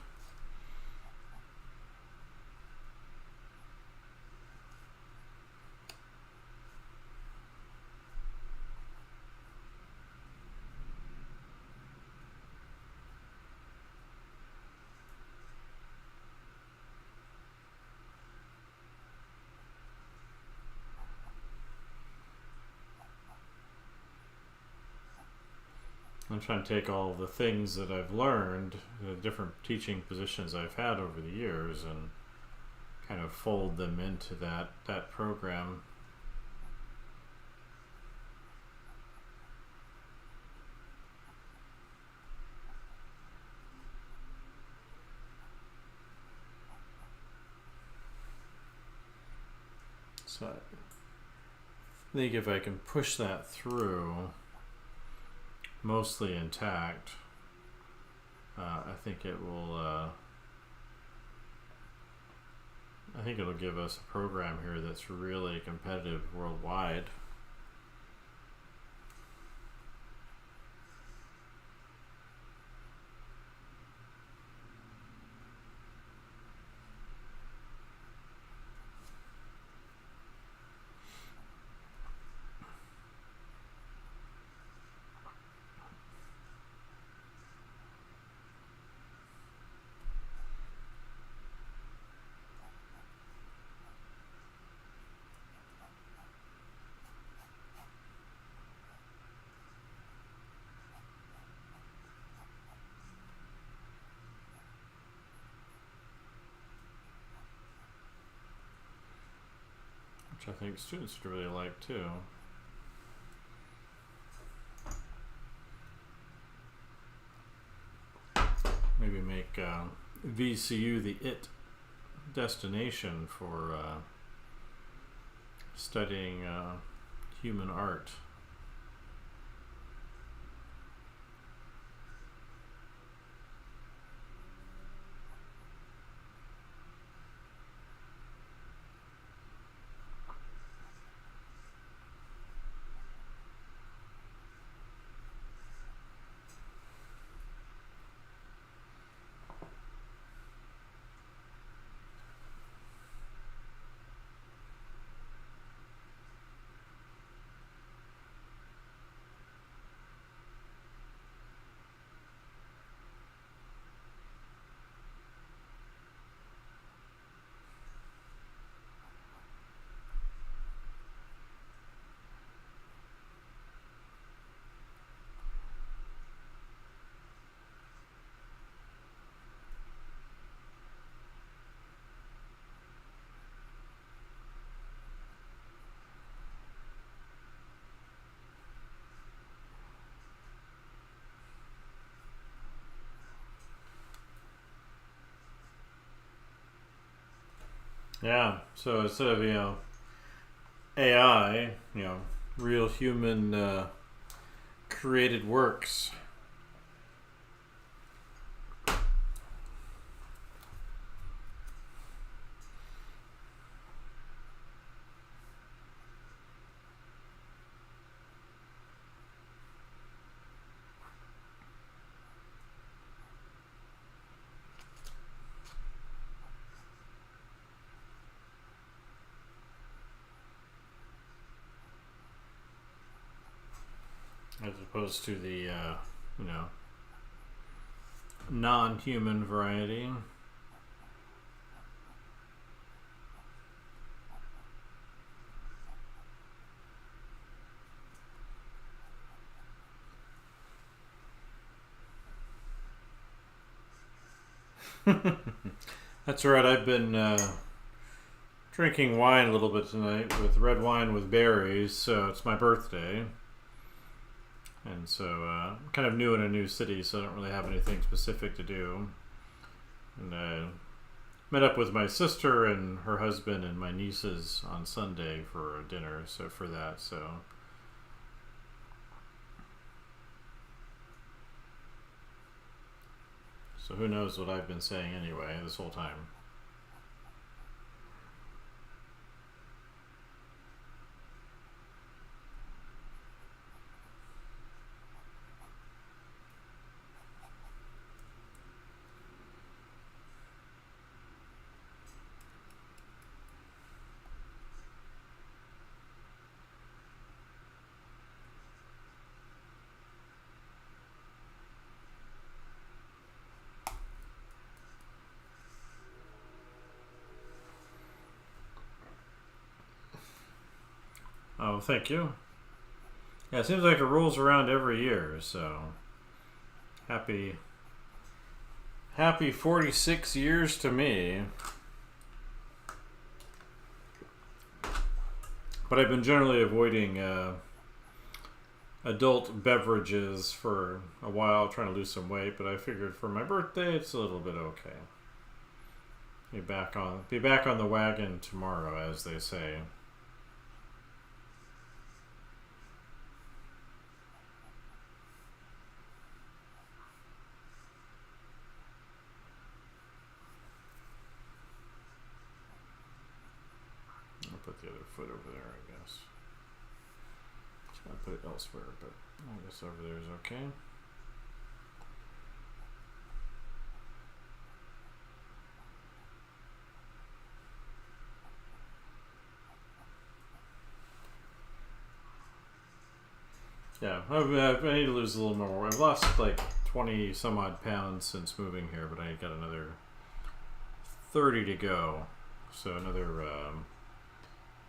I'm trying to take all the things that I've learned, the different teaching positions I've had over the years, and kind of fold them into that program. So I think if I can push that through mostly intact, I think it will I think it'll give us a program here that's really competitive worldwide. Which I think students would really like too. Maybe make VCU the IT destination for studying human art. Yeah, so instead of, AI, real human created works. As opposed to the, non-human variety. That's right. I've been drinking wine a little bit tonight with red wine with berries. So it's my birthday, and so I'm kind of new in a new city, so I don't really have anything specific to do. And I met up with my sister and her husband and my nieces on Sunday for dinner. So for that, so who knows what I've been saying anyway this whole time. Oh, thank you. Yeah, it seems like it rolls around every year. So happy, happy 46 years to me. But I've been generally avoiding adult beverages for a while, trying to lose some weight. But I figured for my birthday, it's a little bit okay. Be back on the wagon tomorrow, as they say. I'll put the other foot over there, I guess. I'll put it elsewhere, but I guess over there is okay. Yeah, I need to lose a little more. I've lost like 20 some odd pounds since moving here, but I got another 30 to go. So another,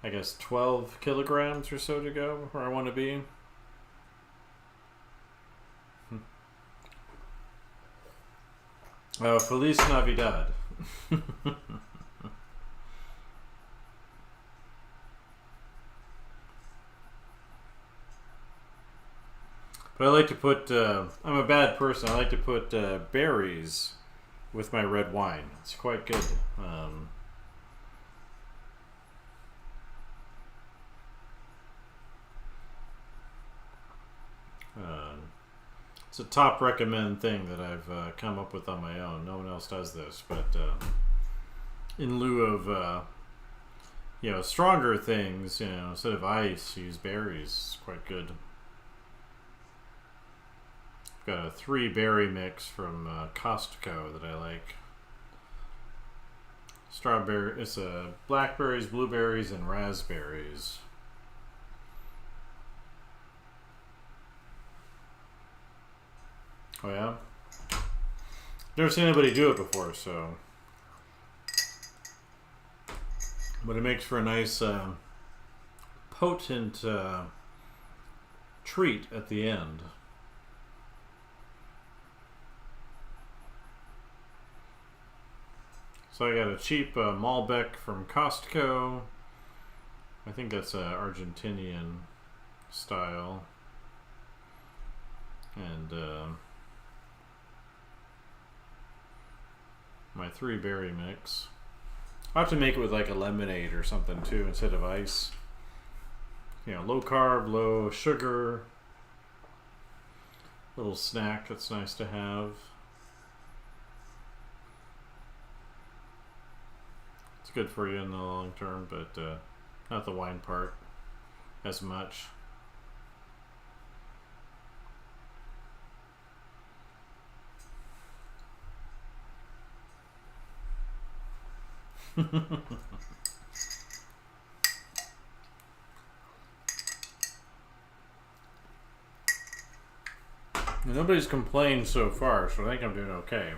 I guess 12 kilograms or so to go where I want to be. Feliz Navidad. But I like to put, I'm a bad person, I like to put berries with my red wine. It's quite good. It's a top recommend thing that I've come up with on my own. No one else does this, but in lieu of stronger things, instead of ice, use berries. It's quite good. Got a 3-berry mix from Costco that I like. Strawberry, it's blackberries, blueberries, and raspberries. Oh yeah? Never seen anybody do it before, so. But it makes for a nice, potent treat at the end. So I got a cheap Malbec from Costco. I think that's Argentinian style. And my 3-berry mix. I'll have to make it with like a lemonade or something too instead of ice. Low carb, low sugar. Little snack that's nice to have. It's good for you in the long term, but not the wine part as much. Nobody's complained so far, so I think I'm doing okay.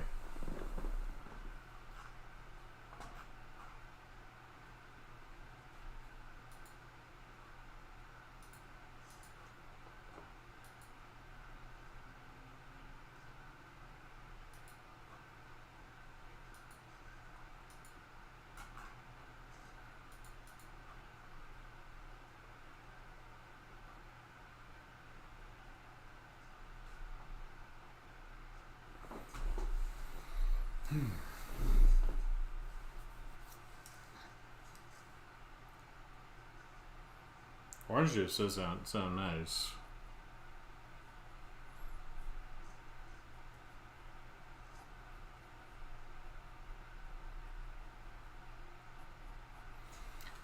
Orange juice does sound nice.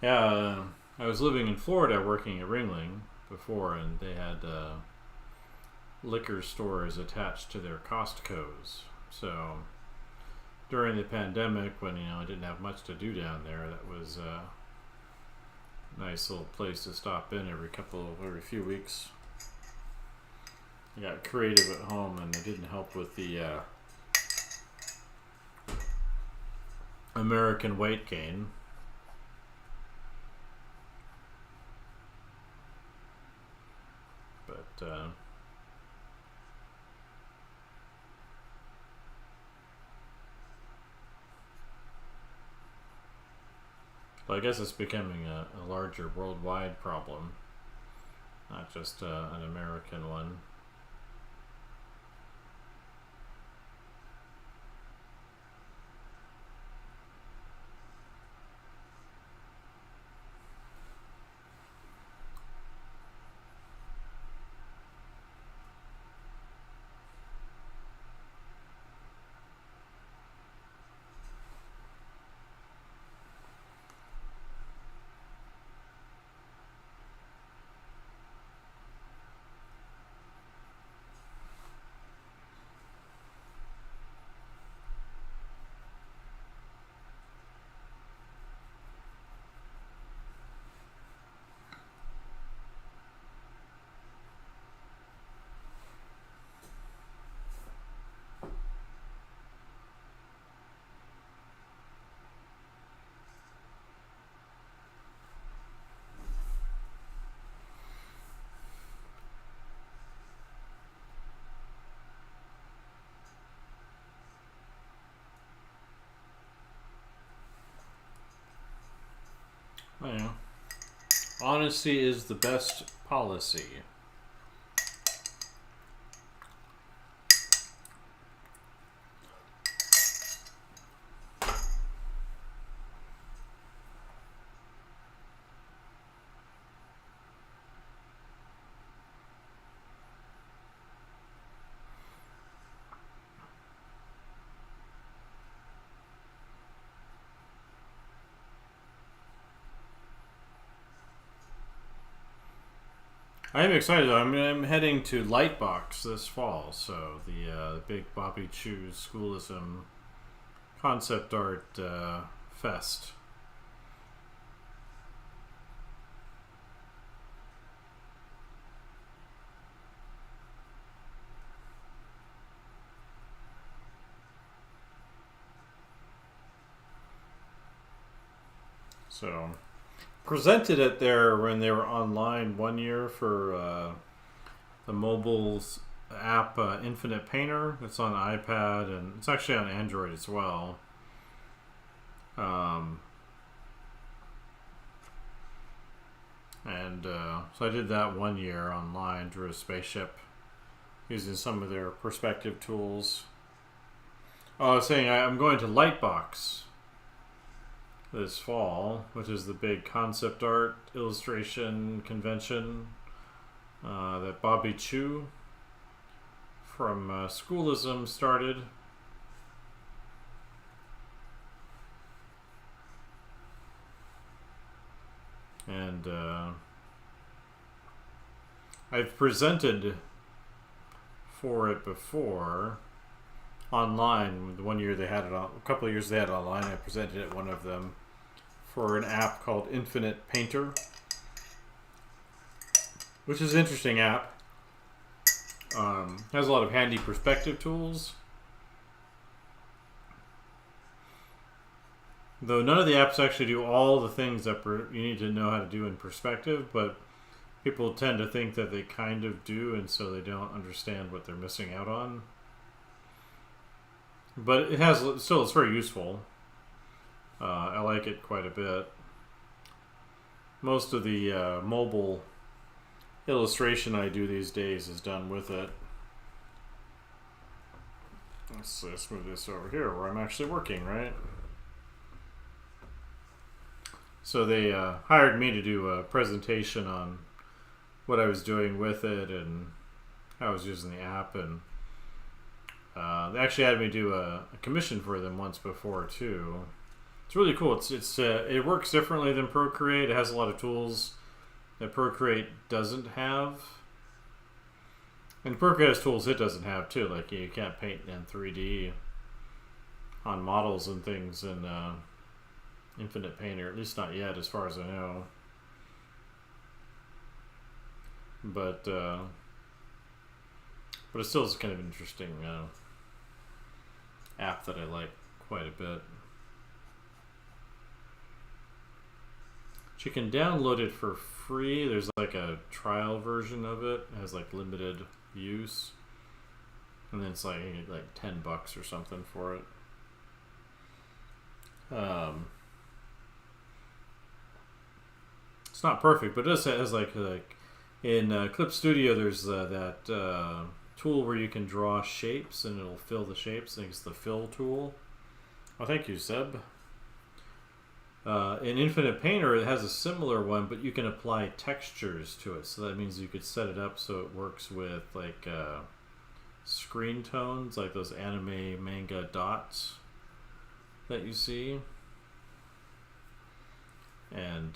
Yeah, I was living in Florida working at Ringling before, and they had liquor stores attached to their Costco's. So during the pandemic, when I didn't have much to do down there, that was a nice little place to stop in every few weeks. I got creative at home, and it didn't help with the American weight gain. But I guess it's becoming a larger worldwide problem, not just an American one. Yeah. Honesty is the best policy. I am excited though. I'm heading to Lightbox this fall, so the big Bobby Chew Schoolism concept art fest. So presented it there when they were online one year for the mobile app Infinite Painter. It's on iPad and it's actually on Android as well. So I did that one year online, drew a spaceship using some of their perspective tools. Oh, I was saying I'm going to Lightbox this fall, which is the big concept art illustration convention that Bobby Chew from Schoolism started. And I've presented for it before online. The one year they had it on, a couple of years they had it online. I presented it one of them for an app called Infinite Painter, which is an interesting app. Has a lot of handy perspective tools. Though none of the apps actually do all the things that you need to know how to do in perspective, but people tend to think that they kind of do, and so they don't understand what they're missing out on. But it has still, it's very useful. I like it quite a bit. Most of the mobile illustration I do these days is done with it. Let's move this over here where I'm actually working, right? So they hired me to do a presentation on what I was doing with it and how I was using the app. And they actually had me do a commission for them once before too. It's really cool. It works differently than Procreate. It has a lot of tools that Procreate doesn't have. And Procreate has tools it doesn't have too. Like you can't paint in 3D on models and things in Infinite Painter, at least not yet, as far as I know. But it still is kind of interesting app that I like quite a bit. You can download it for free. There's like a trial version of it. It has like limited use, and then it's like $10 or something for it. It's not perfect, but it does has like in Clip Studio. There's that tool where you can draw shapes and it'll fill the shapes. I think it's the fill tool. Oh, thank you, Seb. In Infinite Painter, it has a similar one, but you can apply textures to it. So that means you could set it up so it works with like screen tones, like those anime manga dots that you see. And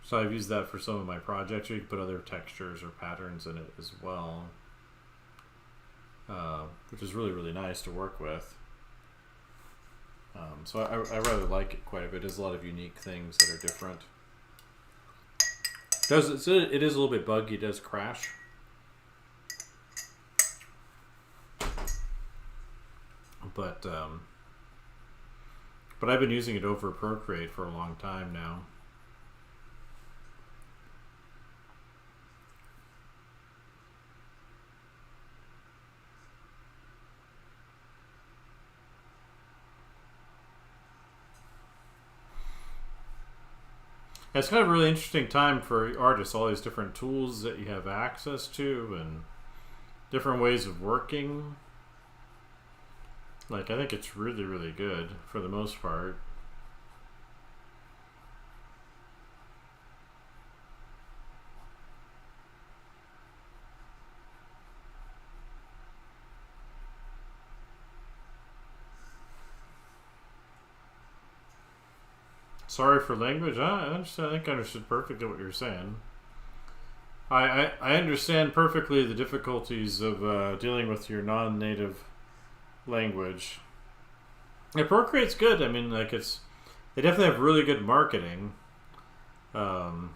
so I've used that for some of my projects. You can put other textures or patterns in it as well, which is really, really nice to work with. So I rather like it quite a bit. There's a lot of unique things that are different. It is a little bit buggy. It does crash. But I've been using it over Procreate for a long time now. It's kind of a really interesting time for artists, all these different tools that you have access to and different ways of working. Like, I think it's really, really good for the most part. Sorry for language. I understand. I think I understood perfectly what you're saying. I understand perfectly the difficulties of dealing with your non-native language. Yeah, Procreate's good. I mean, like they definitely have really good marketing. But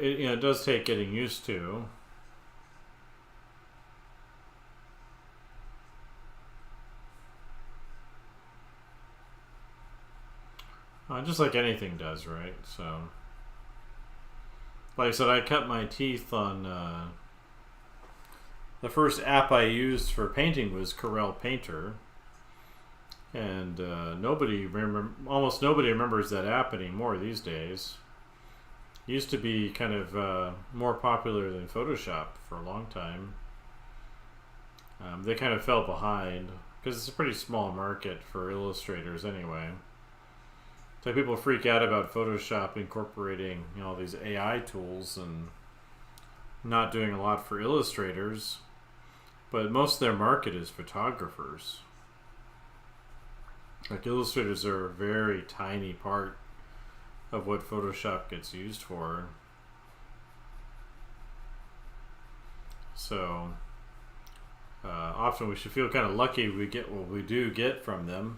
it does take getting used to. Just like anything does, right? So, like I said, I cut my teeth on the first app I used for painting was Corel Painter, and almost nobody remembers that app anymore these days. It used to be kind of more popular than Photoshop for a long time. They kind of fell behind because it's a pretty small market for illustrators anyway. So people freak out about Photoshop incorporating all these AI tools and not doing a lot for illustrators, but most of their market is photographers. Like, illustrators are a very tiny part of what Photoshop gets used for. So often we should feel kind of lucky we get what we do get from them.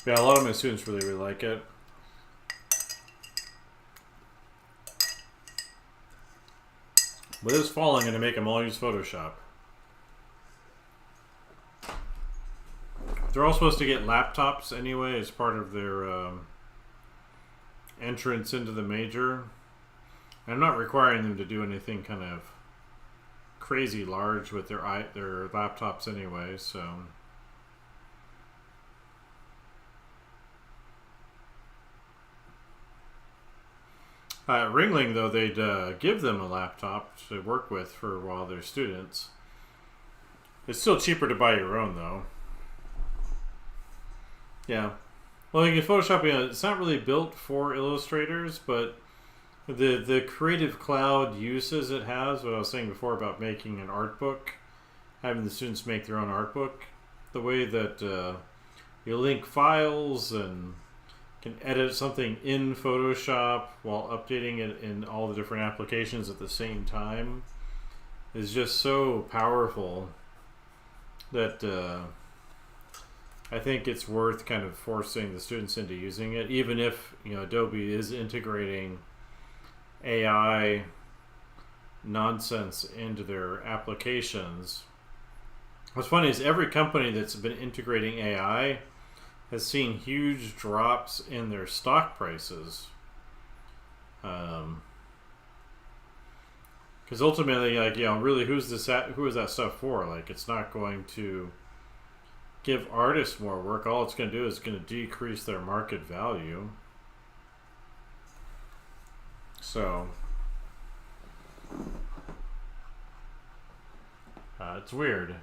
Yeah, a lot of my students really, really like it. But this fall, I'm going to make them all use Photoshop. They're all supposed to get laptops anyway as part of their entrance into the major. I'm not requiring them to do anything kind of crazy large with their laptops anyway, so... At Ringling, though, they'd give them a laptop to work with for while they're students. It's still cheaper to buy your own, though. Yeah. Well, like in Photoshop, it's not really built for illustrators, but the Creative Cloud uses it has, what I was saying before about making an art book, having the students make their own art book, the way that you link files and can edit something in Photoshop while updating it in all the different applications at the same time is just so powerful that I think it's worth kind of forcing the students into using it, even if Adobe is integrating AI nonsense into their applications. What's funny is every company that's been integrating AI has seen huge drops in their stock prices. Because ultimately, really, who is that stuff for? Like, it's not going to give artists more work. All it's going to do is going to decrease their market value. So, it's weird.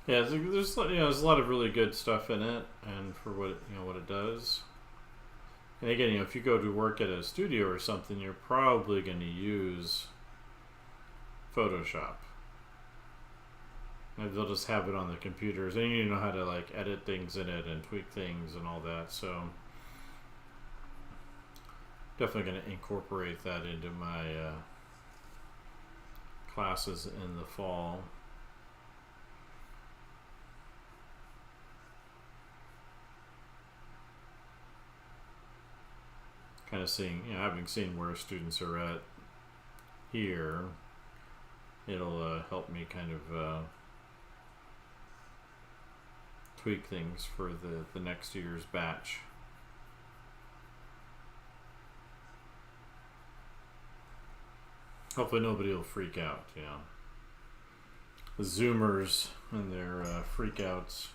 Yeah, there's a lot of really good stuff in it, and for what it does. And again, if you go to work at a studio or something, you're probably going to use Photoshop. Maybe they'll just have it on the computers, and you know how to like edit things in it and tweak things and all that. So definitely going to incorporate that into my classes in the fall. Kind of seeing, having seen where students are at here, it'll help me kind of tweak things for the next year's batch. Hopefully nobody will freak out, the Zoomers and their freakouts.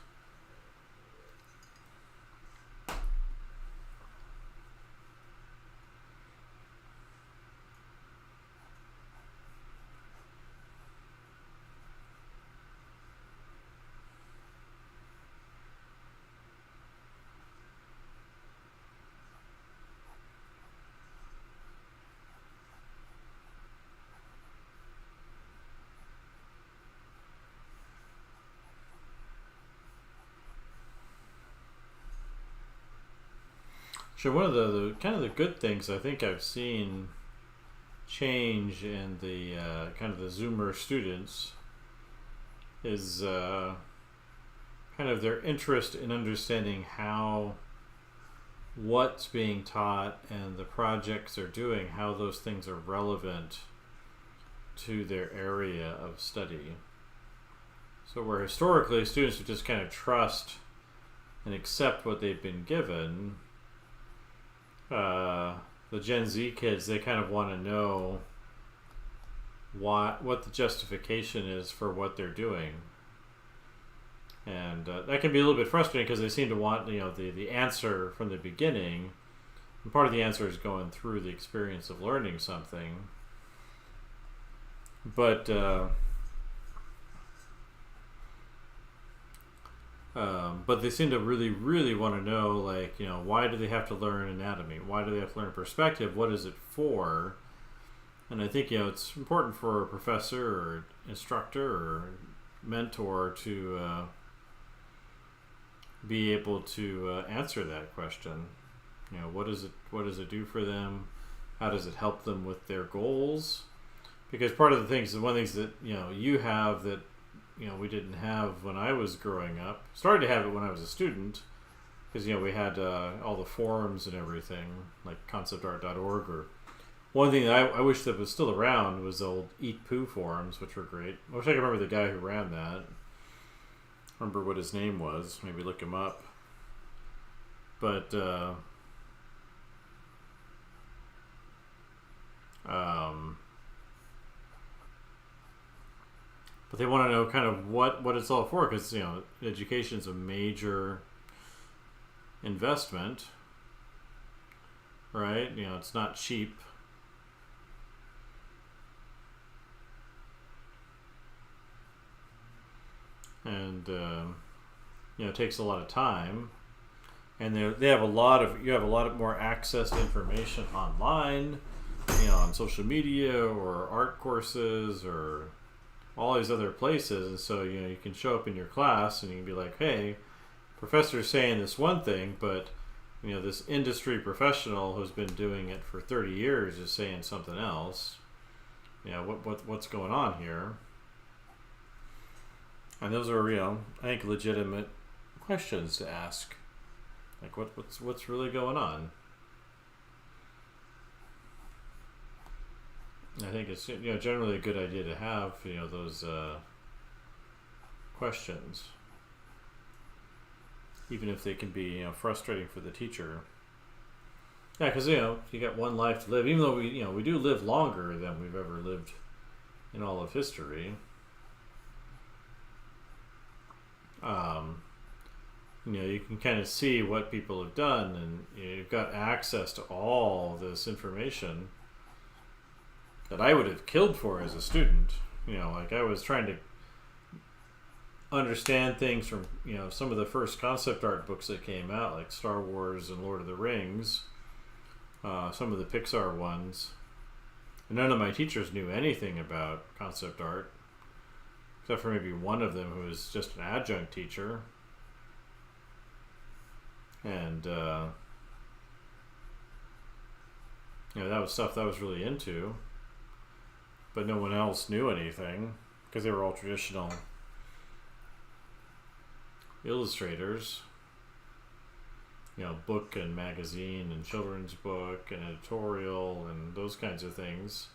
Sure, one of the kind of the good things I think I've seen change in the kind of the Zoomer students is kind of their interest in understanding how what's being taught and the projects they're doing, how those things are relevant to their area of study. So where historically students would just kind of trust and accept what they've been given, the Gen Z kids, they kind of want to know what the justification is for what they're doing. And that can be a little bit frustrating because they seem to want the answer from the beginning. And part of the answer is going through the experience of learning something. But they seem to really, really want to know, why do they have to learn anatomy? Why do they have to learn perspective? What is it for? And I think, it's important for a professor or instructor or mentor to be able to answer that question. What does it do for them? How does it help them with their goals? Because one of the things that you have that we didn't have when I was growing up. Started to have it when I was a student, because we had all the forums and everything, like conceptart.org. Or one thing that I wish that was still around was the old Eat Poo forums, which were great. I wish I could remember the guy who ran that. Remember what his name was? Maybe look him up. But but they want to know kind of what it's all for, because education is a major investment, right? It's not cheap. And it takes a lot of time, and they have you have a lot of more access to information online, on social media or art courses or all these other places. And so you can show up in your class and you can be like, hey, professor's saying this one thing, but this industry professional who's been doing it for 30 years is saying something else. What's going on here? And those are, I think, legitimate questions to ask. Like, what's really going on? I think it's generally a good idea to have those questions, even if they can be frustrating for the teacher. Yeah, because you got one life to live. Even though we do live longer than we've ever lived in all of history. You can kind of see what people have done, and you've got access to all this information that I would have killed for as a student. Like I was trying to understand things from some of the first concept art books that came out, like Star Wars and Lord of the Rings, some of the Pixar ones. And none of my teachers knew anything about concept art, except for maybe one of them who was just an adjunct teacher. And that was stuff that I was really into, but no one else knew anything because they were all traditional illustrators, book and magazine and children's book and editorial and those kinds of things.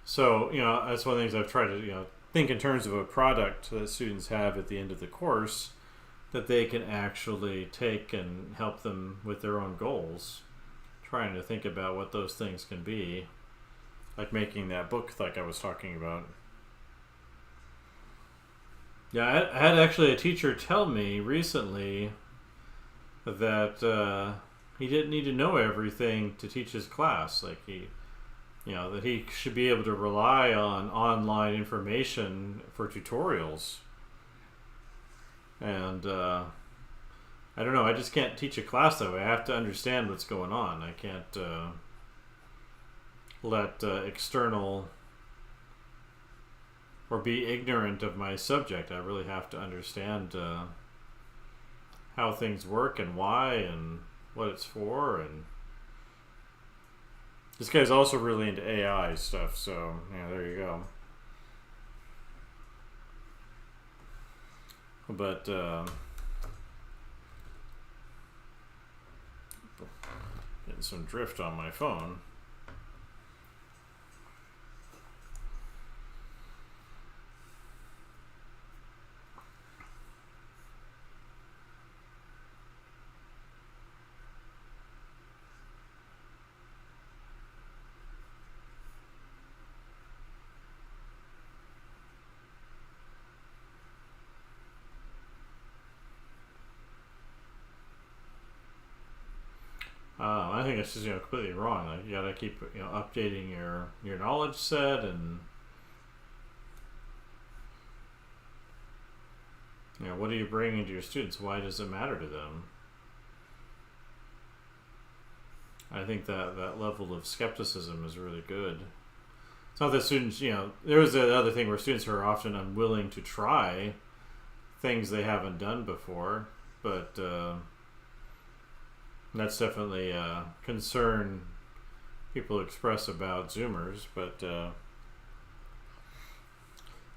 So, that's one of the things I've tried to, think in terms of a product that students have at the end of the course that they can actually take and help them with their own goals. Trying to think about what those things can be, like making that book like I was talking about. Yeah, I had actually a teacher tell me recently that he didn't need to know everything to teach his class. Like that he should be able to rely on online information for tutorials. And I don't know, I just can't teach a class that way. I have to understand what's going on. I can't let external or be ignorant of my subject. I really have to understand how things work and why and what it's for. And this guy's also really into AI stuff, so there you go. But getting some drift on my phone. I think it's just completely wrong. Like you gotta keep updating your knowledge set, and what are you bringing to your students? Why does it matter to them? I think that level of skepticism is really good. It's not that students, there is the other thing where students are often unwilling to try things they haven't done before, but And that's definitely a concern people express about Zoomers, but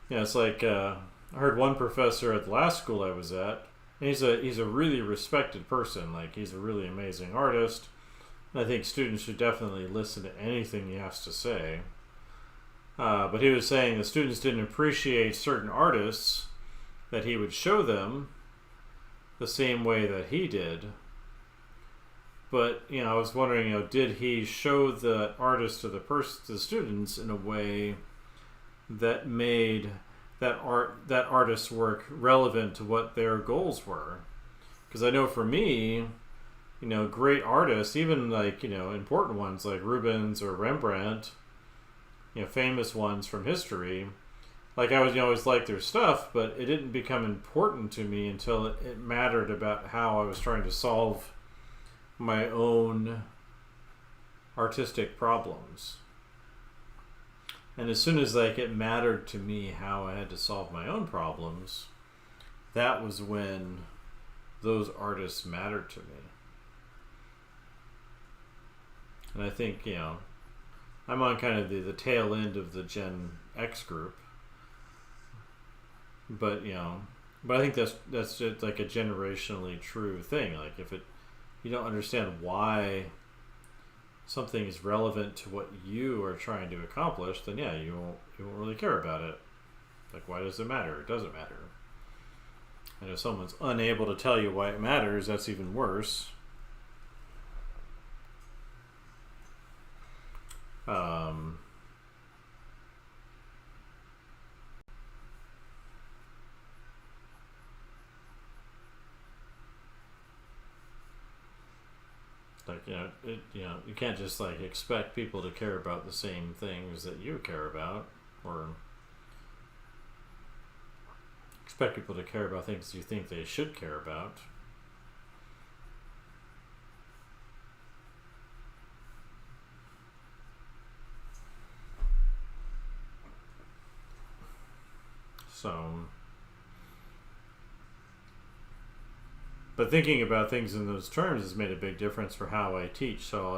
yeah, it's like I heard one professor at the last school I was at. And he's a really respected person. Like, he's a really amazing artist. And I think students should definitely listen to anything he has to say. But he was saying the students didn't appreciate certain artists that he would show them the same way that he did. But I was wondering, did he show the artist to the students in a way that made that artist's work relevant to what their goals were? Because I know for me, great artists, even like important ones like Rubens or Rembrandt, famous ones from history. Like, I was always liked their stuff, but it didn't become important to me until it mattered about how I was trying to solve my own artistic problems. And as soon as it mattered to me how I had to solve my own problems, that was when those artists mattered to me. And I think, I'm on kind of the tail end of the Gen X group. But, but I think that's just like a generationally true thing. Like, if you don't understand why something is relevant to what you are trying to accomplish, then yeah, you won't really care about it. Like, why does it matter? It doesn't matter. And if someone's unable to tell you why it matters, that's even worse. You can't just expect people to care about the same things that you care about, or expect people to care about things you think they should care about. So, but thinking about things in those terms has made a big difference for how I teach. So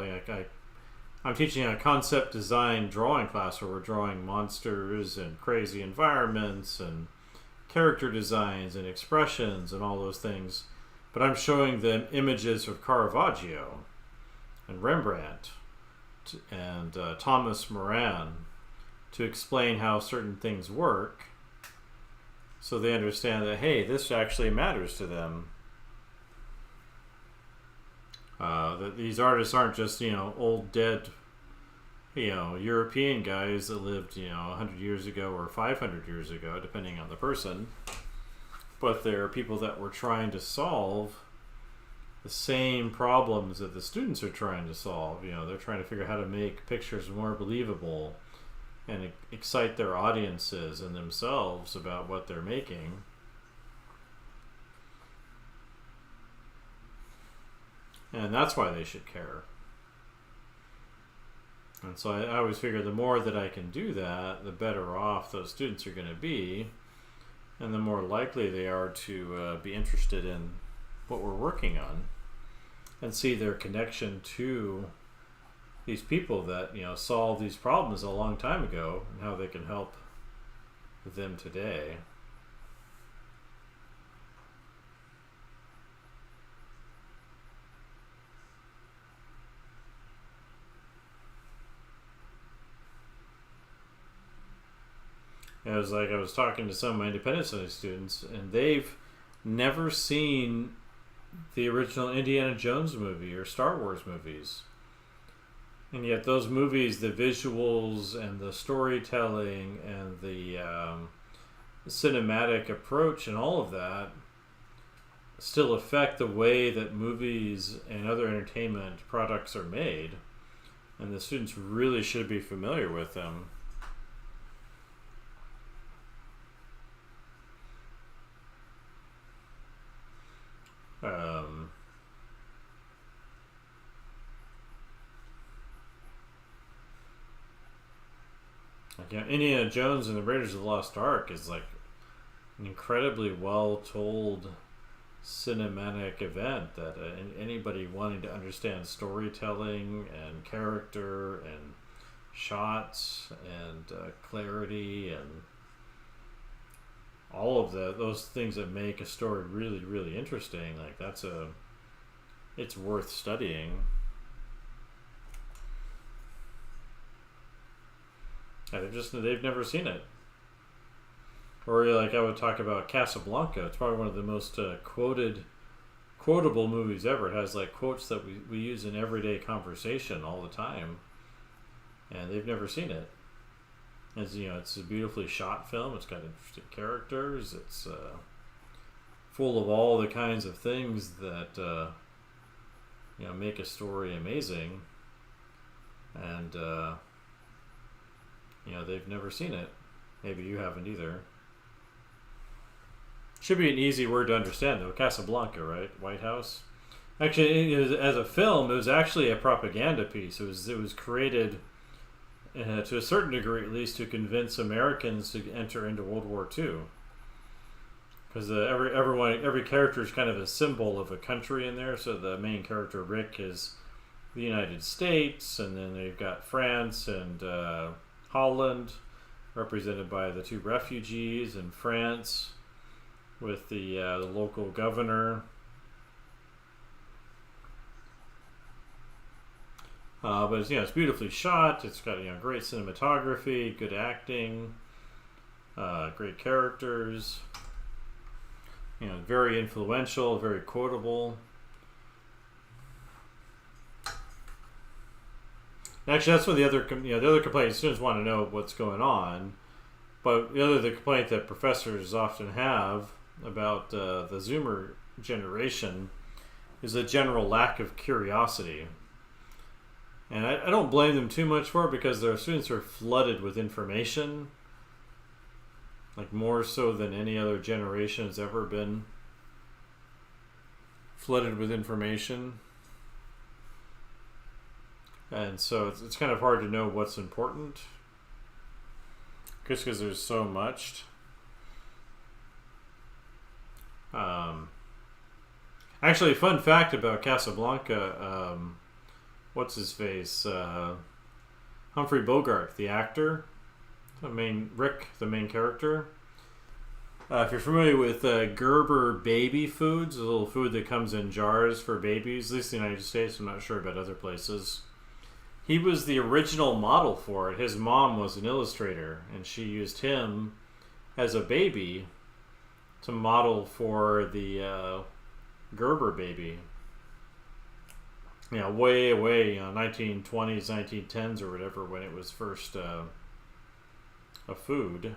I'm teaching a concept design drawing class where we're drawing monsters and crazy environments and character designs and expressions and all those things. But I'm showing them images of Caravaggio and Rembrandt and Thomas Moran to explain how certain things work, so they understand that, hey, this actually matters to them. That these artists aren't just, old dead, European guys that lived, 100 years ago or 500 years ago, depending on the person. But they're people that were trying to solve the same problems that the students are trying to solve. They're trying to figure out how to make pictures more believable and excite their audiences and themselves about what they're making. And that's why they should care. And so I always figure the more that I can do that, the better off those students are going to be, and the more likely they are to be interested in what we're working on and see their connection to these people that solved these problems a long time ago, and how they can help them today. It was like I was talking to some of my independent studies students, and they've never seen the original Indiana Jones movie or Star Wars movies. And yet those movies, the visuals and the storytelling and the cinematic approach and all of that still affect the way that movies and other entertainment products are made. And the students really should be familiar with them. Indiana Jones and the Raiders of the Lost Ark is like an incredibly well told cinematic event that anybody wanting to understand storytelling and character and shots and clarity and all of those things that make a story really, really interesting, like it's worth studying. And they've never seen it. Or like I would talk about Casablanca. It's probably one of the most quotable movies ever. It has like quotes that we use in everyday conversation all the time, and they've never seen it. As you know, it's a beautifully shot film. It's got interesting characters. It's full of all the kinds of things that make a story amazing, and they've never seen it. Maybe you haven't either. Should be an easy word to understand though. Casablanca, right? White House. Actually, as a film, it was actually a propaganda piece. It was created to a certain degree, at least, to convince Americans to enter into World War II. Because every character is kind of a symbol of a country in there. So the main character, Rick, is the United States, and then they've got France and Holland, represented by the two refugees, in France with the local governor. But it's beautifully shot. It's got great cinematography, good acting, great characters. Very influential, very quotable. Actually, that's what the other complaint. Students want to know what's going on, but the complaint that professors often have about the Zoomer generation is a general lack of curiosity. And I don't blame them too much for it, because their students are flooded with information, like more so than any other generation has ever been flooded with information. And so it's kind of hard to know what's important, just because there's so much. Actually, fun fact about Casablanca, what's his face? Humphrey Bogart, the actor, Rick, the main character. If you're familiar with Gerber baby foods, a little food that comes in jars for babies, at least in the United States, I'm not sure about other places. He was the original model for it. His mom was an illustrator, and she used him as a baby to model for the Gerber baby. Way, 1920s, 1910s or whatever, when it was first a food,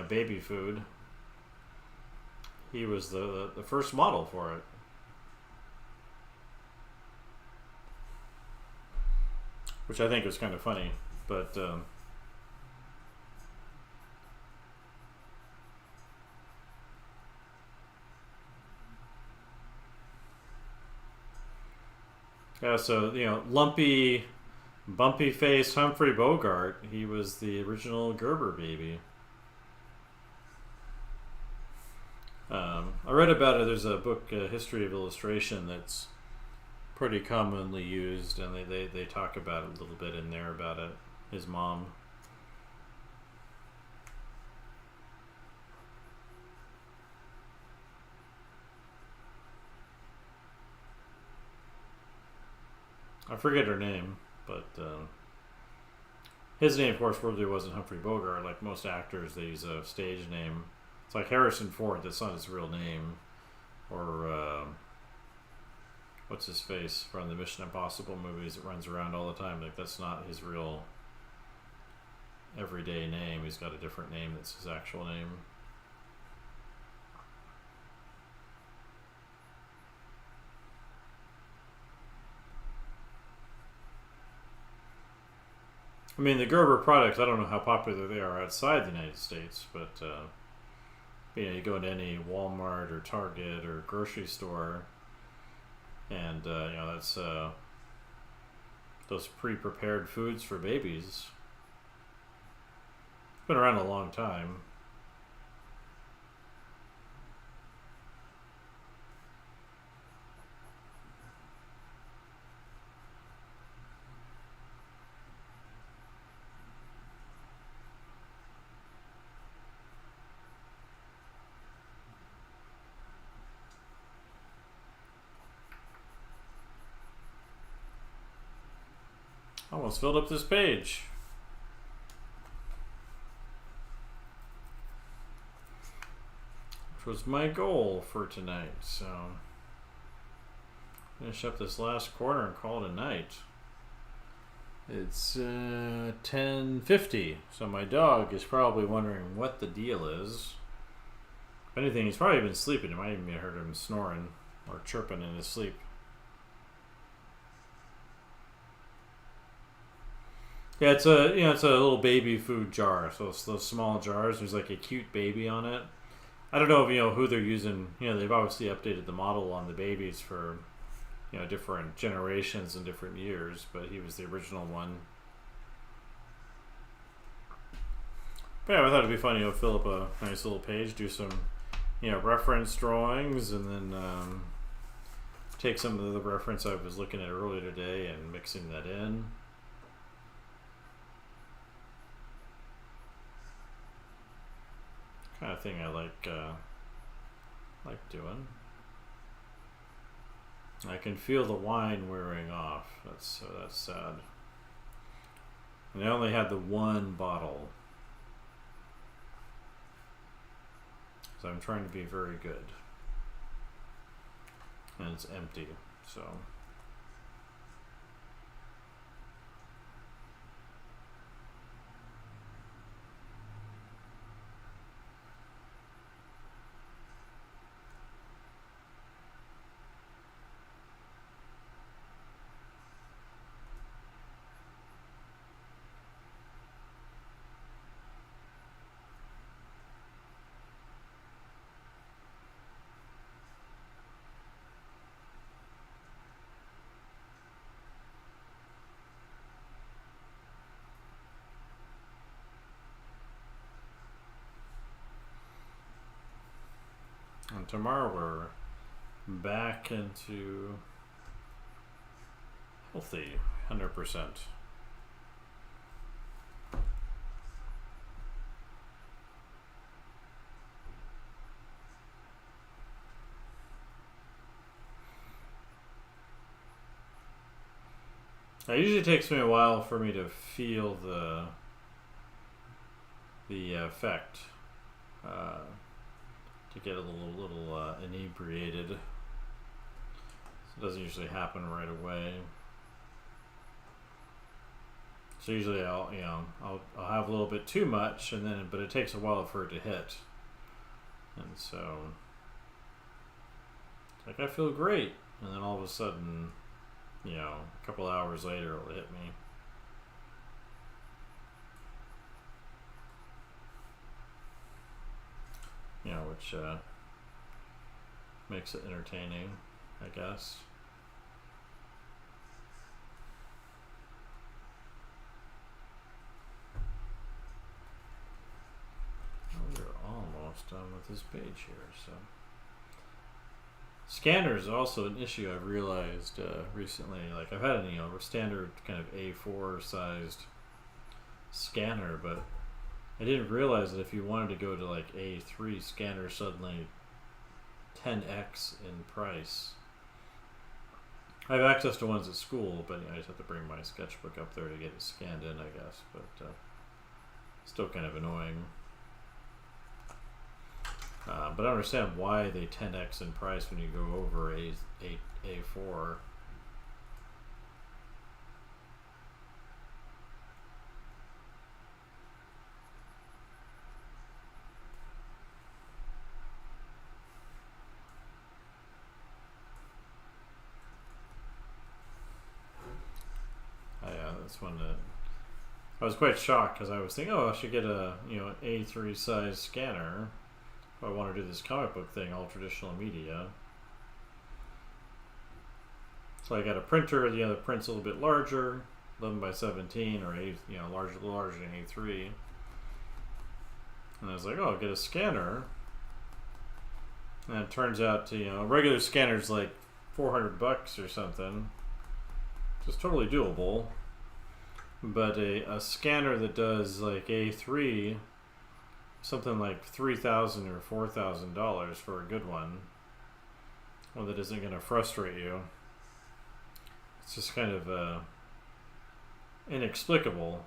baby food. He was the first model for it. Which I think was kind of funny, but yeah, so lumpy, bumpy faced Humphrey Bogart, he was the original Gerber baby. I read about it. There's a book, History of Illustration, that's pretty commonly used, and they talk about it a little bit in there about it. His mom. I forget her name, but his name, of course, really wasn't Humphrey Bogart. Like most actors, they use a stage name. It's like Harrison Ford. That's not his real name. Or what's his face from the Mission Impossible movies that runs around all the time. Like, that's not his real everyday name. He's got a different name that's his actual name. I mean, the Gerber products, I don't know how popular they are outside the United States, but you go into any Walmart or Target or grocery store, and that's those pre-prepared foods for babies. It's been around a long time. Almost filled up this page. Which was my goal for tonight, so finish up this last quarter and call it a night. It's 10:50, so my dog is probably wondering what the deal is. If anything, he's probably been sleeping. You might even heard him snoring or chirping in his sleep. Yeah, it's a it's a little baby food jar. So it's those small jars. There's like a cute baby on it. I don't know if who they're using. They've obviously updated the model on the babies for different generations and different years, but he was the original one. But yeah, I thought it'd be funny to fill up a nice little page, do some reference drawings, and then take some of the reference I was looking at earlier today and mixing that in. Kind of thing I like doing. I can feel the wine wearing off. That's sad. And I only had the one bottle, so I'm trying to be very good. And it's empty, so. And tomorrow we're back into healthy, 100%. It usually takes me a while for me to feel the effect. To get a little inebriated. So it doesn't usually happen right away. So usually I'll have a little bit too much, but it takes a while for it to hit. And so it's like I feel great, and then all of a sudden, a couple hours later it'll hit me. Which makes it entertaining, I guess. We're almost done with this page here, so. Scanners are also an issue I've realized recently. Like I've had a standard kind of A4 sized scanner, but I didn't realize that if you wanted to go to like A3 scanner, suddenly 10x in price. I have access to ones at school, but I just have to bring my sketchbook up there to get it scanned in, I guess. But still kind of annoying. But I don't understand why they 10x in price when you go over A4. That's one that I was quite shocked because I was thinking, I should get a A3 size scanner if I want to do this comic book thing, all traditional media. So I got a printer. The print's a little bit larger, 11 by 17, or larger than A3. And I was like, I'll get a scanner. And it turns out, a regular scanner's like $400 or something. It's totally doable. But a scanner that does like A3, something like $3,000 or $4,000 for a good one that isn't going to frustrate you. It's just kind of inexplicable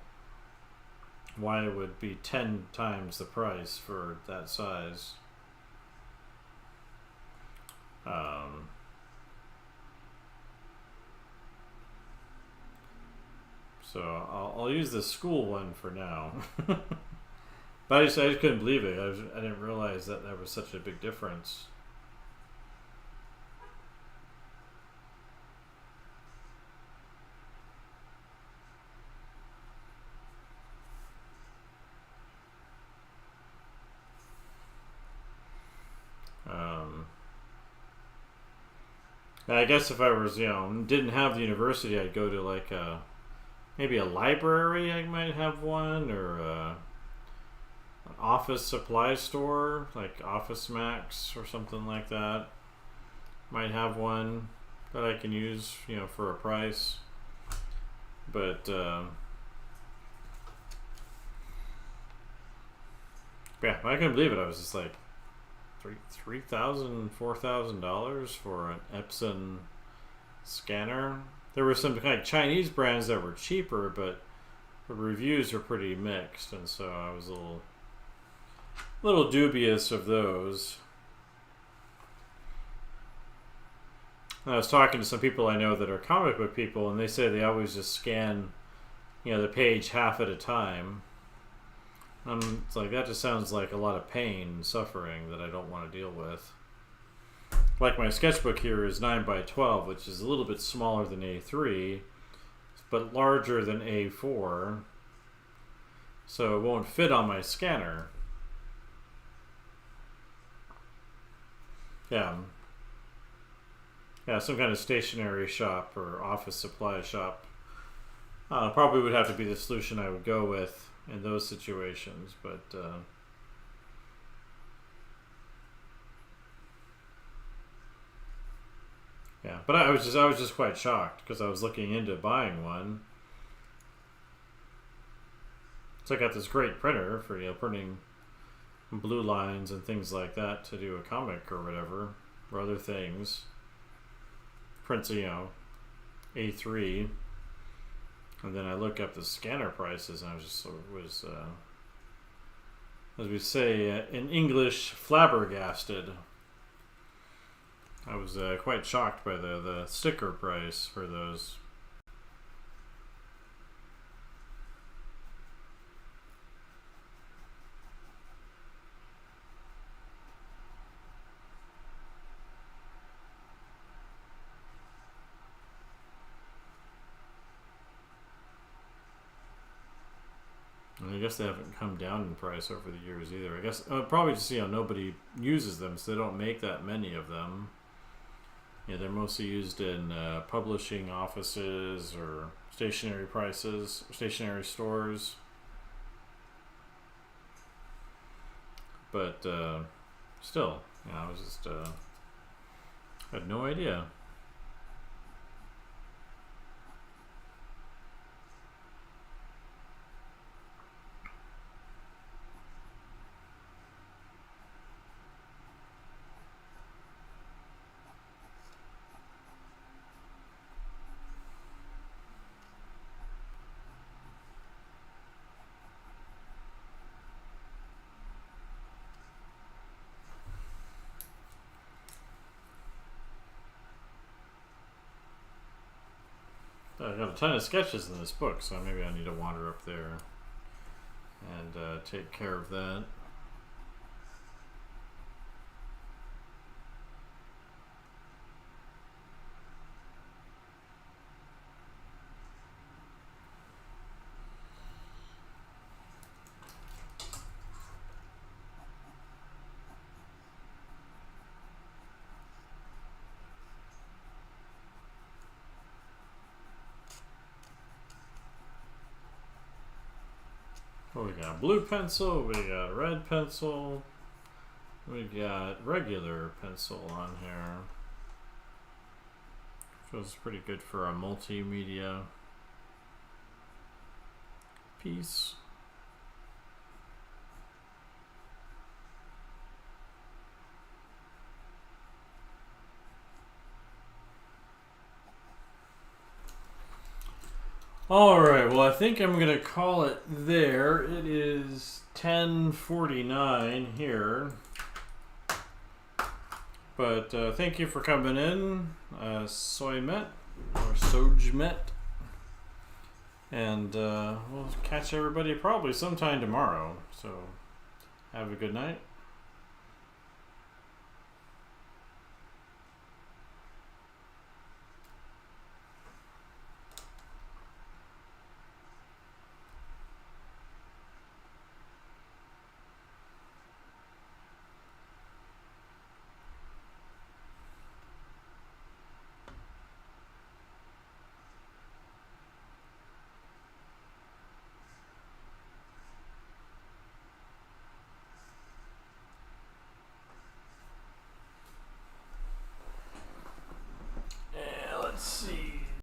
why it would be 10 times the price for that size. So I'll use the school one for now. But I just couldn't believe it. I didn't realize that there was such a big difference. I guess if I was, didn't have the university, I'd go to like maybe a library. I might have one, or an office supply store like Office Max or something like that. Might have one that I can use, for a price. But yeah, I couldn't believe it. I was just like, $3,000, $4,000 for an Epson scanner. There were some kind of Chinese brands that were cheaper, but the reviews were pretty mixed, and so I was a little dubious of those. I was talking to some people I know that are comic book people, and they say they always just scan, the page half at a time. It's like, that just sounds like a lot of pain and suffering that I don't want to deal with. Like my sketchbook here is 9x12, which is a little bit smaller than A3, but larger than A4. So it won't fit on my scanner. Yeah, some kind of stationery shop or office supply shop probably would have to be the solution I would go with in those situations, but yeah. But I was just quite shocked because I was looking into buying one. So I got this great printer for printing blue lines and things like that to do a comic or whatever, or other things. Prints A3. And then I look up the scanner prices, and I was as we say in English, flabbergasted. I was quite shocked by the sticker price for those. I guess they haven't come down in price over the years either. I guess probably just nobody uses them, so they don't make that many of them. They're mostly used in publishing offices or stationery stores. But still, I was just had no idea. I got a ton of sketches in this book, so maybe I need to wander up there and take care of that. Well, we got blue pencil, we got red pencil, we got regular pencil on here. Feels pretty good for a multimedia piece. All right. Well, I think I'm gonna call it there. It is 10:49 here. But thank you for coming in, Soymet or Sojmet, and we'll catch everybody probably sometime tomorrow. So have a good night.